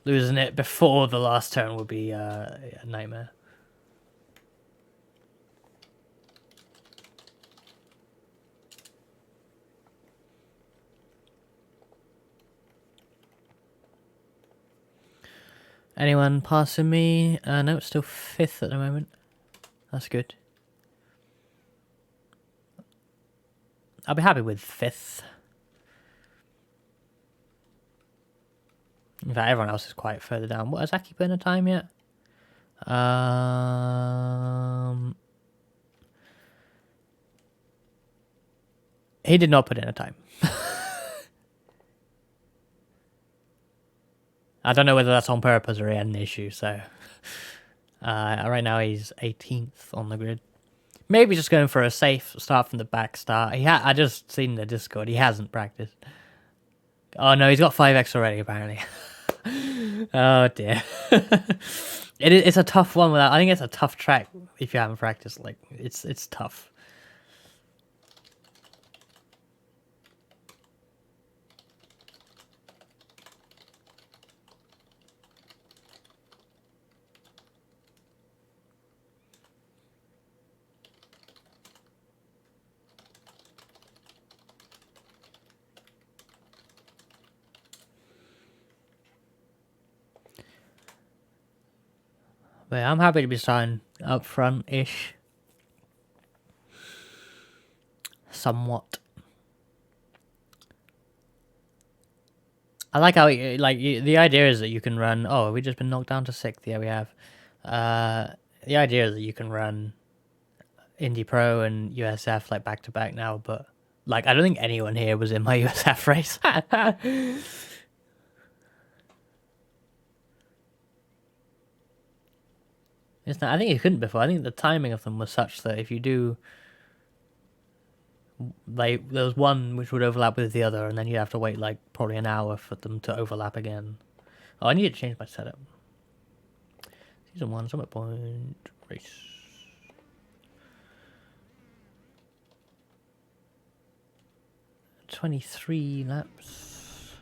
losing it before the last turn would be a nightmare. Anyone passing me? No, it's still 5th at the moment. That's good. I'll be happy with 5th. In fact, everyone else is quite further down. What, has Aki put in a time yet? He did not put in a time. I don't know whether that's on purpose or he had an issue, so right now he's 18th on the grid. Maybe just going for a safe start from the back start. I just seen the Discord. He hasn't practiced. Oh no, he's got 5x already apparently. Oh dear. It's a tough one without. I think it's a tough track if you haven't practiced. Like it's tough. But yeah, I'm happy to be starting up front-ish. Somewhat. I like how, the idea is that you can run... Oh, we've just been knocked down to 6th. Yeah, we have. The idea is that you can run Indy Pro and USF, like, back-to-back now, but, like, I don't think anyone here was in my USF race. It's not, I think you couldn't before. I think the timing of them was such that if you do... Like, there was one which would overlap with the other, and then you'd have to wait, like, probably an hour for them to overlap again. Oh, I need to change my setup. Season 1, summit point, race. .23 laps.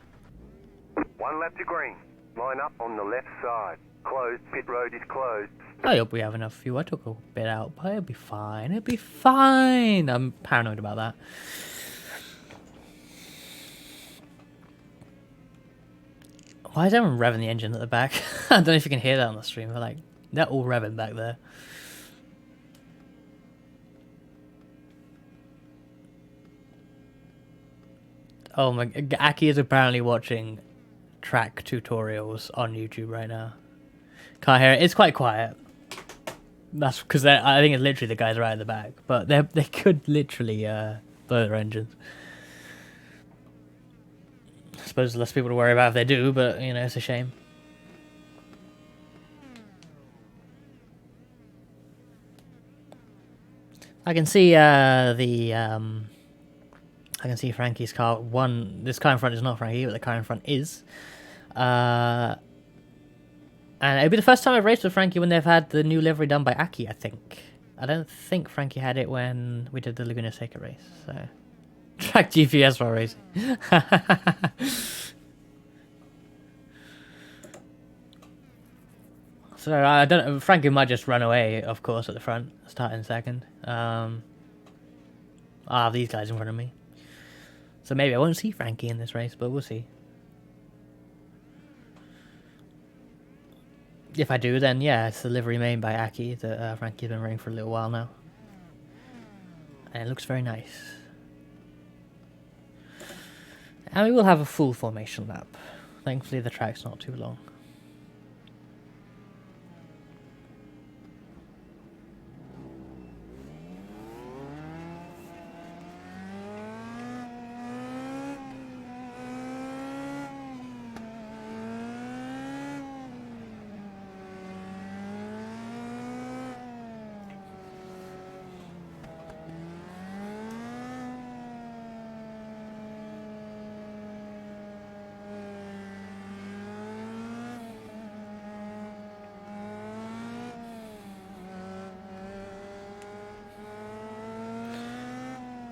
1 lap to green. Line up on the left side. Closed. Pit road is closed. I hope we have enough fuel. I took a bit out, but it'll be fine. It'll be fine. I'm paranoid about that. Why is everyone revving the engine at the back? I don't know if you can hear that on the stream, but like, they're all revving back there. Oh my, Aki is apparently watching track tutorials on YouTube right now. Can't hear it. It's quite quiet. That's because I think it's literally the guys right at the back, but they could literally blow their engines. I suppose less people to worry about if they do, but you know, it's a shame. I can see I can see Frankie's car. This car in front is not Frankie, but the car in front is. And it'll be the first time I've raced with Frankie when they've had the new livery done by Aki, I think. I don't think Frankie had it when we did the Laguna Seca race, so... Track GPS while racing. So, I don't know, Frankie might just run away, of course, at the front, starting second. I'll have these guys in front of me. So maybe I won't see Frankie in this race, but we'll see. If I do, then yeah, it's the livery main by Aki that Frankie's been running for a little while now. And it looks very nice. And we will have a full formation lap. Thankfully the track's not too long.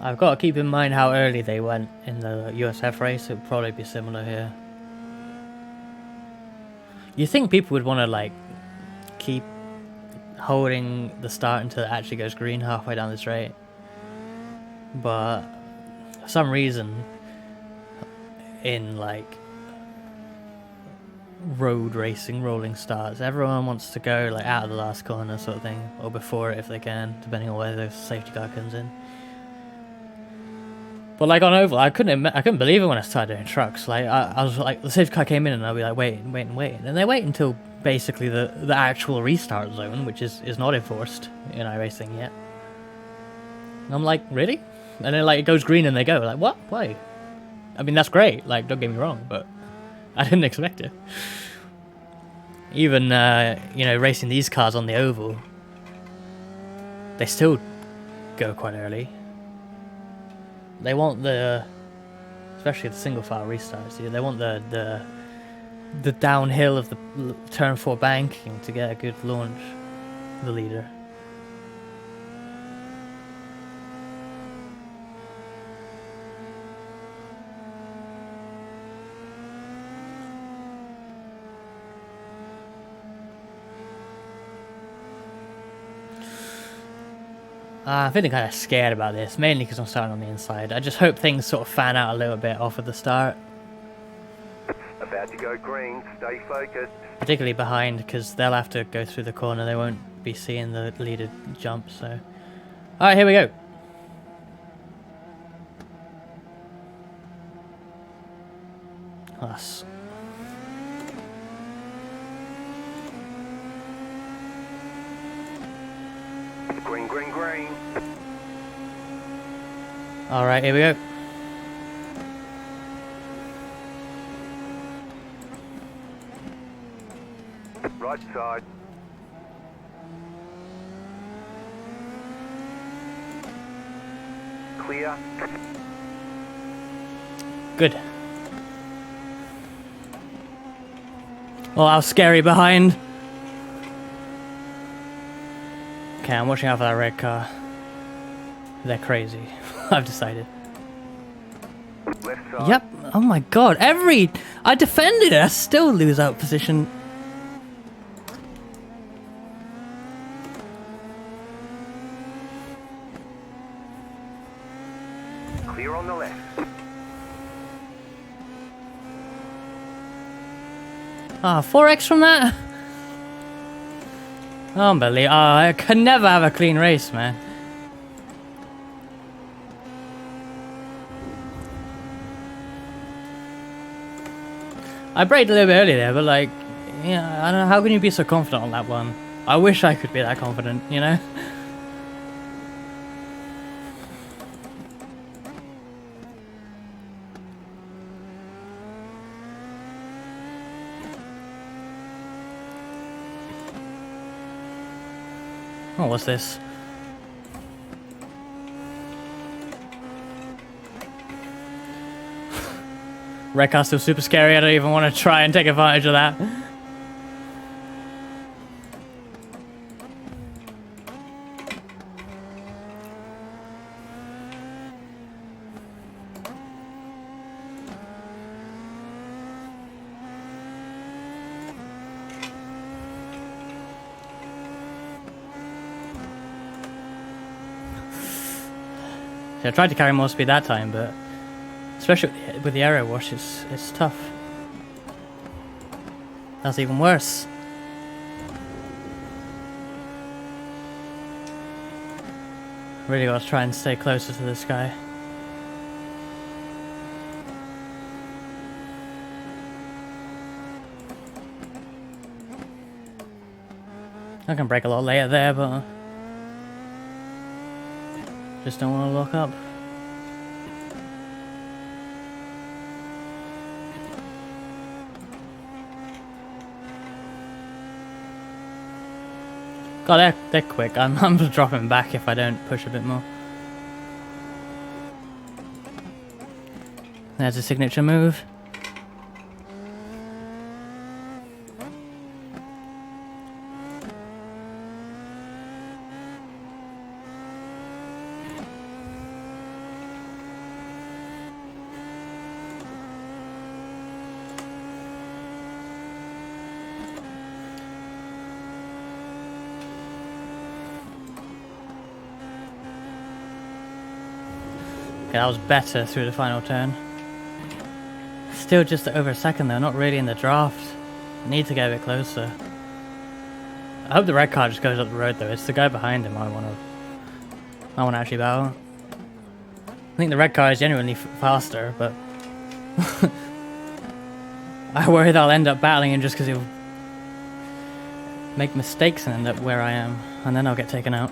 I've got to keep in mind how early they went in the USF race. It would probably be similar here. You think people would want to like keep holding the start until it actually goes green halfway down the straight, but for some reason in like road racing rolling starts, everyone wants to go like out of the last corner sort of thing, or before it if they can, depending on where the safety car comes in. But like on oval, I couldn't believe it when I started doing trucks. Like I was like, the safety car came in and I'll be like, wait, and they wait until basically the actual restart zone, which is not enforced in iRacing yet. And I'm like, really? And then like it goes green and they go like, what? Why? I mean, that's great. Like, don't get me wrong, but I didn't expect it. Even you know, racing these cars on the oval, they still go quite early. They want especially the single file restarts. They want the downhill of the turn 4 banking to get a good launch. The leader. I'm feeling kind of scared about this, mainly because I'm starting on the inside. I just hope things sort of fan out a little bit off at the start. About to go green, stay focused. Particularly behind, because they'll have to go through the corner. They won't be seeing the leader jump, so... Alright, here we go. Us. Green, green, green. Alright, here we go. Right side. Clear. Good. Oh, how scary behind. Okay, I'm watching out for that red car. They're crazy. I've decided. Left side. Yep. Oh my god. I defended it. I still lose out position. Clear on the left. Ah, 4x from that? Unbelievable. Oh, I can never have a clean race, man. I braked a little bit early there, but like, yeah, I don't know, how can you be so confident on that one? I wish I could be that confident, you know? Oh, what's this? Red car's still super scary. I don't even want to try and take advantage of that. I tried to carry more speed that time, but especially with the aero wash, it's tough. That's even worse. Really got to try and stay closer to this guy. I can brake a lot later there, but just don't want to lock up. God, they're quick. I'm just dropping back if I don't push a bit more. There's a signature move. Okay, that was better through the final turn. Still just over a second though, not really in the draft. Need to get a bit closer. I hope the red car just goes up the road though. It's the guy behind him I want to actually battle. I think the red car is genuinely faster, but I worry that I'll end up battling him just because he'll make mistakes and end up where I am, and then I'll get taken out.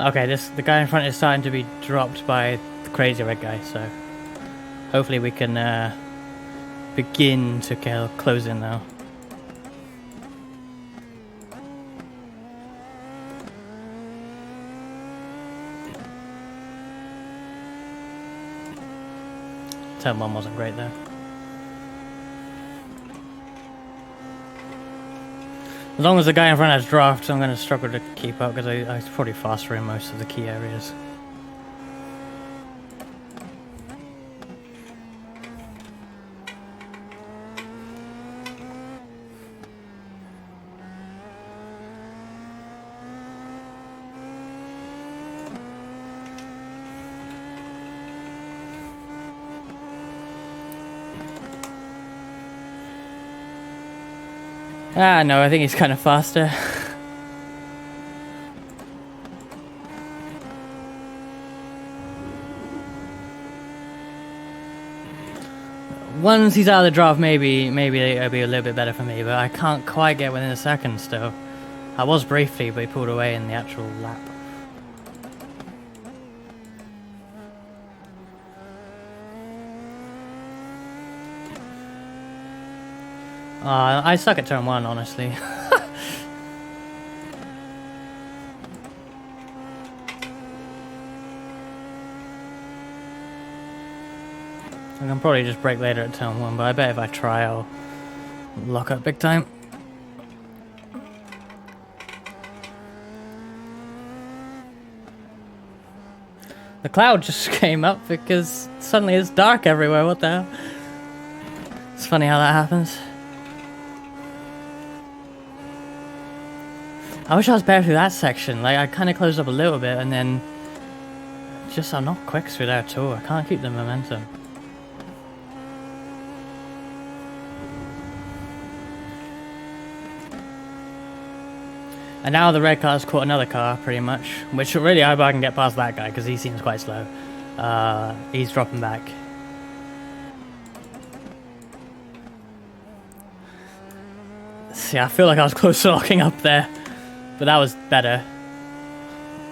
Okay, the guy in front is starting to be dropped by the crazy red guy, so hopefully we can begin to close in now. Turn 1 wasn't great though. As long as the guy in front has draft, I'm going to struggle to keep up because I'm probably faster in most of the key areas. Ah, no, I think he's kind of faster. Once he's out of the draft, maybe it'll be a little bit better for me, but I can't quite get within a second still. I was briefly, but he pulled away in the actual lap. I suck at turn 1, honestly. I can probably just brake later at turn 1, but I bet if I try, I'll lock up big time. The cloud just came up because suddenly it's dark everywhere. What the hell? It's funny how that happens. I wish I was better through that section. Like, I kind of closed up a little bit and then just I'm not quick through there at all. I can't keep the momentum. And now the red car's caught another car, pretty much. Which really, I hope I can get past that guy because he seems quite slow. He's dropping back. See, I feel like I was close to locking up there. But that was better.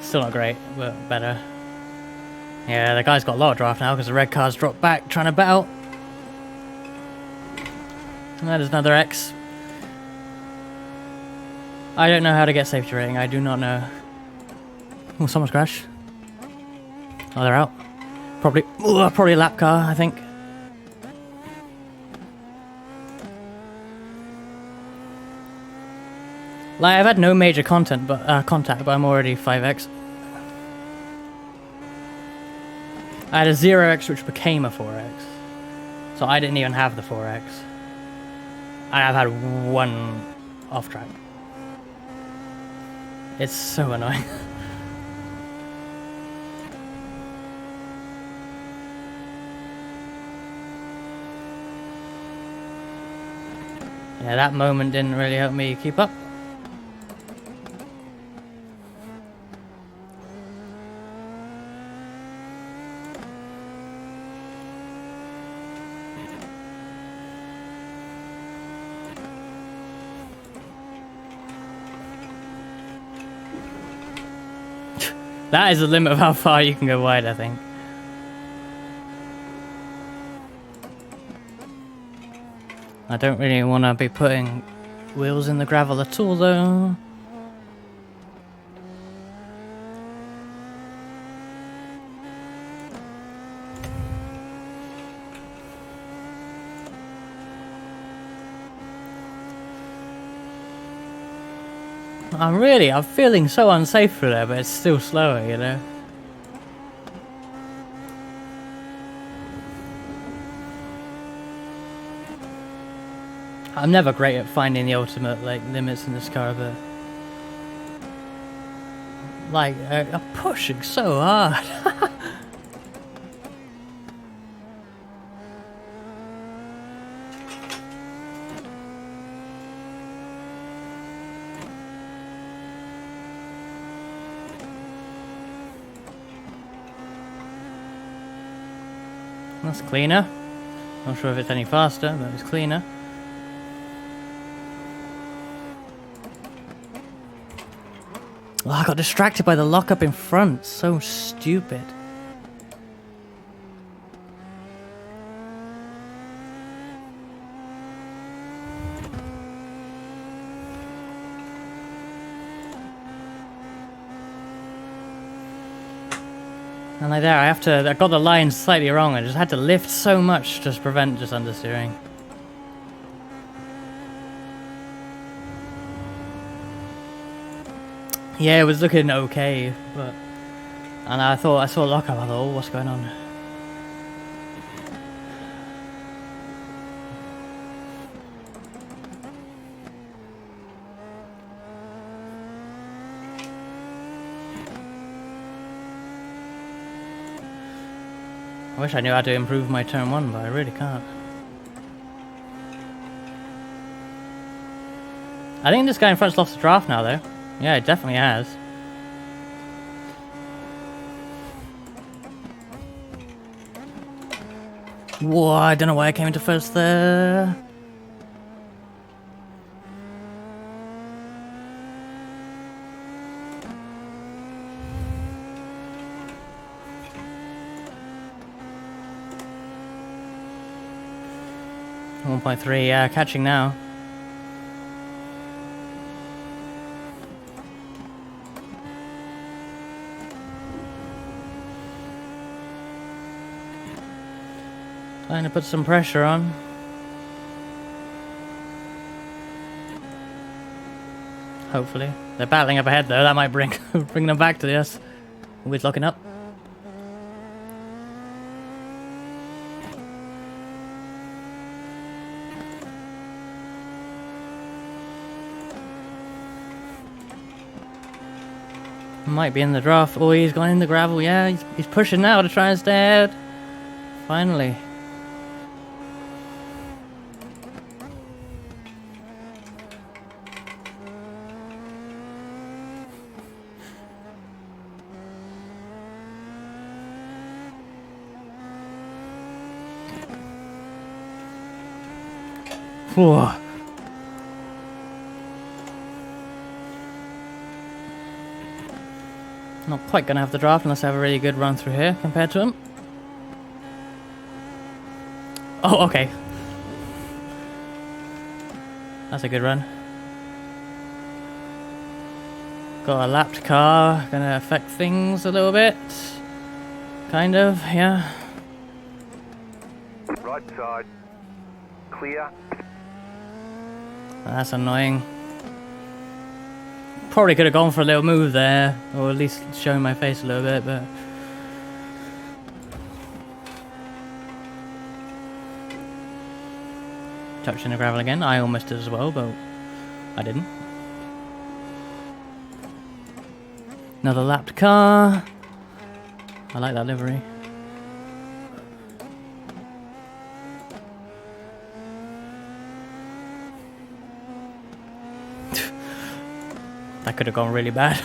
Still not great, but better. Yeah, the guy's got a lot of draft now because the red car's dropped back, trying to battle. And there's another X. I don't know how to get safety rating, I do not know. Oh, someone's crashed. Oh, they're out. Probably a lap car, I think. Like, I've had no major contact, but I'm already 5x. I had a 0x which became a 4x. So I didn't even have the 4x. I've had one off track. It's so annoying. Yeah, that moment didn't really help me keep up. That is the limit of how far you can go wide, I think. I don't really want to be putting wheels in the gravel at all, though. I'm feeling so unsafe through there, but it's still slower, you know? I'm never great at finding the ultimate, like, limits in this car, but... Like, I'm pushing so hard. That's cleaner. Not sure if it's any faster, but it's cleaner. Oh, I got distracted by the lockup in front. So stupid. And like there, I got the line slightly wrong. I just had to lift so much just to prevent just understeering. Yeah, it was looking okay, but... And I saw lockup, I thought, oh, what's going on? I wish I knew how to improve my turn 1, but I really can't. I think this guy in front's lost the draft now, though. Yeah, it definitely has. Whoa, I don't know why I came into first there. .3, yeah, catching now. Trying to put some pressure on. Hopefully. They're battling up ahead though, that might bring them back to this. Always locking up. Might be in the draft. Oh, he's gone in the gravel. Yeah, he's pushing now to try and stay ahead. Finally. Whoa. Not quite gonna have the draft unless I have a really good run through here compared to him. Oh, okay. That's a good run. Got a lapped car, gonna affect things a little bit. Kind of, yeah. Right side. Clear. That's annoying. Probably could have gone for a little move there, or at least showing my face a little bit, but... Touching the gravel again. I almost did as well, but I didn't. Another lapped car. I like that livery. That could have gone really bad.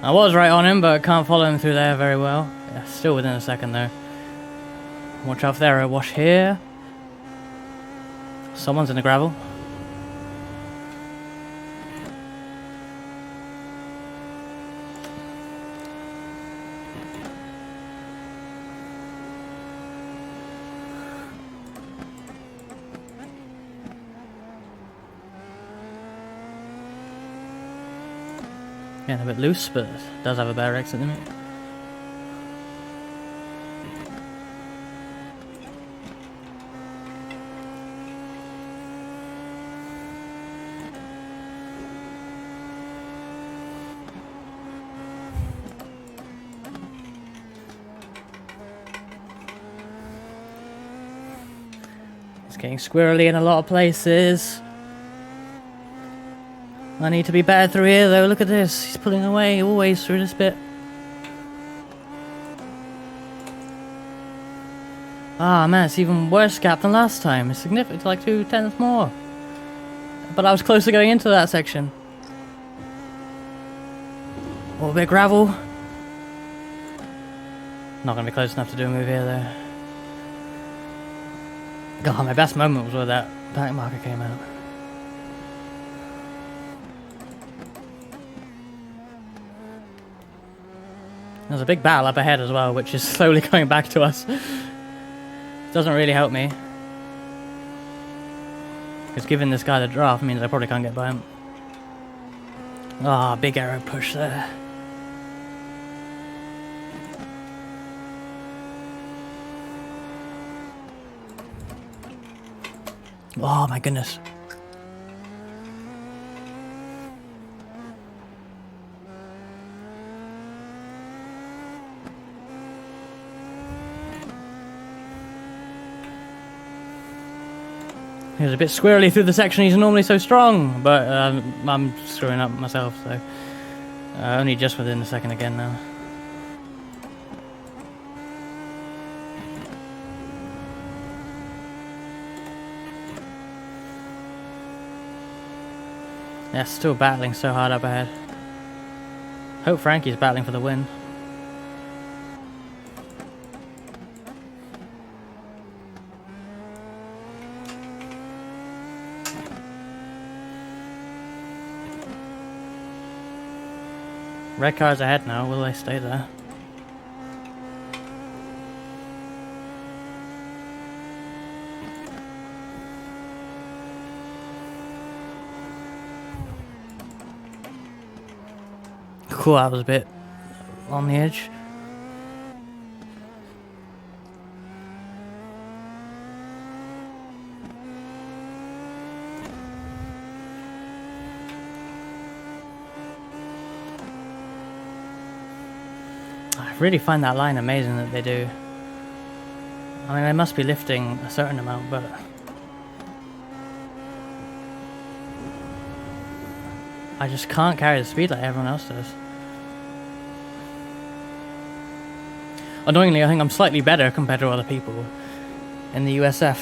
I was right on him, but can't follow him through there very well. Yeah, still within a second though. Watch out there, a wash here. Someone's in the gravel. Getting a bit loose, but does have a better exit than me. It's getting squirrely in a lot of places. I need to be better through here though, look at this. He's pulling away always through this bit. Ah man, it's even worse gap than last time. It's significant, like 2/10 more. But I was close to going into that section. Oh, a bit of gravel. Not gonna be close enough to do a move here though. God, my best moment was where that back marker came out. There's a big battle up ahead as well, which is slowly coming back to us. Doesn't really help me. Because giving this guy the draft means I probably can't get by him. Ah, big arrow push there. Oh my goodness. He was a bit squirrely through the section. He's normally so strong, but I'm screwing up myself, so only just within a second again now. Yeah, still battling so hard up ahead. Hope Frankie's battling for the win. Red car's ahead now, will they stay there? Cool, that was a bit on the edge. I really find that line amazing that they do. I mean, they must be lifting a certain amount, but I just can't carry the speed like everyone else does. Annoyingly, I think I'm slightly better compared to other people in the USF.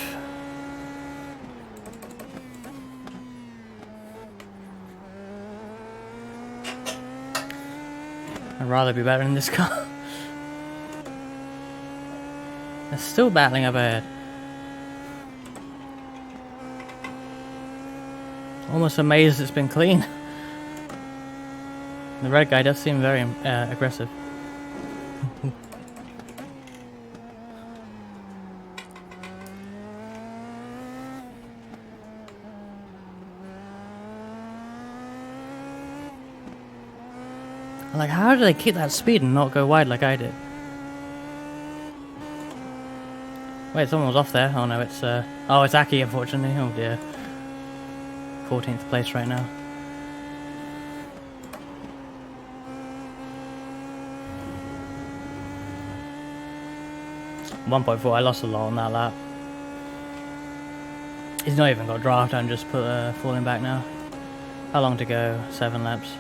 I'd rather be better in this car. They're still battling up ahead. Almost amazed it's been clean. The red guy does seem very aggressive. Like, how do they keep that speed and not go wide like I did? Wait, someone was off there. Oh no, it's oh, it's Aki, unfortunately. Oh dear. 14th place right now. .4, I lost a lot on that lap. He's not even got draft, I'm just falling back now. How long to go? 7 laps.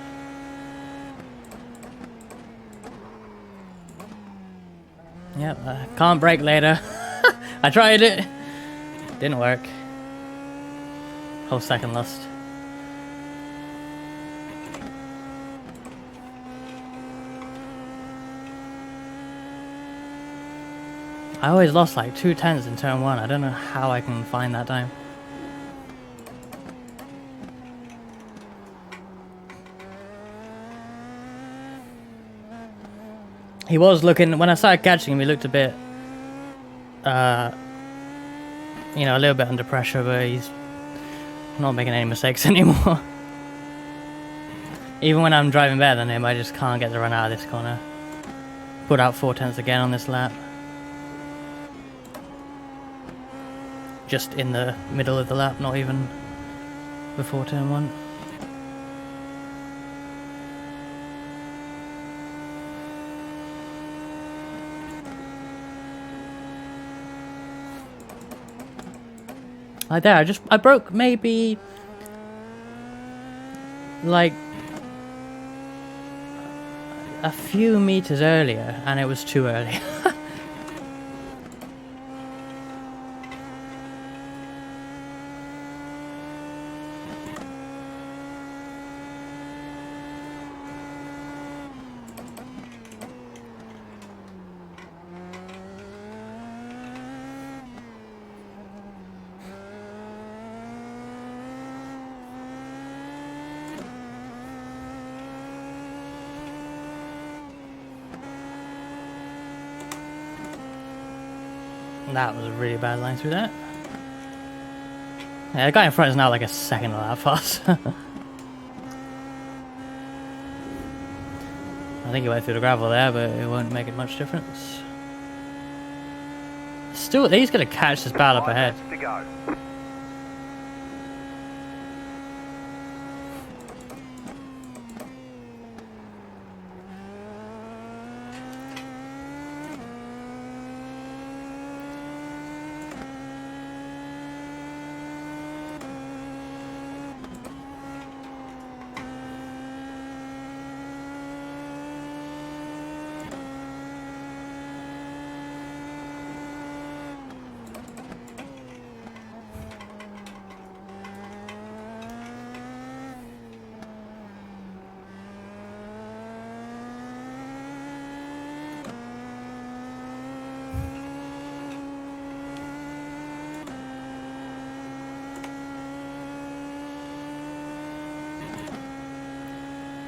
Yep, can't brake later. I tried it. Didn't work. Whole second lost. I always lost like 2/10 in turn 1. I don't know how I can find that time. He was looking, when I started catching him, he looked a bit, you know, a little bit under pressure, but he's not making any mistakes anymore. Even when I'm driving better than him, I just can't get the run out of this corner. Put out 4/10 again on this lap. Just in the middle of the lap, not even before turn 1. Like there, I broke maybe like a few meters earlier, and it was too early. That was a really bad line through that. Yeah, the guy in front is now like a second of that fast. think he went through the gravel there, but it won't make it much difference. Still, he's going to catch this battle up 5 ahead. laps to go.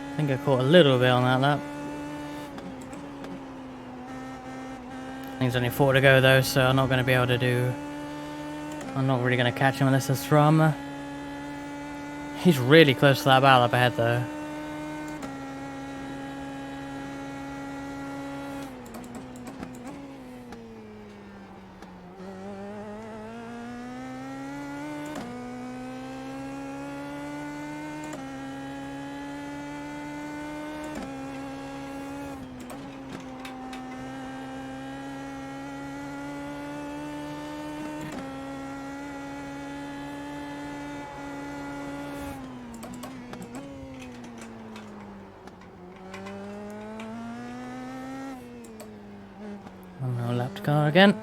I think I caught a little bit on that lap. I think there's only 4 to go though, so I'm not going to be able to do... I'm not really going to catch him unless there's drama. He's really close to that battle up ahead though. No lap to go again.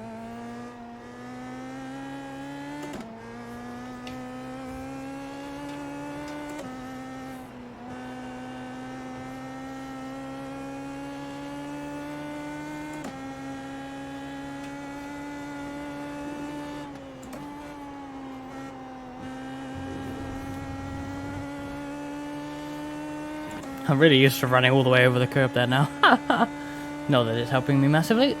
I'm really used to running all the way over the curb there now. Not that it's helping me massively.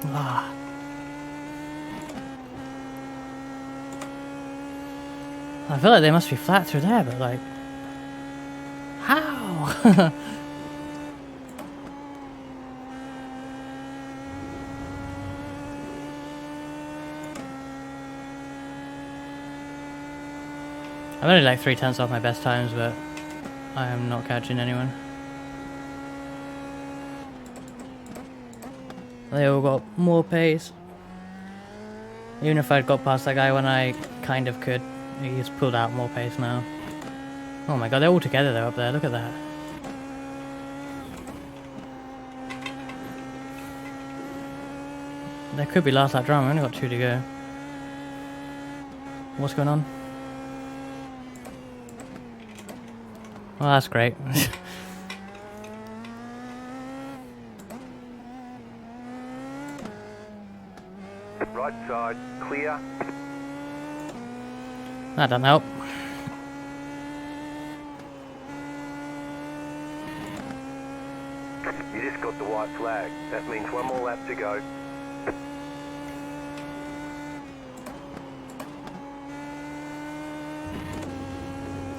Ah. I feel like they must be flat through there, but like... How? I'm only like 3/10 off my best times, but I am not catching anyone. They all got more pace. Even if I'd got past that guy when I kind of could, he's pulled out more pace now. Oh my god, they're all together though up there, look at that. There could be last lap drama, I only got 2 to go. What's going on? Well, that's great. Right side, clear. That doesn't help. You just got the white flag. That means 1 more lap to go.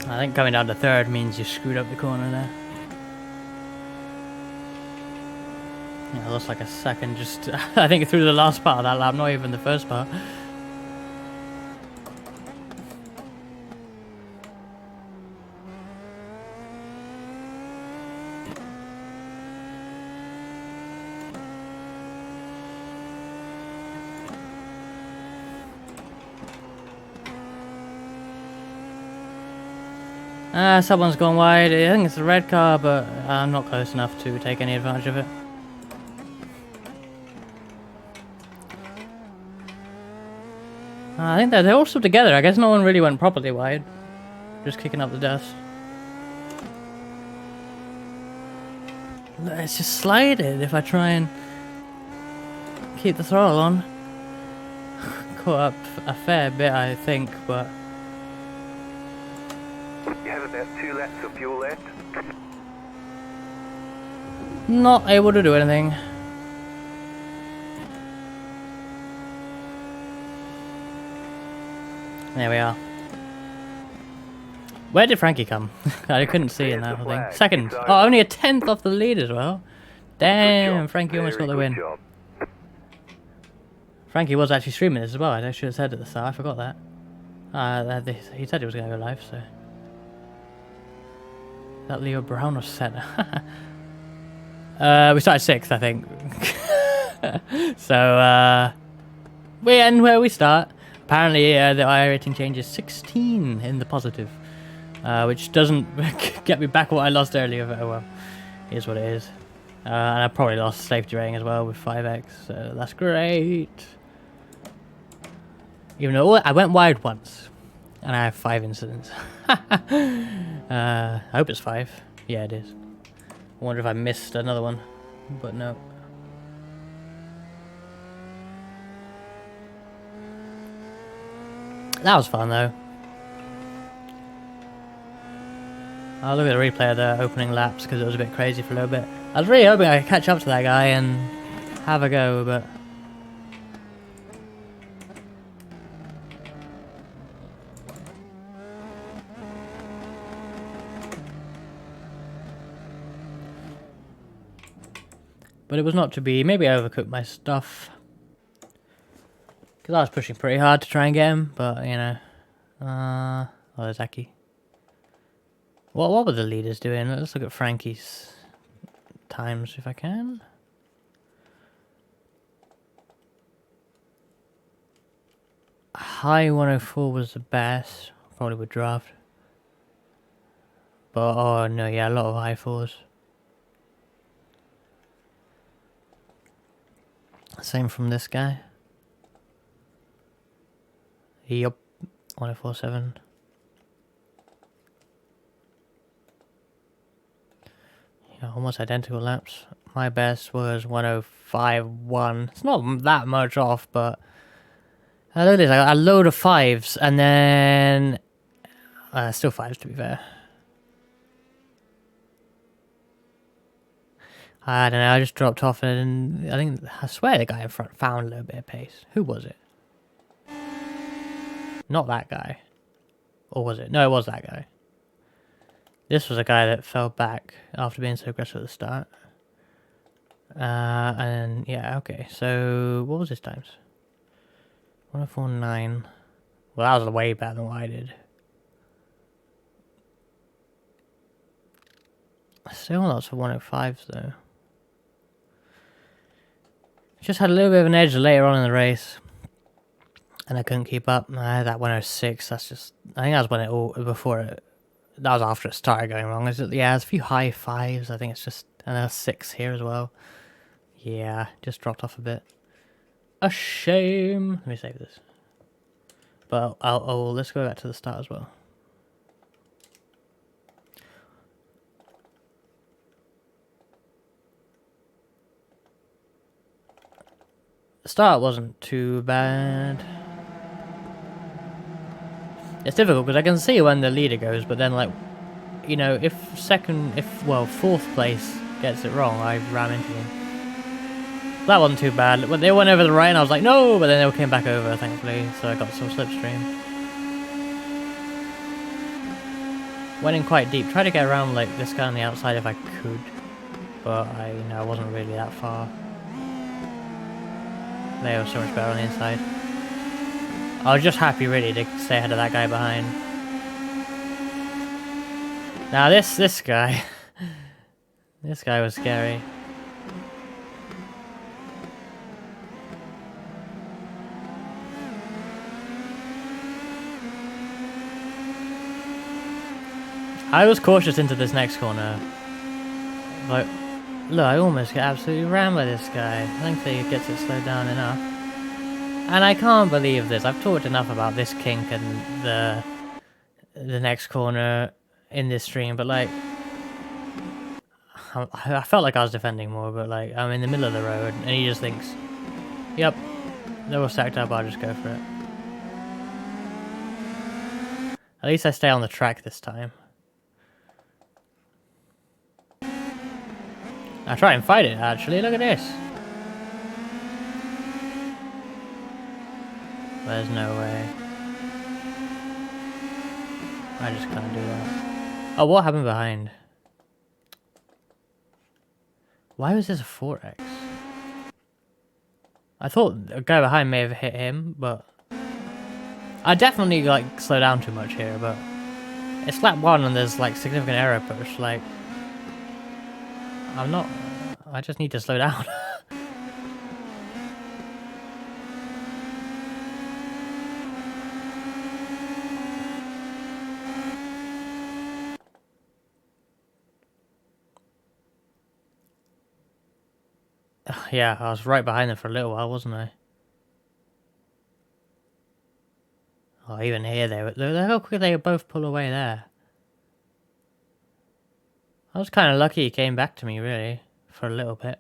I think coming down to 3rd means you screwed up the corner there. Yeah, I lost like a second just... I think through the last part of that lap, not even the first part. Someone's gone wide. I think it's a red car, but I'm not close enough to take any advantage of it. I think they're all still together. I guess no one really went properly wide. Just kicking up the dust. It's just slided if I try and keep the throttle on. Caught up a fair bit, I think, but... You have about 2 laps of fuel left. Not able to do anything. There we are. Where did Frankie come? I couldn't see in that whole thing. Second. Oh, only a 10th off the lead as well. Damn, Frankie almost got the win. Frankie was actually streaming this as well. I should have said at the start. I forgot that. He said he was going to go live, so... That Leo Brown was set. We started 6th, I think. So, we end where we start. Apparently, the iRacing change is 16 in the positive. Which doesn't get me back what I lost earlier, but oh well. Here's what it is. And I probably lost safety rating as well with 5x, so that's great. Even though I went wide once, and I have 5 incidents. I hope it's 5. Yeah, it is. I wonder if I missed another one, but no. That was fun though. I'll look at the replay of the opening laps because it was a bit crazy for a little bit. I was really hoping I could catch up to that guy and have a go, but... But it was not to be. Maybe I overcooked my stuff. Because I was pushing pretty hard to try and get him, but, you know. Oh, there's Aki. What were the leaders doing? Let's look at Frankie's times if I can. High 104 was the best. Probably would draft. But, oh no, yeah, a lot of high 4s. Same from this guy. Yup, 1047. Yeah, almost identical laps. My best was 105.1. It's not that much off, but look at this. I got a load of 5s, and then still 5s to be fair. I don't know, I just dropped off and I swear the guy in front found a little bit of pace. Who was it? Not that guy. Or was it? No, it was that guy. This was a guy that fell back after being so aggressive at the start. And yeah, okay. So, what was his times? 104.9. Well, that was way better than what I did. Still lots of 105s though. Just had a little bit of an edge later on in the race. And I couldn't keep up. I had that 106. That's just... I think that was when it all... Before it... That was after it started going wrong. Yeah, there's a few high 5s. I think it's just... And there's 6 here as well. Yeah, just dropped off a bit. A shame. Let me save this. But let's go back to the start as well. The start wasn't too bad. It's difficult because I can see when the leader goes, but then, like, you know, if fourth place gets it wrong, I ram into them. That wasn't too bad. They went over the right and I was like, no, but then they all came back over, thankfully, so I got some slipstream. Went in quite deep. Tried to get around, like, this guy on the outside if I could, but I wasn't really that far. They were so much better on the inside. I was just happy, really, to stay ahead of that guy behind. Now, this guy... this guy was scary. I was cautious into this next corner. Like, look, I almost get absolutely rammed by this guy. Thankfully, he gets it slowed down enough. And I can't believe this. I've talked enough about this kink and the next corner in this stream, but like, I felt like I was defending more, but like, I'm in the middle of the road, and he just thinks, yep, they're all stacked up, I'll just go for it. At least I stay on the track this time. I try and fight it, actually, look at this. There's no way. I just can't do that. Oh, what happened behind? Why was this a 4x? I thought a guy behind may have hit him, but... I definitely, like, slow down too much here, but... It's lap 1 and there's, like, significant error push, like... I'm not... I just need to slow down. Yeah, I was right behind them for a little while, wasn't I? Oh, even here, look how quick they both pull away there. I was kind of lucky he came back to me, really, for a little bit.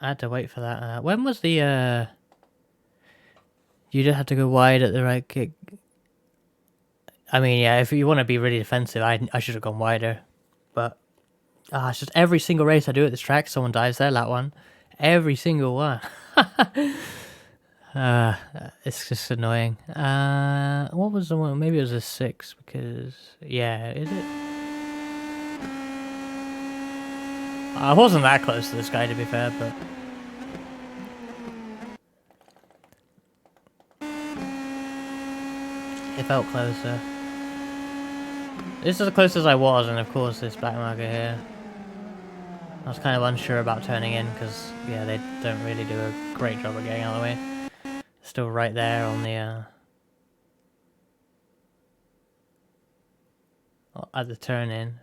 I had to wait for that. When was the, you just had to go wide at the right kick? I mean, yeah, if you want to be really defensive, I should have gone wider. But, it's just every single race I do at this track, someone dies there, that one. Every single one. It's just annoying. What was the one? Maybe it was a 6, because... Yeah, is it? I wasn't that close to this guy, to be fair, but... It felt closer. This is the closest I was, and of course this black marker here. I was kind of unsure about turning in, because, yeah, they don't really do a great job of getting out of the way. Still right there on the, at the turn in.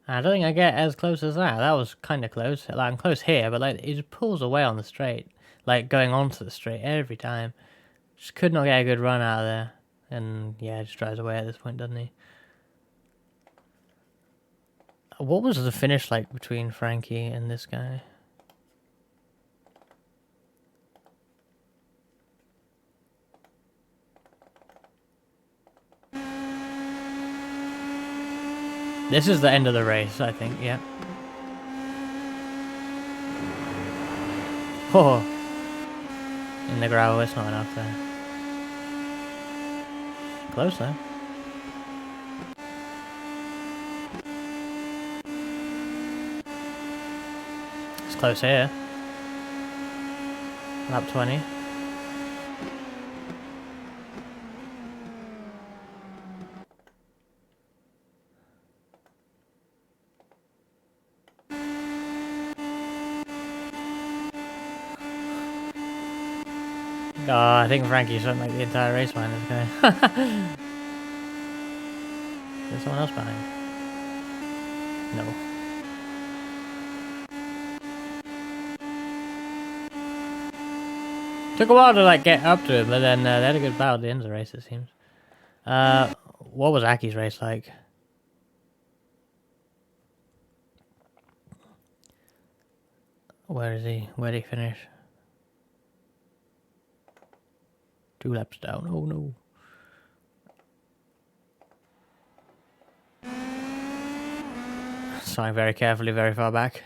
I don't think I get as close as that. That was kind of close. Like, I'm close here, but like, it just pulls away on the straight. Like, going onto the straight every time. Just could not get a good run out of there. And, yeah, just drives away at this point, doesn't he? What was the finish like between Frankie and this guy? This is the end of the race, I think, yeah. Oh! In the gravel, it's not enough there. Close though. It's close here. Lap 20. Oh, I think Frankie spent like the entire race behind this guy. There's someone else behind. No. Took a while to like get up to him, but then they had a good battle at the end of the race, it seems. What was Aki's race like? Where is he? Where did he finish? 2 laps down. Oh no. Starting very carefully, very far back.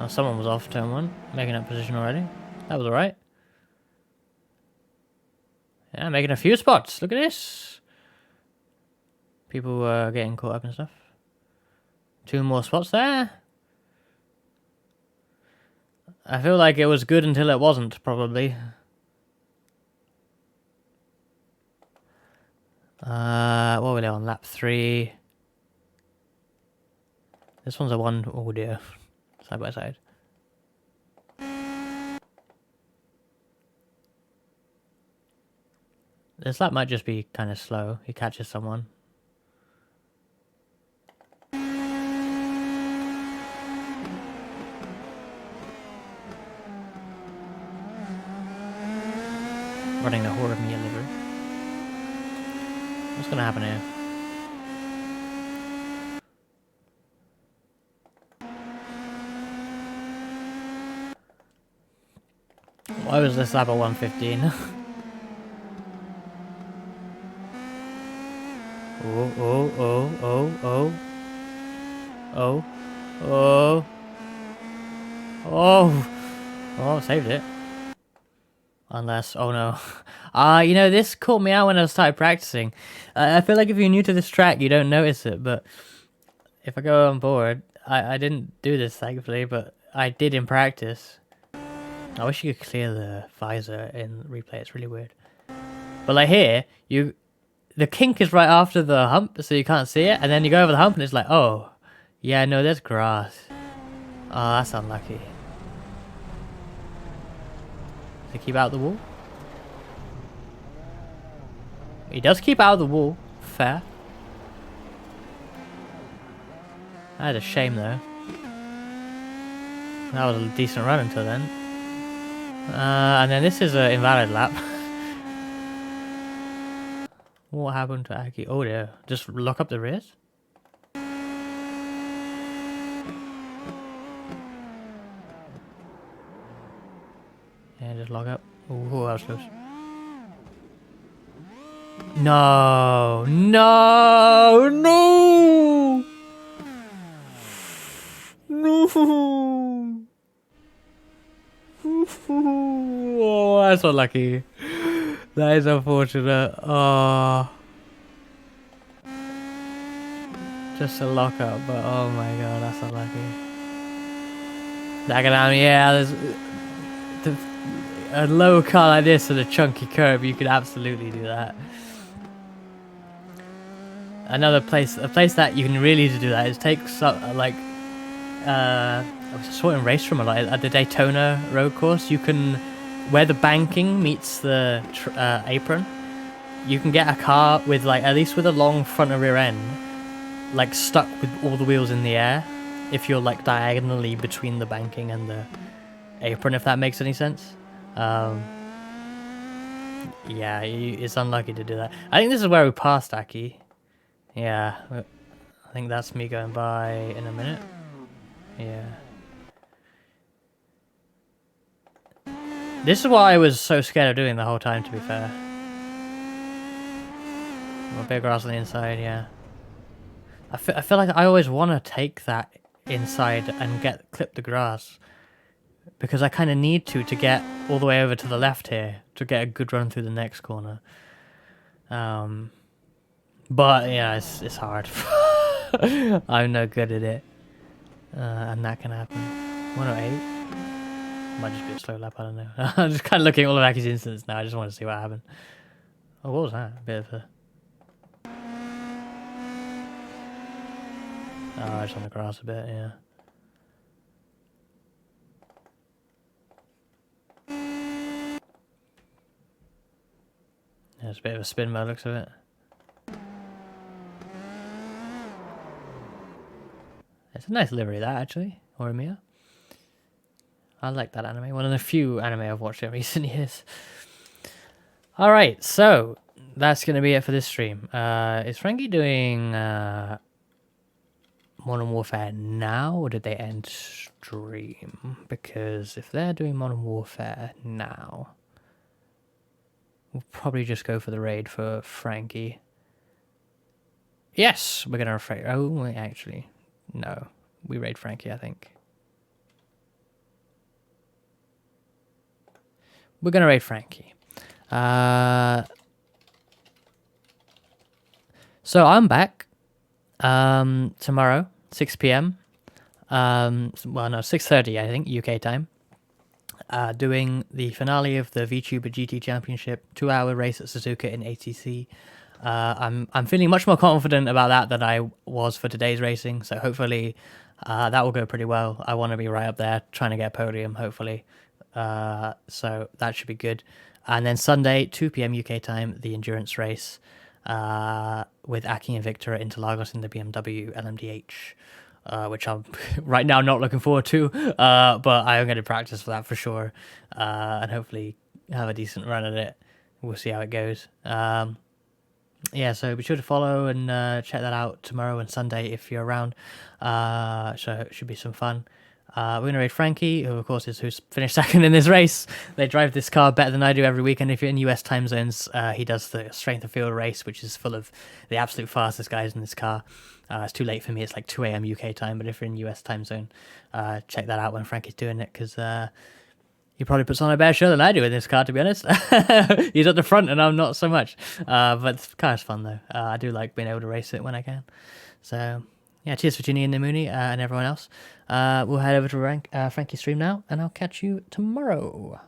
Oh, someone was off turn 1, making up position already. That was alright. Yeah, making a few spots. Look at this. People were getting caught up and stuff. 2 more spots there. I feel like it was good until it wasn't, probably. What were they on? Lap 3. This one's a 1. Oh dear. Side by side. This lap might just be kind of slow. He catches someone. Running the horror of me liver. What's gonna happen here? Why was this lap at 115? Oh, saved it. Unless, oh no. You know, this caught me out when I started practicing. I feel like if you're new to this track, you don't notice it, but if I go on board, I didn't do this, thankfully, but I did in practice. I wish you could clear the visor in replay, it's really weird. But like here, the kink is right after the hump, so you can't see it, and then you go over the hump and it's like, oh, yeah, no, there's grass. Oh, that's unlucky. Does he keep out the wall? He does keep out of the wall. Fair. That is a shame, though. That was a decent run until then. And then this is an invalid lap. What happened to Aki? Oh dear. Just lock up the rears? Yeah, just lock up. Ooh, that was close. No! No! No! No! Oh, that's unlucky. That is unfortunate. Oh. Just a lock up, but oh my god, that's unlucky. Yeah, there's a low car like this and a chunky curb, you could absolutely do that. A place that you can really do that is take some, like, I saw it in race from a lot at the Daytona road course. You can, where the banking meets the apron, you can get a car with like at least with a long front and rear end, like stuck with all the wheels in the air. If you're like diagonally between the banking and the apron, if that makes any sense. Yeah, it's unlucky to do that. I think this is where we passed Aki. Yeah, I think that's me going by in a minute. Yeah. This is what I was so scared of doing the whole time, to be fair. A bit of grass on the inside, yeah. I feel like I always want to take that inside and clip the grass. Because I kind of need to get all the way over to the left here to get a good run through the next corner. But yeah, it's hard. I'm no good at it. And that can happen. 108. Might just be a slow lap, I don't know. I'm just kind of looking at all of Aki's incidents now. I just want to see what happened. Oh, what was that? A bit of a... Oh, it's on the grass a bit, yeah. There's a bit of a spin by the looks of it. It's a nice livery, that, actually. Orimiya. I like that anime. One of the few anime I've watched in recent years. Alright, so that's going to be it for this stream. Is Frankie doing Modern Warfare now, or did they end stream? Because if they're doing Modern Warfare now, we'll probably just go for the raid for Frankie. Yes, we're going to raid. Oh, wait, actually, no. We raid Frankie, I think. We're going to raid Frankie. So I'm back tomorrow, 6 p.m. Well, no, 6:30, I think, UK time. Doing the finale of the VTuber GT Championship 2-hour race at Suzuka in ATC. I'm feeling much more confident about that than I was for today's racing, so hopefully that will go pretty well. I want to be right up there, trying to get a podium, hopefully. So that should be good. And then Sunday, 2 p.m. UK time, the endurance race with Aki and Victor at Interlagos in the BMW LMDH, which I'm right now not looking forward to, but I am going to practice for that for sure, and hopefully have a decent run at it. We'll see how it goes. Yeah, so be sure to follow and check that out tomorrow and Sunday if you're around. So it should be some fun. We're going to raid Frankie, who of course is who's finished second in this race. They drive this car better than I do every weekend. If you're in US time zones, he does the strength of field race, which is full of the absolute fastest guys in this car. It's too late for me. It's like 2 a.m. UK time, but if you're in US time zone, check that out when Frankie's doing it, because he probably puts on a better show than I do in this car, to be honest. He's at the front and I'm not so much. But the car's fun, though. I do like being able to race it when I can. So, yeah, cheers for tuning in, Namuni, and everyone else. We'll head over to Frankie's stream now, and I'll catch you tomorrow.